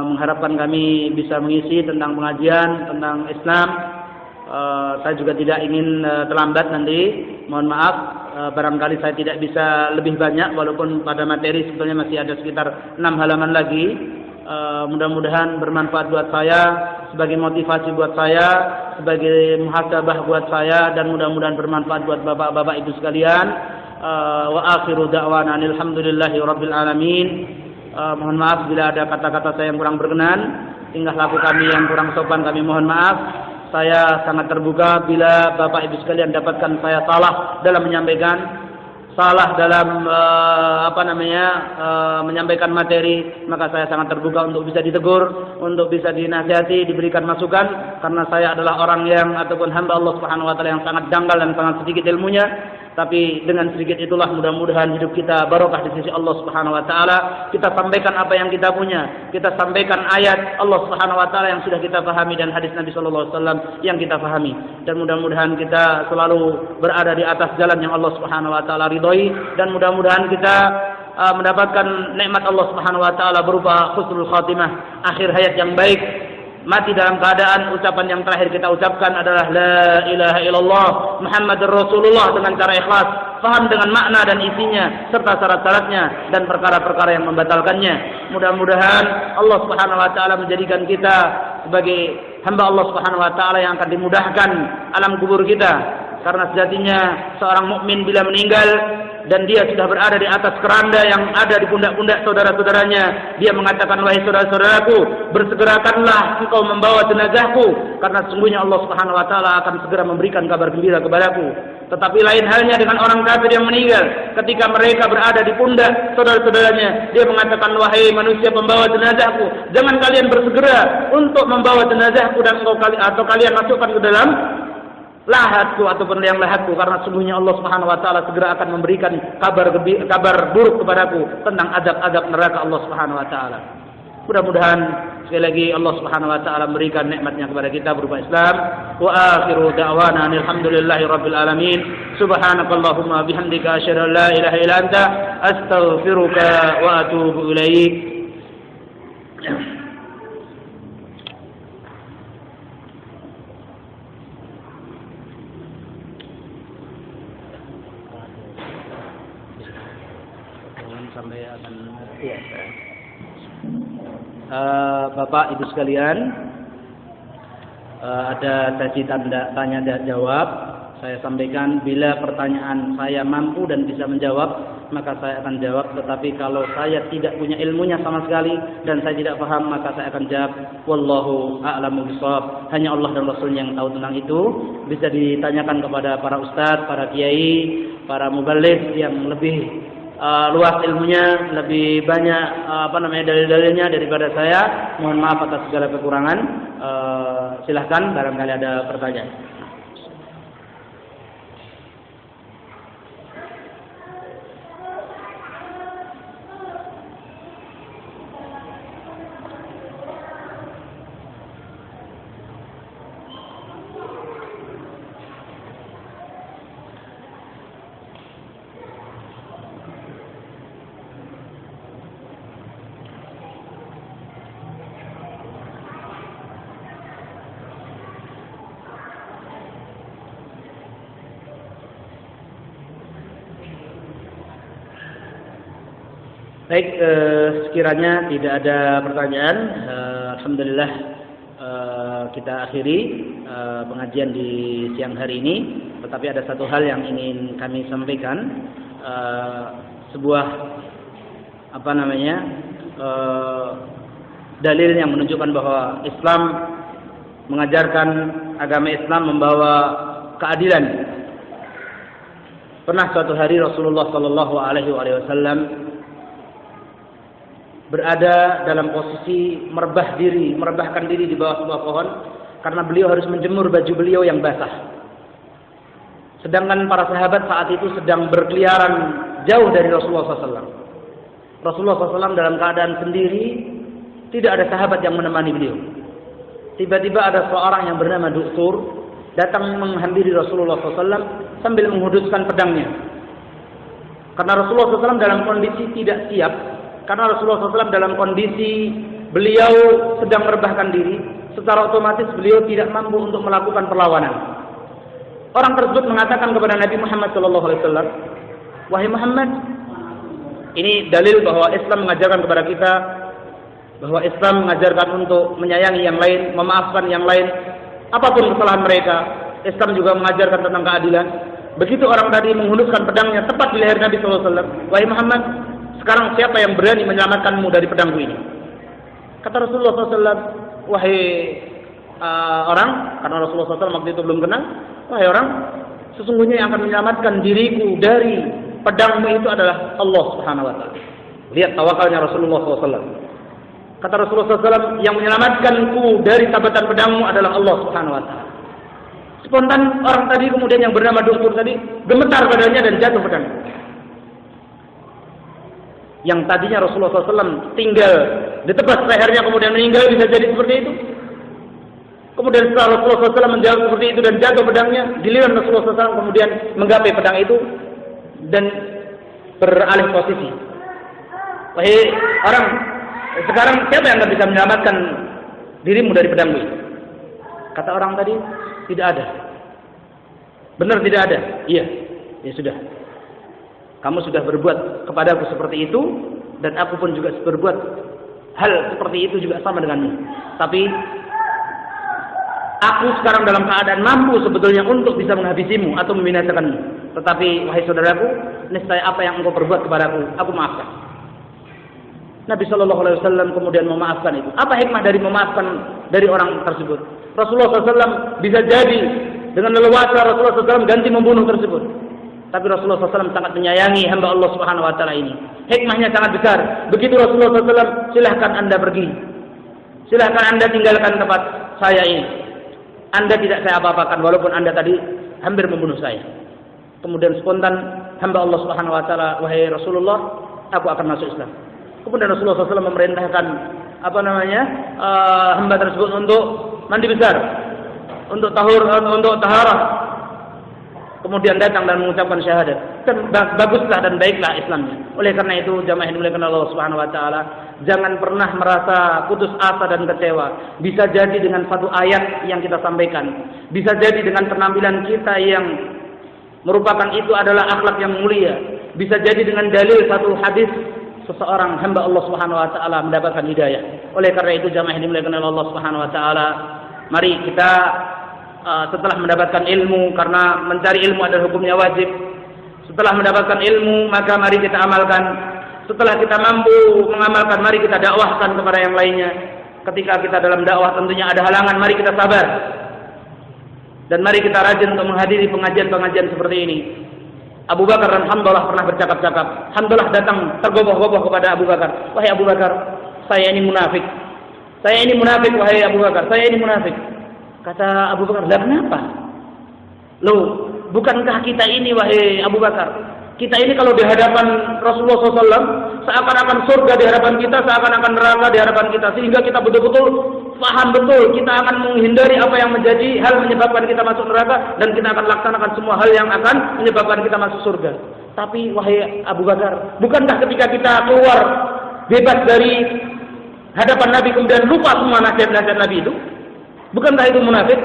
Mengharapkan kami bisa mengisi tentang pengajian tentang Islam. Saya juga tidak ingin terlambat nanti. Mohon maaf, barangkali saya tidak bisa lebih banyak, walaupun pada materi sebetulnya masih ada sekitar 6 halaman lagi. Mudah-mudahan bermanfaat buat saya, sebagai motivasi buat saya, sebagai muhasabah buat saya, dan mudah-mudahan bermanfaat buat bapak-bapak ibu sekalian. Wa akhiru da'wana alhamdulillahi rabbil alamin. Mohon maaf bila ada kata-kata saya yang kurang berkenan, tingkah laku kami yang kurang sopan kami mohon maaf. Saya sangat terbuka bila Bapak Ibu sekalian dapatkan saya salah dalam menyampaikan, salah dalam menyampaikan materi, maka saya sangat terbuka untuk bisa ditegur, untuk bisa dinasihati, diberikan masukan, karena saya adalah orang yang ataupun hamba Allah Subhanahu wa taala yang sangat dangkal dan sangat sedikit ilmunya. Tapi dengan sedikit itulah mudah-mudahan hidup kita barokah di sisi Allah Subhanahu wa taala. Kita sampaikan apa yang kita punya. Kita sampaikan ayat Allah Subhanahu wa taala yang sudah kita pahami dan hadis Nabi sallallahu alaihi wasallam yang kita pahami. Dan mudah-mudahan kita selalu berada di atas jalan yang Allah Subhanahu wa taala ridhoi, dan mudah-mudahan kita mendapatkan nikmat Allah Subhanahu wa taala berupa husnul khatimah, akhir hayat yang baik. Mati dalam keadaan ucapan yang terakhir kita ucapkan adalah la ilaha illallah Muhammadur Rasulullah dengan cara ikhlas, paham dengan makna dan isinya serta syarat-syaratnya dan perkara-perkara yang membatalkannya. Mudah-mudahan Allah Subhanahu wa taala menjadikan kita sebagai hamba Allah Subhanahu wa taala yang akan dimudahkan alam kubur kita, karena sejatinya seorang mukmin bila meninggal dan dia sudah berada di atas keranda yang ada di pundak-pundak saudara-saudaranya, dia mengatakan, wahai saudara-saudaraku, bersegerakanlah engkau membawa jenazahku, karena sesungguhnya Allah Subhanahu wa taala akan segera memberikan kabar gembira kepadaku. Tetapi lain halnya dengan orang kafir yang meninggal, ketika mereka berada di pundak saudara-saudaranya, dia mengatakan, wahai manusia pembawa jenazahku, jangan kalian bersegera untuk membawa jenazahku dan kalian masukkan ke dalam lahatku ataupun liang lahatku, karena sungguhnya Allah Subhanahu wa taala segera akan memberikan kabar buruk kepadaku tentang azab-azab neraka Allah Subhanahu wa taala. Mudah-mudahan sekali lagi Allah Subhanahu wa taala memberikan nikmatnya kepada kita berupa Islam. Wa akhiru da'wana alhamdulillahi rabbil alamin. Subhanakallahumma bihamdika asyhadu an la ilaha illa anta astaghfiruka wa atubu ilaik. Sampai akan Bapak Ibu sekalian, ada sesi tanya dan jawab. Saya sampaikan bila pertanyaan saya mampu dan bisa menjawab, maka saya akan jawab. Tetapi kalau saya tidak punya ilmunya sama sekali dan saya tidak paham, maka saya akan jawab wallahu a'lamu bishawab. Hanya Allah dan Rasul yang tahu tentang itu. Bisa ditanyakan kepada para ustadz, para kiai, para mubaligh yang lebih luas ilmunya, lebih banyak dalil-dalilnya daripada saya. Mohon maaf atas segala kekurangan. Silahkan barangkali ada pertanyaan. Baik, sekiranya tidak ada pertanyaan, alhamdulillah kita akhiri pengajian di siang hari ini. Tetapi ada satu hal yang ingin kami sampaikan, sebuah dalil yang menunjukkan bahwa Islam mengajarkan, agama Islam membawa keadilan. Pernah suatu hari Rasulullah Sallallahu Alaihi Wasallam berada dalam posisi merebahkan diri di bawah sebuah pohon karena beliau harus menjemur baju beliau yang basah. Sedangkan para sahabat saat itu sedang berkeliaran jauh dari Rasulullah SAW. Rasulullah SAW dalam keadaan sendiri, tidak ada sahabat yang menemani beliau. Tiba-tiba ada seorang yang bernama Du'tur datang menghampiri Rasulullah SAW sambil menghuduskan pedangnya. Karena Rasulullah SAW dalam kondisi tidak siap, karena Rasulullah SAW dalam kondisi beliau sedang merebahkan diri, secara otomatis beliau tidak mampu untuk melakukan perlawanan. Orang tersebut mengatakan kepada Nabi Muhammad SAW, wahai Muhammad, ini dalil bahwa Islam mengajarkan kepada kita, bahwa Islam mengajarkan untuk menyayangi yang lain, memaafkan yang lain, apapun kesalahan mereka. Islam juga mengajarkan tentang keadilan. Begitu orang tadi menghunuskan pedangnya tepat di leher Nabi SAW, wahai Muhammad, sekarang siapa yang berani menyelamatkanmu dari pedangku ini? Kata Rasulullah SAW, wahai orang, karena Rasulullah SAW waktu itu belum kenal, wahai orang, sesungguhnya yang akan menyelamatkan diriku dari pedangmu itu adalah Allah Subhanahu wa taala. Lihat tawakalnya Rasulullah SAW. Kata Rasulullah SAW, yang menyelamatkanku dari tabatan pedangmu adalah Allah Subhanahu wa taala. Spontan orang tadi kemudian yang bernama Du'tur tadi gemetar badannya dan jatuh pedang. Yang tadinya Rasulullah SAW tinggal ditebas lehernya kemudian meninggal, bisa jadi seperti itu. Kemudian setelah Rasulullah SAW menjawab seperti itu dan jatuh pedangnya, giliran Rasulullah SAW kemudian menggapai pedang itu dan beralih posisi. Wahai orang, sekarang siapa yang akan bisa menyelamatkan dirimu dari pedangmu itu? Kata orang tadi, tidak ada. Benar tidak ada? Iya, ya sudah. Kamu sudah berbuat kepadaku seperti itu, dan aku pun juga berbuat hal seperti itu juga sama denganmu. Tapi aku sekarang dalam keadaan mampu sebetulnya untuk bisa menghabisimu atau membinasakanmu. Tetapi wahai saudaraku, niscaya apa yang engkau perbuat kepadaku, aku maafkan. Nabi SAW kemudian memaafkan itu. Apa hikmah dari memaafkan dari orang tersebut? Rasulullah SAW bisa jadi dengan leluasa Rasulullah SAW ganti membunuh tersebut. Tapi Rasulullah SAW sangat menyayangi hamba Allah Subhanahu Wa Taala ini. Hikmahnya sangat besar. Begitu Rasulullah SAW, silahkan anda pergi, silahkan anda tinggalkan tempat saya ini. Anda tidak saya apa-apakan walaupun anda tadi hampir membunuh saya. Kemudian spontan hamba Allah Subhanahu Wa Taala, wahai Rasulullah, aku akan masuk Islam. Kemudian Rasulullah SAW memerintahkan hamba tersebut untuk mandi besar, untuk taharah. Kemudian datang dan mengucapkan syahadat. Dan baguslah dan baiklah Islamnya. Oleh karena itu, jamaah yang dimuliakan Allah Subhanahu Wa Taala, jangan pernah merasa putus asa dan kecewa. Bisa jadi dengan satu ayat yang kita sampaikan, bisa jadi dengan penampilan kita yang merupakan itu adalah akhlak yang mulia, bisa jadi dengan dalil satu hadis seseorang hamba Allah Subhanahu Wa Taala mendapatkan hidayah. Oleh karena itu, jamaah yang dimuliakan Allah Subhanahu Wa Taala, mari kita setelah mendapatkan ilmu, karena mencari ilmu adalah hukumnya wajib. Setelah mendapatkan ilmu, maka mari kita amalkan. Setelah kita mampu mengamalkan, mari kita dakwahkan kepada yang lainnya. Ketika kita dalam dakwah tentunya ada halangan, mari kita sabar. Dan mari kita rajin untuk menghadiri pengajian-pengajian seperti ini. Abu Bakar dan Hamdalah pernah bercakap-cakap. Hamdalah datang tergoboh-goboh kepada Abu Bakar. Wahai Abu Bakar, saya ini munafik. Saya ini munafik, wahai Abu Bakar. Saya ini munafik. Kata Abu Bakar, lah kenapa? Loh, bukankah kita ini, wahai Abu Bakar, kita ini kalau di hadapan Rasulullah SAW, seakan-akan surga di hadapan kita, seakan-akan neraka di hadapan kita, sehingga kita betul-betul paham betul, kita akan menghindari apa yang menjadi hal menyebabkan kita masuk neraka, dan kita akan laksanakan semua hal yang akan menyebabkan kita masuk surga. Tapi wahai Abu Bakar, bukankah ketika kita keluar bebas dari hadapan Nabi kemudian lupa semua nasihat-nasihat Nabi itu? Bukankah itu munafik?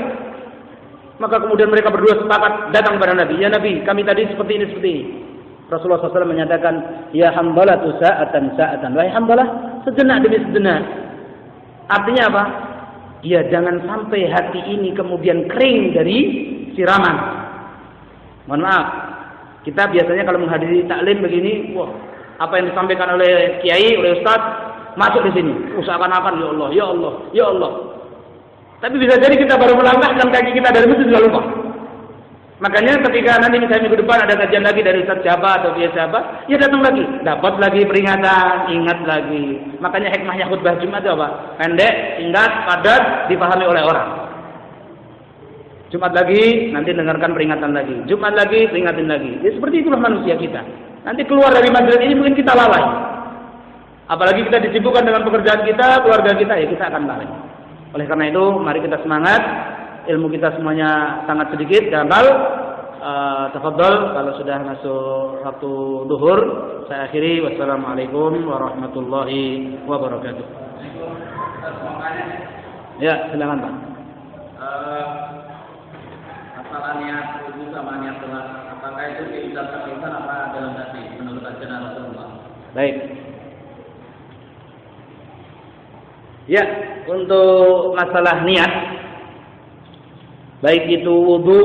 Maka kemudian mereka berdua sepakat datang kepada Nabi. Ya Nabi, kami tadi seperti ini, seperti ini. Rasulullah SAW menyatakan, ya Hamdalah sa'atan sa'atan. Wahai Hamdalah, sejenak demi sejenak. Artinya apa? Ya jangan sampai hati ini kemudian kering dari siraman. Mohon maaf, kita biasanya kalau menghadiri taklim begini, wah, apa yang disampaikan oleh kiai, oleh ustaz, masuk di sini. Usahakan-akan, ya Allah, ya Allah, ya Allah. Tapi bisa jadi kita baru melangkahkan kaki kita dari masjid sudah lupa. Makanya ketika nanti misalnya minggu depan ada kajian lagi dari ustaz siapa atau dia siapa, ya datang lagi, dapat lagi peringatan, ingat lagi. Makanya hikmahnya khutbah Jumat itu apa? Pendek, singkat, padat, dipahami oleh orang. Jumat lagi, nanti dengarkan peringatan lagi. Jumat lagi, peringatin lagi. Ya seperti itulah manusia kita. Nanti keluar dari majelis ini mungkin kita lalai. Apalagi kita disibukkan dengan pekerjaan kita, keluarga kita, ya kita akan lalai. Oleh karena itu, mari kita semangat. Ilmu kita semuanya sangat sedikit, gagal. Tafadhol kalau sudah masuk waktu duhur, saya akhiri. Wassalamualaikum warahmatullahi wabarakatuh. Ya, silakan Pak. Masalah niat wudu sama niat sholat, apakah itu diucapkan lisan apa dalam hati menurut ajaran Rasulullah? Baik. Ya, untuk masalah niat, baik itu wudu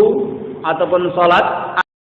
ataupun sholat.